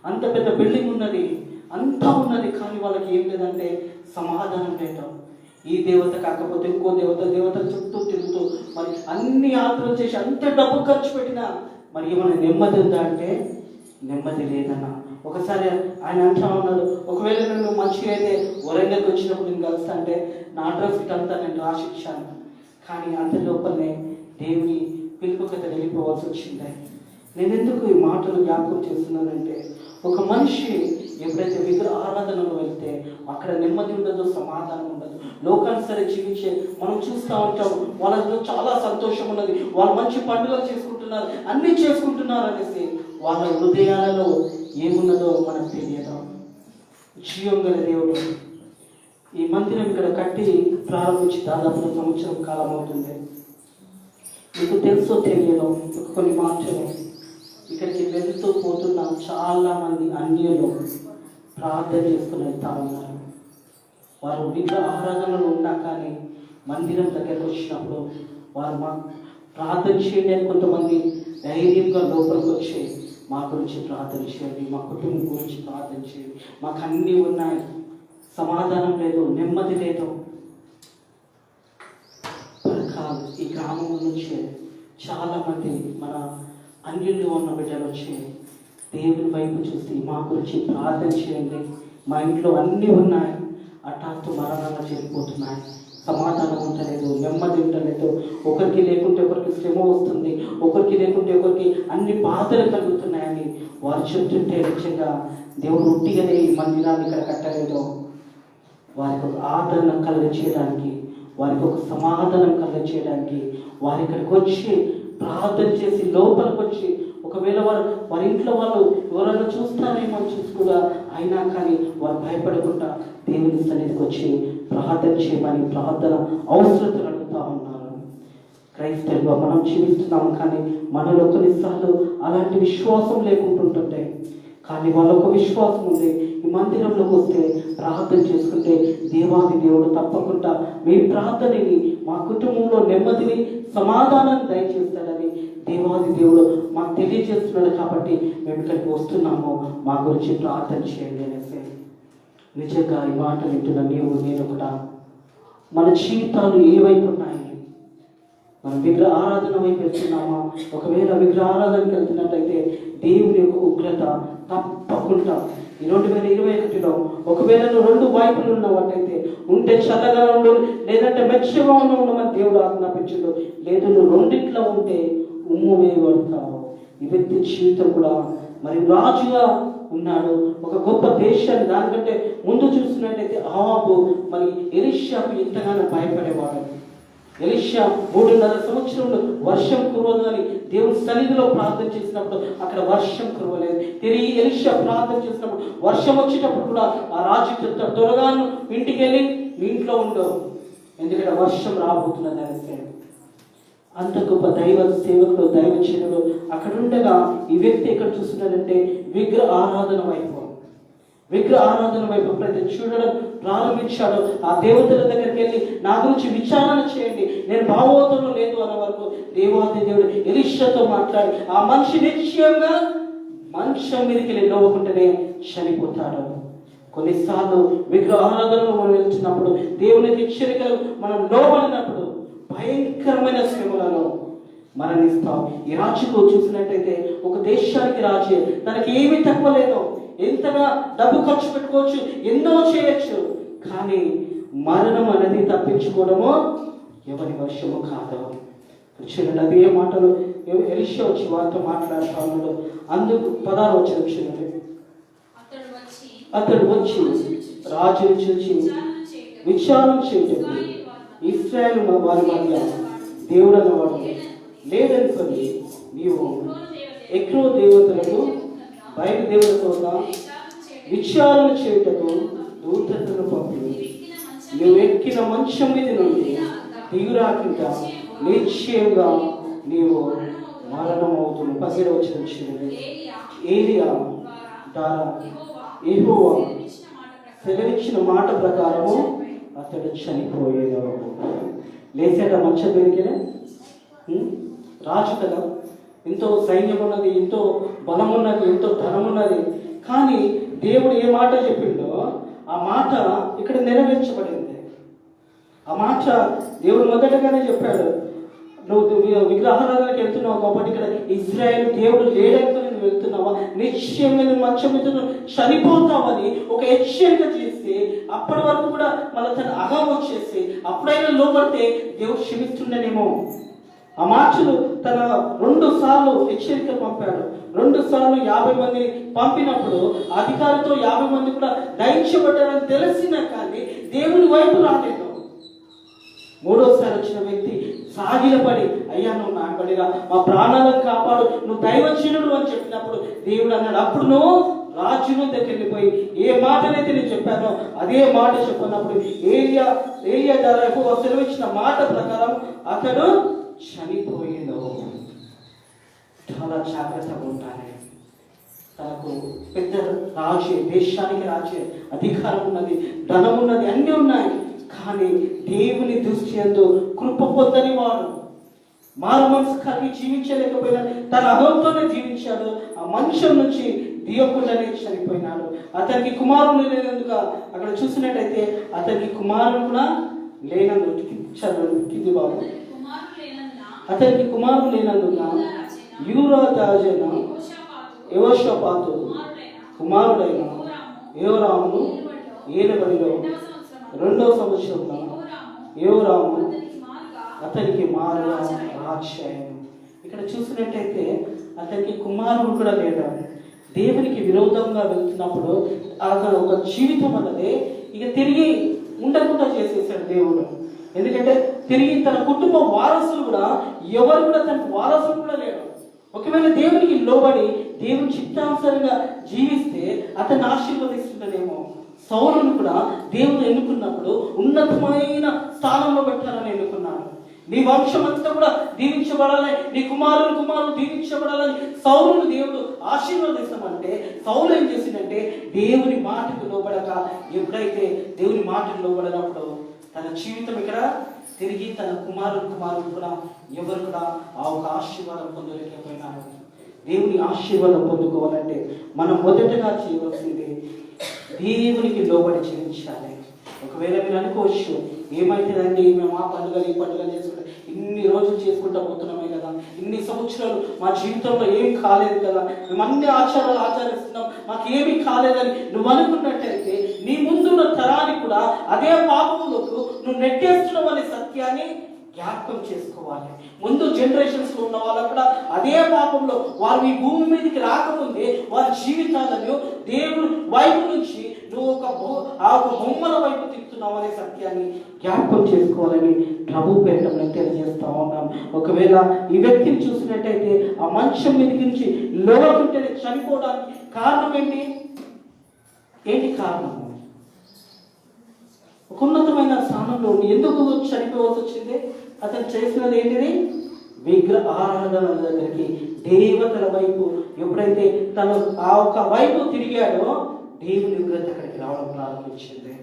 అంత పెద్ద బిల్డింగ్ ఉన్నది, అంతా ఉన్నది, కానీ వాళ్ళకి ఏం లేదంటే సమాధానం లేదు. ఈ దేవత కాకపోతే ఇంకో దేవత చుట్టూ తిరుగుతూ మరి అన్ని యాత్రలు చేసి అంత డబ్బు ఖర్చు పెట్టినా మరి ఏమైనా నెమ్మది ఉందా అంటే నెమ్మది లేదన్న. ఒకసారి ఆయన అంటా ఉన్నాడు, ఒకవేళ నేను మంచిగా అయితే వరంగల్కి వచ్చినప్పుడు నేను కలుస్తా అంటే నా అడ్రస్ అంతా నేను రాసిచ్చాను. కానీ అంత లోపలనే దేవుని పిలుపుకత వెళ్ళిపోవాల్సి వచ్చింది. నేను ఎందుకు ఈ మాటలు జ్ఞాపకం చేస్తున్నానంటే, ఒక మనిషి ఎప్పుడైతే విగ్రహ ఆరాధనలో వెళ్తే అక్కడ నెమ్మది ఉండదు, సమాధానం ఉండదు. లోకానుసరి జీవించే మనం చూస్తూ ఉంటాం, వాళ్ళలో చాలా సంతోషం ఉన్నది, వాళ్ళు మంచి పండుగలు చేసుకుంటున్నారు, అన్నీ చేసుకుంటున్నారు అనేసి వాళ్ళ హృదయాలలో ఏమున్నదో మనకు తెలియదు. జీవం గల దేవుడు ఈ మందిరం ఇక్కడ కట్టి ప్రారంభించి దాదాపు 1 సంవత్సరం కాలం అవుతుంది. మీకు తెలుసో తెలియదో కొన్ని మాటలు, ఇక్కడికి వెళ్తూ పోతున్న చాలా మంది అన్యులు ప్రార్థన చేసుకుని వెళ్తా ఉన్నారు. వారు విగ్రహ ఆరాధనలు ఉన్నా కానీ మందిరం దగ్గరకు వచ్చినప్పుడు వారు మా ప్రార్థన చేయడానికి కొంతమంది ధైర్యంగా లోపలికి వచ్చి మా గురించి ప్రార్థన చేయండి, మా కుటుంబం గురించి ప్రార్థన చేయండి, మాకు అన్నీ ఉన్నాయి, సమాధానం లేదు, నెమ్మది లేదు. ఈ గ్రామం నుంచి చాలామంది మన అన్యుల్లో ఉన్న బిడ్డలు వచ్చి దేవుని వైపు చూసి మా గురించి ప్రార్థన చేయండి, మా ఇంట్లో అన్నీ ఉన్నాయి, హఠాత్తు మరణంగా చేరిపోతున్నాయి, సమాధానం ఉండలేదు, నెమ్మది ఉండలేదు, ఒకరికి లేకుంటే ఒకరికి శ్రమ వస్తుంది, ఒకరికి లేకుంటే ఒకరికి అన్ని బాధలు కలుగుతున్నాయని వారు చెప్తుంటే నిజంగా దేవుడు ఉట్టిగానే ఈ మందిరాన్ని ఇక్కడ కట్టలేదు. వారికి ఒక ఆదరణ కలుగ చేయడానికి, వారికి ఒక సమాధానం కలుగ చేయడానికి వారి ఇక్కడికి వచ్చి ప్రార్థన చేసి లోపలికి వచ్చి, ఒకవేళ వారి ఇంట్లో వాళ్ళు ఎవరైనా చూస్తారేమో చూసి కూడా అయినా కానీ వారు భయపడకుండా దేవుని సన్నిధికి వచ్చి ప్రార్థన చేయమని ప్రార్థన అవసరతలు అడుగుతూ ఉన్నారు. క్రైస్తవులుగా మనం జీవిస్తున్నాము, కానీ మనలో కొన్నిసార్లు అలాంటి విశ్వాసం లేకుంటుంటే, కానీ వాళ్ళకు విశ్వాసం ఉంది. ఈ మందిరంలోకి వస్తే ప్రార్థన చేసుకుంటే దేవాది దేవుడు తప్పకుండా మీ ప్రార్థనని, మా కుటుంబంలో నెమ్మదిని, సమాధానాన్ని దయచేస్తాడని దేవాది దేవుడు మాకు తెలియజేస్తున్నాడు. కాబట్టి మేము ఇక్కడికి వస్తున్నాము, మా గురించి ప్రార్థన చేయండి అనేసి. నిజంగా ఈ మాట వింటున్న నీవు నేను కూడా మన జీవితాలు ఏవైపు ఉన్నాయి? మనం విగ్రహ ఆరాధన వైపు వెళ్తున్నామా? ఒకవేళ విగ్రహ ఆరాధనకి వెళ్తున్నట్టయితే దేవుని యొక్క ఉగ్రత తప్పకుండా ఈ 2021లో ఒకవేళ నువ్వు 2 వైపులు ఉన్నవాటైతే ఉంటే చల్లగా ఉండు, లేదంటే మెచ్చగా ఉండమని దేవుడు ఆజ్ఞాపించడు. లేదు నువ్వు రెండిట్లో ఉంటే ఉమ్ము వేయబడతావు. ఈ వ్యక్తి జీవితం కూడా మరి రాజుగా ఉన్నాడు, ఒక గొప్ప దేశాన్ని. దానికంటే ముందు చూసినట్టయితే అహాబు మరి ఎలీషాకు ఎంతగానో భయపడేవాడు. ఎలీషా 3.5 సంవత్సరంలో వర్షం కురవదని దేవుని సన్నిధిలో ప్రార్థన చేసినప్పుడు అక్కడ వర్షం కురవలేదు. తిరిగి ఎలీషా ప్రార్థన చేసినప్పుడు వర్షం వచ్చేటప్పుడు కూడా ఆ రాజు చెప్తాడు, త్వరగా ఇంటికి వెళ్ళి మీ ఇంట్లో ఉండవు, ఎందుకంటే వర్షం రాబోతున్నది అనేసి. అంత గొప్ప దైవ సేవకుడు, దైవచనుడు అక్కడ ఉండగా ఈ వ్యక్తి ఎక్కడ చూస్తున్నాడంటే విగ్రహ ఆరాధన వైపు ప్రతి చూడడం ప్రారంభించాడు. ఆ దేవతల దగ్గరికి వెళ్ళి నా గురించి విచారణ చేయండి, నేను భావోతను లేదు అన్న వరకు దేవాది దేవుడు ఎలీషాతో మాట్లాడి ఆ మనిషి నిశ్చయంగా మంచం మీదకి వెళ్ళి లోకుంటేనే చనిపోతాడు. కొన్నిసార్లు విగ్రహ ఆరాధనలో మనం వెళ్తున్నప్పుడు, దేవునికి హెచ్చరికలు మనం లోబడినప్పుడు భయంకరమైన శ్రమలలో మరణిస్తాం. ఈ రాజుకు చూసినట్టయితే ఒక దేశానికి రాజే, తనకి ఏమీ తక్కువ లేదు, ఎంతగా డబ్బు ఖర్చు పెట్టుకోవచ్చు, ఎన్నో చేయొచ్చు, కానీ మరణం అనేది తప్పించుకోవడము ఎవరి వశము కాదు. చూడండి, అదే మాటలు ఎలీషా వచ్చి వారితో మాట్లాడుతూ ఉన్నాడు. అందుకు 16 వచ్చిన చూడండి, అతడు వచ్చి రాజుని చూచి విచారణ చేయటం ఇశ్రాయేలు వారి మధ్య దేవుడు అన్నవాడు లేదనుకొని నీవు ఎక్కువ దేవతలకు బయట దేవులతో విచారణ చేయుటకు దూతలను పంపి నువ్వు ఎక్కిన మంచం మీద నుండి దిగురాకుండా నిశ్చయంగా నీవు మరణమవుతున్న 17 వచ్చిన ఏలియా ద్వారా యెహోవా సెలవిచ్చిన మాట ప్రకారము అతడు చనిపోయేదో. లేచాడ మంచం మీదకినే, రాజు కదా, ఎంతో సైన్యం ఉన్నది, ఎంతో బలం ఉన్నది, ఎంతో ధనం ఉన్నది, కానీ దేవుడు ఏ మాట చెప్పిండో ఆ మాట ఇక్కడ నెరవేర్చబడింది. ఆ మాట దేవుడు మొదటగానే చెప్పాడు, నువ్వు విగ్రహారాధనకి వెళ్తున్నావు కాబట్టి ఇక్కడ ఇజ్రాయేల్ దేవుడు లేడనుకుని నువ్వు వెళ్తున్నావా, నిశ్చయంగా నువ్వు మంచం మీద చనిపోతావని ఒక హెచ్చరిక చేసి అప్పటి వరకు కూడా మళ్ళీ తన అగం వచ్చేసి అప్పుడైనా లోపడితే దేవుడు క్షమిస్తుండేనేమో. ఆ మాటలు తన 2 సార్లు హెచ్చరిక పంపాడు. 2 సార్లు 50 మందిని పంపినప్పుడు అధికారితో 50 మంది కూడా దయించబడ్డారని తెలిసినా కానీ దేవుని వైపు రాలేదు. 3వసారి వచ్చిన వ్యక్తి సాగిలపడి, అయ్యా నువ్వు నా బడిగా మా ప్రాణాలను కాపాడు, నువ్వు దైవజనుడు అని చెప్పినప్పుడు దేవుడు అన్నాడు, అప్పుడు నువ్వు రాజును దగ్గరికి వెళ్ళిపోయి ఏ మాటనైతే నేను చెప్పానో అదే మాట చెప్పినప్పుడు ఏలియా ద్వారా ఎక్కువ సెలవిచ్చిన మాట ప్రకారం అతడు చనిపోయిందో. చాలా జాగ్రత్తగా ఉంటానే. తనకు పెద్ద రాజే, దేశానికి రాజే, అధికారం ఉన్నది, ధనం ఉన్నది, అన్నీ ఉన్నాయి, కానీ దేవుని దృష్టి యందు కృప పొందని వాడు, మారు మనసు కలిగి జీవించలేకపోయినా తన అహంతోనే జీవించాడు. ఆ మంచం నుంచి దియకుండానే చనిపోయినాడు. అతనికి కుమారులు లేనందుక అక్కడ చూసినట్టయితే అతనికి కుమారులు కూడా లేనందుకు కింది బాబు, అతనికి కుమారులు లేనందున యూరా రాజైన యెహోషాపాతు కుమారుడైన యోరామును ఏలుబడిలో 2వ సంవత్సరంలో యోరాము అతనికి మారుగా రాజ్యాయను. ఇక్కడ చూసినట్టయితే అతనికి కుమారుడు కూడా లేడు. దేవునికి విరోధంగా వెళ్తున్నప్పుడు అతను ఒక జీవితం అన్నదే ఇక తిరిగి ఉండకుండా చేసేసాడు దేవుడు. ఎందుకంటే తిరిగి తన కుటుంబ వారసులు కూడా ఎవరు కూడా తనకు వారసులు కూడా లేరు. ఒకవేళ దేవునికి లోబడి దేవుని చిత్తానుసారంగా జీవిస్తే అతన్ని ఆశీర్వదిస్తుండేమో. సౌలును కూడా దేవుడు ఎన్నుకున్నప్పుడు ఉన్నతమైన స్థానంలో పెట్టాలని ఎన్నుకున్నాడు. నీ వంశం అంతా కూడా దీవించబడాలని, నీ కుమారులు దీవించబడాలని సౌలును దేవుడు ఆశీర్వదిస్తామంటే సౌలు ఏం చేసిందంటే దేవుని మాటకు లోబడక, ఎప్పుడైతే దేవుని మాటకు లోబడినప్పుడు తన జీవితం ఇక్కడ తిరిగి తన కుమారులు కూడా ఎవరు కూడా ఆ ఒక ఆశీర్వాదం పొందలేకపోయినారు. దేవుని ఆశీర్వాదం పొందుకోవాలంటే మనం మొదటగా చేయవలసింది దేవునికి లోబడి జీవించాలి. ఒకవేళ మీరు అనుకోవచ్చు, ఏమైతుందండి మేము ఆ పండుగలు ఈ పండుగలు చేసుకుంటాం, ఇన్ని రోజులు చేసుకుంటా పోతున్నామే కదా, ఇన్ని సంవత్సరాలు మా జీవితంలో ఏం కాలేదు కదా, మేము అన్ని ఆచారాలు ఆచరిస్తున్నాం, మాకేమీ కాలేదని నువ్వు అనుకున్నట్టయితే నీ ముందున్న తరానికి కూడా అదే పాపంలోకి నువ్వు నెట్టేస్తున్నావు అనే సత్యాన్ని జ్ఞాపకం చేసుకోవాలి. ముందు జనరేషన్స్ లో ఉన్న వాళ్ళు కూడా అదే పాపంలో వారు ఈ భూమి మీదకి రాకముందే వారి జీవితాలను దేవుని వైపు నుంచి నువ్వు ఒక బొమ్మల వైపు తిప్పుతున్నావు అనే సత్యాన్ని జ్ఞాపకం చేసుకోవాలని ప్రభు పేరిట మనం తెలియజేస్తా ఉన్నాం. ఒకవేళ ఈ వ్యక్తిని చూసినట్టయితే ఆ మంచం మీద నుంచి లేవకుంటేనే చనిపోవడానికి కారణం ఏంటి? ఏంటి కారణము? ఒక ఉన్నతమైన స్థానంలో ఎందుకు చనిపోవాల్సి వచ్చింది? అతను చేసినది ఏంటిది? విగ్రహ ఆరాధన దగ్గరికి, దేవతల వైపు ఎప్పుడైతే తను ఆ ఒక వైపు తిరిగాడో దేవుని ఉగ్రత అక్కడికి రావడం ప్రారంభించింది.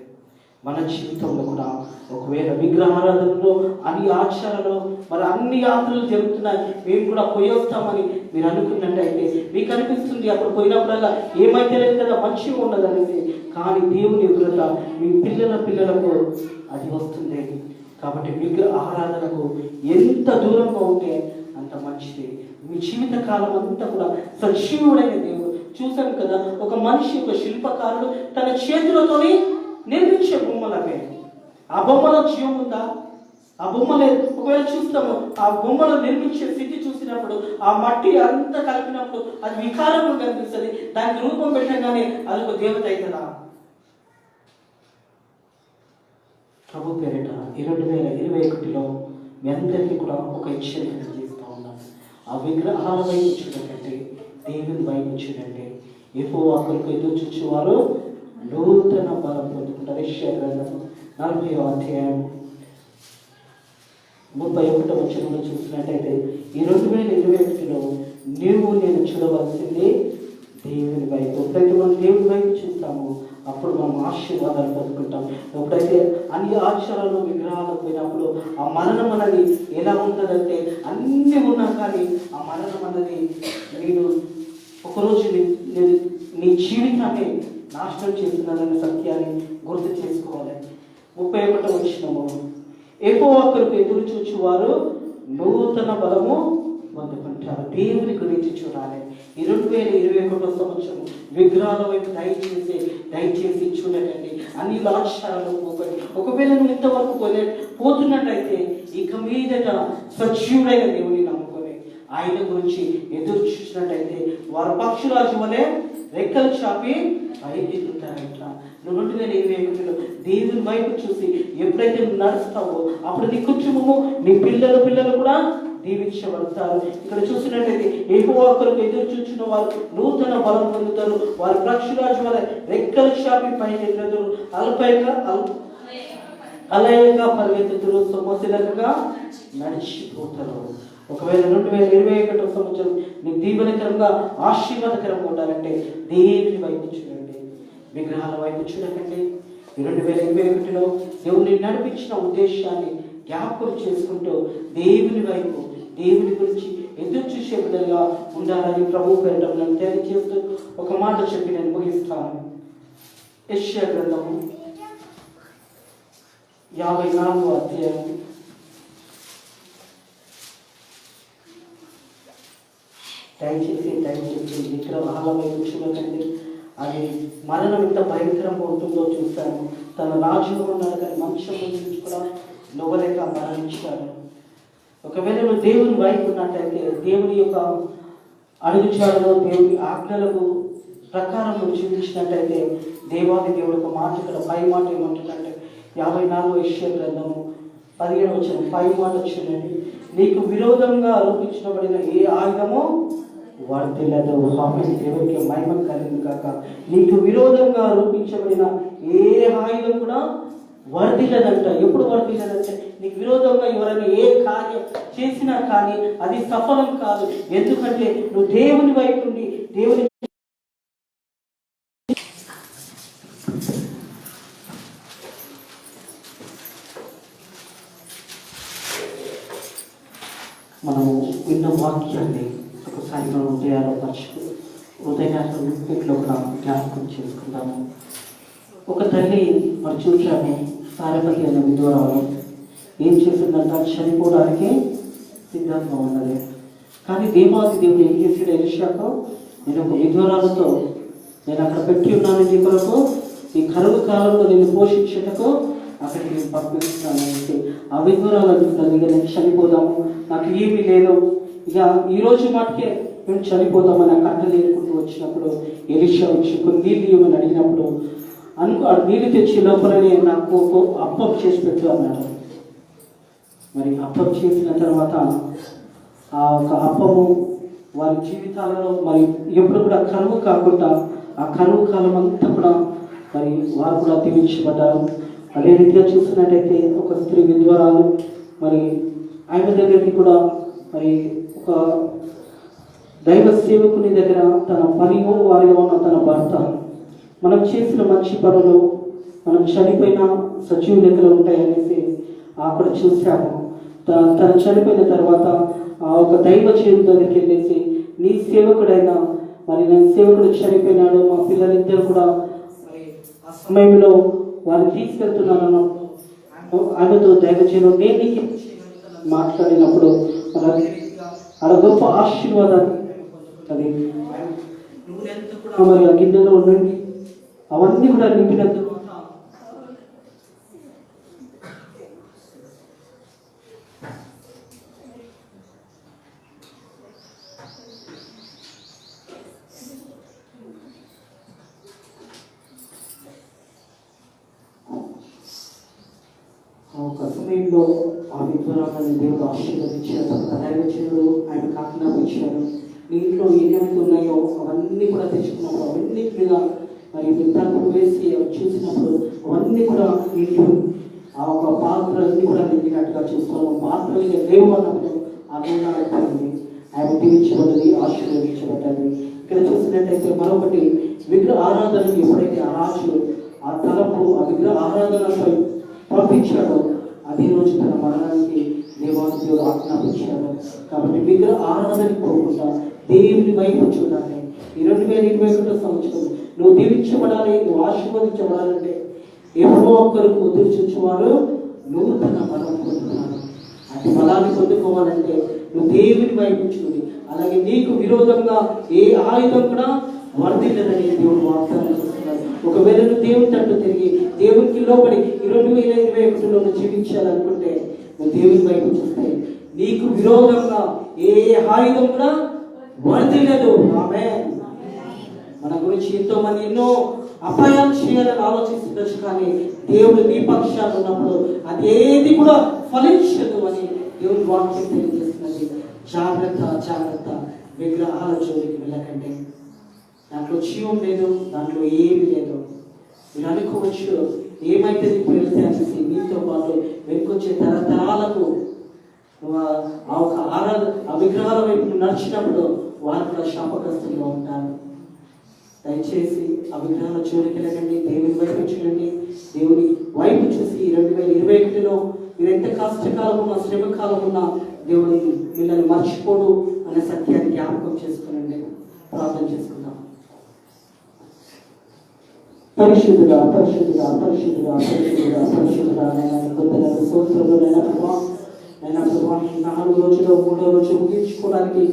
మన జీవితంలో కూడా ఒకవేళ విగ్రహారాధనలో అన్ని ఆచారాలు మరి అన్ని యాత్రలు జరుగుతున్నాయి, మేము కూడా పోయి వస్తామని మీరు అనుకున్నట్టయితే మీకు అనిపిస్తుంది అప్పుడు పోయినప్పుడల్లా ఏమైతే లేదు కదా, మంచిగా ఉండదు అనేది. కానీ దేవుని ఉగ్రత మీ పిల్లలకు అది వస్తుంది. కాబట్టి విగ్రహ ఆరాధనకు ఎంత దూరంగా ఉంటే అంత మంచిది. మీ జీవిత కాలం అంతా కూడా సజీవుడైన దేవుడు. చూసాం కదా, ఒక మనిషి, ఒక శిల్పకారుడు తన చేతులతోని నిర్మించే బొమ్మలవే. ఆ బొమ్మలో జీవం ఉందా? ఆ బొమ్మలే. ఒకవేళ చూస్తాము ఆ బొమ్మలు నిర్మించే స్థితి చూసినప్పుడు ఆ మట్టి అంతా కలిపినప్పుడు అది వికారంగా కనిపిస్తుంది. దానికి రూపం పెట్టగానే అది ఒక దేవత అవుతుందా? ప్రభు పేరిట 2021లో మీ అందరికీ కూడా ఒక హెచ్చరిక చేస్తూ ఉన్నాను. ఆ విగ్రహాల వైపు చూడండి, దేవుని వైపు చూడండి. యెహోవా కొరకు ఎదురు చూచేవారు నూతన బలం పొందుకుంటారు. యెషయా గ్రంథం 40వ అధ్యాయం 31వ వచనంలో చూసినట్టయితే ఈ 2021లో నేను చూడవలసింది దేవుని వైపు. ఎప్పుడైతే మనం దేవుని వైపు చూస్తామో అప్పుడు మనం ఆశీర్వాదాలు పొందుకుంటాం. ఎప్పుడైతే అన్ని ఆచారాలు విగ్రహాలకు పోయినప్పుడు ఆ మరణం అన్నది ఎలా ఉంటుందంటే, అన్నీ ఉన్నా కానీ ఆ మరణం అన్నది నేను ఒకరోజు నీ జీవితాన్ని నాశనం చేస్తున్నాననే సత్యాన్ని గుర్తు చేసుకోవాలి. 31వ వచనము, యెహోవా కొరకు ఎదురు చూచువారు నూతన బలము పొందుకుంటారు. దేవుని గురించి చూడాలి. ఈ 2021 సంవత్సరం విగ్రహాల వైపు దయచేసి చూడండి. అన్ని ఆచారాలు పోకండి. ఒకవేళ నువ్వు ఇంతవరకు పోతున్నట్టయితే ఇక మీదట సజీవుడైన దేవుని నమ్ముకొని ఆయన గురించి ఎదురు చూసినట్టయితే వారు పక్షురాజు వలె రెక్కలు చాపి పైకి ఉంటారంట. నువ్వు 2021లో దేవుని వైపు చూసి ఎప్పుడైతే నువ్వు నడుస్తావో అప్పుడు నీ కుటుంబము, నీ పిల్లలు కూడా దీవించబడతారు. ఇక్కడ చూసినట్లయితే యెహోవా కొరకు ఎదురు చూచిన వారు నూతన బలం పొందుతారు. వారు పక్షురాజు వలె రెక్కలు చాపి పైకి ఎదురు అలయగా పరిగెత్తుతారు, సొమ్మశిలకగా నడిచిపోతారు. ఒకవేళ 2021 సంవత్సరం నీకు దీవెనకరంగా ఆశీర్వాదకరంగా ఉండాలంటే దేవుని వైపు చూడండి, విగ్రహాల వైపు చూడకండి. 2021లో దేవుని నడిపించిన ఉద్దేశాన్ని జ్ఞాపకం చేసుకుంటూ దేవుని వైపు, దేవుని గురించి ఎదురు చూసే విధంగా ఉండాలని ప్రభు పేరిట నేను తెలియజేస్తూ ఒక మాట చెప్పి నేను ముగిస్తాను. యెషయా గ్రంథము 54వ అధ్యాయం 'దయచేసి విగ్రహాల వైపు చూడకండి, అది మరణం ఎంత భయంకరంగా ఉంటుందో చూశాను. తన రాజుగా ఉన్నాడు కానీ మంచం నుంచి కూడా నవ్వలేక మరణించాడు. ఒకవేళ నువ్వు దేవుని వైపు ఉన్నట్టయితే దేవుని యొక్క అడుగుచాడలో దేవుని ఆజ్ఞలకు ప్రకారం నువ్వు చూపించినట్టయితే దేవాది దేవుడు ఒక మాట ఇక్కడ పై మాట ఏమంటుందంటే 54వ యెషయా గ్రంథము 17వ వచనం పై మాట చూడండి, నీకు విరోధంగా ఆరోపించబడిన ఏ ఆయుధము వర్ధిల్లదు. దేవునికి మహిమ కలిగింది కాక. నీకు విరోధంగా ఆరోపించబడిన ఏ ఆయుధం కూడా వర్ధిల్లదంట. ఎప్పుడు వర్ధిల్లదంటే నీకు విరోధంగా ఎవరైనా ఏ కార్యం చేసినా కానీ అది సఫలం కాదు. ఎందుకంటే నువ్వు దేవుని వైపు ఉండి దేవుని మనము విన్న వాక్యాన్ని ఒకసారి మనం హృదయంలో కూడా జ్ఞాపకం చేసుకుందాము. ఒక తల్లి మరి చూశాము, సారపతి అనే విధురాలు ఏం చేసిందంటే చనిపోవడానికి సిద్ధంగా ఉన్నది. కానీ దేవాది దేవుడు ఏం చేసాడు? ఎలీషాతో, నేను ఒక విధురాలతో నేను అక్కడ పెట్టి ఉన్నాను, నీ కొరకు ఈ కరువు కాలంలో నేను పోషించేటకు అక్కడికి నేను పంపిస్తున్నాను. ఆ విధురాలు అనుకున్నది, ఇక నేను చనిపోదాము, నాకు ఏమీ లేదు, ఇక ఈరోజు మాటకే మేము చనిపోదామని ఆ కట్టలు ఏరుకుంటూ వచ్చినప్పుడు ఎలీషా వచ్చి కొన్ని నీళ్ళు ఇవ్వమని అడిగినప్పుడు ఆ నీళ్ళు తెచ్చి లోపలనే నాకు అప్పం చేసి పెట్టు అన్నాడు. మరి అప్పం చేసిన తర్వాత ఆ ఒక అప్పము వారి జీవితాలలో మరి ఎప్పుడు కూడా కరువు కాకుండా ఆ కరువు కాలం అంతా కూడా మరి వారు కూడా దీవించబడ్డారు. అదే రీతిగా చూస్తున్నట్టయితే ఒక స్త్రీ విధ్వరాలు మరి ఆయన దగ్గరికి కూడా మరి ఒక దైవ సేవకుని దగ్గర తన మరియు వారిలో ఉన్న తన భర్త మనం చేసిన మంచి పనులు మనం చనిపోయిన సజీవ లెక్కలు ఉంటాయనేసి అక్కడ చూసాము. తను చనిపోయిన తర్వాత ఆ ఒక దైవ చేరు దగ్గరికి వెళ్ళేసి నీ సేవకుడైనా మరి నేను సేవకుడు చనిపోయినాడు, మా పిల్లలిద్దరు కూడా మరి ఆ సమయంలో వారిని తీసుకెళ్తున్నాను ఆమెతో దైవ చేరు నేను నీకు మాట్లాడినప్పుడు అక్కడ గొప్ప ఆశీర్వాదాన్ని అది మరి ఆ గిన్నెలో ఉండండి అవన్నీ కూడా నింపిన తర్వాత ఒక సమయంలో ఆ విధ్వరాలను దేవుడు ఆశీర్వదించారు. దైవజనుడు ఆయన కాకుండా ఇచ్చారు. మీ ఇంట్లో ఏమేమి ఉన్నాయో అవన్నీ కూడా తెచ్చుకున్నప్పుడు అవన్నీ మీద మరి తలుపు వేసి అవి చూసినప్పుడు అవన్నీ కూడా ఇంట్లో ఆ ఒక పాత్రలన్నీ కూడా నిండినట్టుగా చూస్తున్నాం. పాత్ర మీద లేవు అన్నప్పుడు అర్థమైంది ఆయన దీవించబడ్డది, ఆశీర్వదించబడ్డది. ఇక్కడ చూసినట్టయితే మరొకటి విగ్రహ ఆరాధనకి ఎప్పుడైతే ఆ రాజు ఆ తలపు ఆ విగ్రహ ఆరాధనపై పంపించాడు అదే రోజు తన మరణానికి దేవాది దేవుడు ఆజ్ఞాపించాడు. కాబట్టి విగ్రహ ఆరాధనకి పోకుండా దేవుని వైపు చూడాలి. ఈ 2021 సంవత్సరం నువ్వు దీవించబడాలి, నువ్వు ఆశీర్వదించబడాలంటే ఎవరో ఒక్కరు ఎదురు చూచేవారు నూతన బలం పొందుతున్నారు. అటు బలాన్ని పొందుకోవాలంటే నువ్వు దేవుని వైపు చూడు. అలాగే నీకు విరోధంగా ఏ ఆయుధం కూడా వర్ధిల్లదని దేవుడు వాగ్దానం చేస్తున్నారు. ఒకవేళ నువ్వు దేవుని తట్టు తిరిగి దేవునికి లోబడి 2021లో నువ్వు జీవించాలనుకుంటే నువ్వు దేవుని వైపు చూస్తే నీకు విరోధంగా ఏ ఆయుధం కూడా వర్ధిల్లదు. ఆమేన్. మన గురించి ఎంతో మంది ఎన్నో అపాయాలు చేయాలని ఆలోచిస్తుండొచ్చు, కానీ దేవుడు నీ పక్షాలు ఉన్నప్పుడు అదేది కూడా ఫలించదు అని దేవుని వాక్యం తెలియజేస్తున్నది. జాగ్రత్త జాగ్రత్త, విగ్రహాల జోలికి వెళ్ళకండి. దాంట్లో జీవం లేదు, దాంట్లో ఏమీ లేదు. మీరు అనుకోవచ్చు ఏమైతే నీకు వెళ్తే అనేసి మీతో పాటు వెనుకొచ్చే తరతరాలకు ఆ ఒక ఆ విగ్రహాల వైపు నడిచినప్పుడు వారు కూడా శాపగ్రస్తులుగా ఉంటారు. దయచేసి ఆ విగ్రహాల జోలికి వెళ్ళకండి, దేవుని వైపు చూడండి. దేవుని వైపు చూసి 2021లో మీరు ఎంత కష్టకాలం ఉన్నా శ్రమకాలం ఉన్నా దేవుని మిమ్మల్ని మర్చిపోడు అనే సత్యాన్ని జ్ఞాపకం చేసుకోనండి. ప్రార్థన చేసుకుందాం. పరిశుద్ధుడా పరిశుద్ధుడా పరిశుద్ధుడా పరిశుద్ధుడా పరిశుద్ధుడా నైనా స్తోత్రములు నైనా ప్రభా. 4 రోజులు 3వ రోజు ముగించుకోవడానికి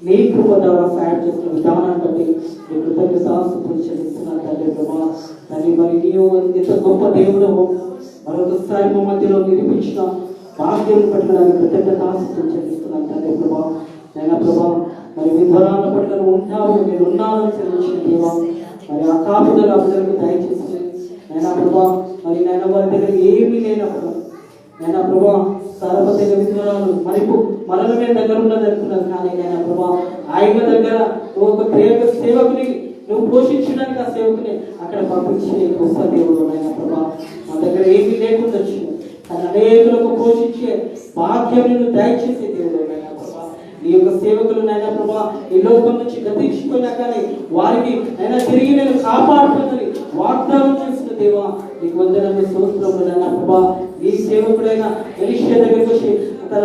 నీ కృప ద్వారా సహాయం చేస్తున్న విధానాన్ని బట్టి నీ కృతజ్ఞతాస్తుతులు చెల్లిస్తున్నాను తండ్రి ప్రభా. తండ్రి మరి నీవు ఎంత గొప్ప దేవుడు మరొకసారి మా మధ్యలో నిరూపించిన భాగ్యం పట్ల కృతజ్ఞతాస్తుతులు చెల్లిస్తున్నాను తండ్రి ప్రభా. నైనా ప్రభా మరి విధ్వరాల పట్ల ఉంటావు, నేను ఉన్నానని చెల్లించిన దేవా. మరి ఆ కాపుదల అభివృద్ధి దయచేసి నైనా ప్రభా. మరి నైనా వారి దగ్గర ఏమీ లేనప్పుడు నైనా ప్రభా సర్వత విగ్రహాలు మనమే దగ్గర ఉన్నది అనుకున్నది, కానీ నైనా ప్రభా ఆయన దగ్గర ఒక సేవకుని నువ్వు పోషించడానికి ఆ సేవకుని అక్కడ పంపించే గొప్ప దేవుడు నైనా ప్రభా. మా దగ్గర ఏమీ లేకుండా వచ్చింది, కానీ అనేకులకు పోషించే భాగ్యం నువ్వు దయచేసే దేవుడు నైనా ప్రభా. ఈ యొక్క సేవకులు నైనా ప్రభా ఈ లోకం నుంచి గతించిపోయినా కానీ వారికి అయినా తిరిగి నేను కాపాడుతుందని వాగ్దానం చేసిన దేవా నీకు వందనము స్తోత్రములు నైనా ప్రభా. ఈ సేవకుడైన ఎలీషా దగ్గరికి వచ్చి తన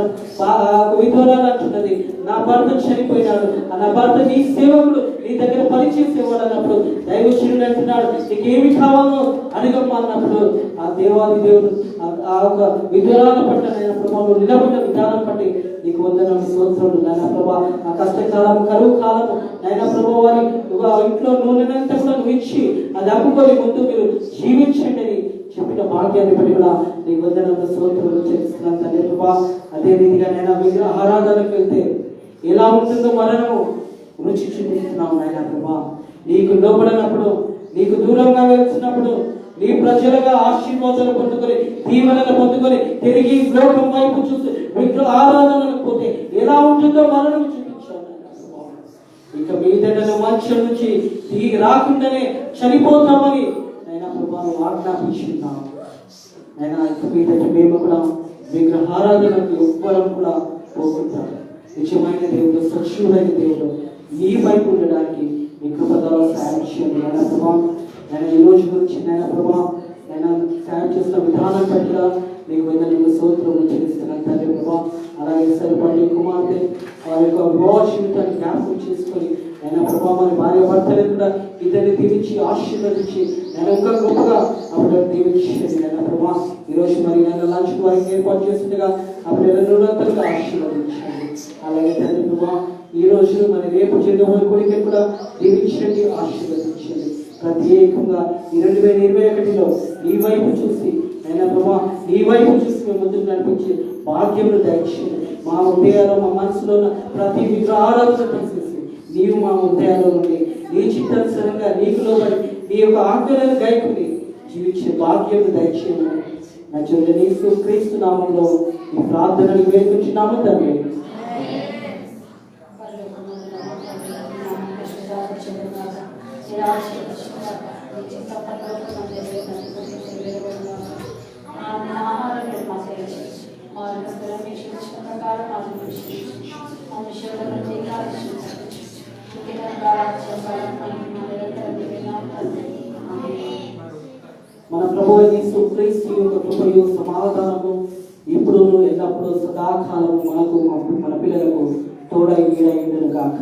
విధవరాలు అంటున్నది, నా భర్త చనిపోయినాడు, నా భర్త నీ సేవకుడు నీ దగ్గర పనిచేసేవాడు అన్నప్పుడు దైవజనుడు అంటున్నాడు నీకేమి కావాలో అడిగమ్మా అన్నప్పుడు ఆ దేవాది దేవుడు ఆ ఒక విధవరాల పట్ల నైనా ప్రభావం నిలబడిన విధానం బట్టి నీకు వందనము స్తోత్రములు నైనా ప్రభా. ఆ కష్టకాలం కరువు కాలము నైనా ప్రభా వారి ఇంట్లో నూనెనంతా కూడా నువ్వు ఇచ్చి అది అమ్ముకొని ముందు మీరు జీవించండి అని చెప్పిన భాగ్యాన్ని బట్టి కూడా నీ వందనము స్తోత్రములు చెల్లిస్తున్నాను తండ్రి ప్రభా. అదే రీతిగా నేను విగ్రహ ఆరాధనకు వెళ్తే ఎలా ఉంటుందో మరణము రుచి చూపిస్తున్నావు నాయనా ప్రభా. నీకు లోబడినప్పుడు నీకు దూరంగా వెళ్తున్నప్పుడు నీ ప్రజలుగా ఆశీర్వాదాలు పొందుకొని దీవెనలు పొందుకొని తిరిగి లోకం వైపు చూసి విగ్రహ ఆరాధనకు పోతే ఎలా ఉంటుందో మరణం చూపించాను. ఇక మీదట మంచం నుంచి తిరిగి రాకుండానే చనిపోతామని నేను ప్రభావం ఆజ్ఞాపించున్నాను. నేను ఇక మీదట మేము కూడా విగ్రహారాధనకు ఎవ్వరం కూడా పోతుంటారు. నిజమైన దేవుడు, సత్యుడైన దేవుడు ఈ వైపు ఉండడానికి మీ కృపదలో సాయం చేయండి. నేను ప్రభావం నేను ఈ రోజు గురించి నేను ప్రభావం నేను సాయం చేసిన విధానం పట్ల మీకు నేను స్తోత్రములు చెల్లిస్తున్నాను తండ్రి ప్రభావం. అలాగే సరిపడి కుమార్తె వారి యొక్క వివాహ జీవితాన్ని జ్ఞాపకం చేసుకొని నేను ప్రభావాన్ని భార్య భర్తలు కూడా ఇద్దరిని దీవించి ఆశీర్వదించి నేను ఇంకా గొప్పగా అప్పుడు దీవించేది నేను ప్రభావం. ఈరోజు మరి నేను లంచ్ వారికి ఏర్పాటు చేస్తుండగా అప్పుడు నిరంతరంగా ఆశీర్వదించండి. అలాగే తండ్రి ప్రభావం ఈ రోజు మరి రేపు జరగబోయే కోరిక కూడా దీవించండి, ఆశీర్వదించండి. ప్రత్యేకంగా ఈ 2021లో ఈ వైపు చూసి అయినా ప్రభా ఈ వైపు చూసి మేము ముందుకు నడిపించి భాగ్యములు దయచేయండి. మా హృదయాల్లో మా మనసులో ఉన్న ప్రతి విగ్రహాలను తీసేసి నీవు మా హృదయాల్లో నుండి నీ చిత్తానుసారంగా నీకు లోబడి నీ యొక్క ఆజ్ఞలను గైకుని జీవించే భాగ్యములు దయచేయమని నజరేయుడైన క్రీస్తు నామములో ఈ ప్రార్థనలు వేడుకుంటున్నాము తండ్రి. మన ప్రభువు యేసు క్రీస్తు యొక్క కృపయు సమాధానము ఇప్పుడు ఎల్లప్పుడూ సదాకాలము మనకు మన పిల్లలకు తోడై నీడై ఉండును గాక.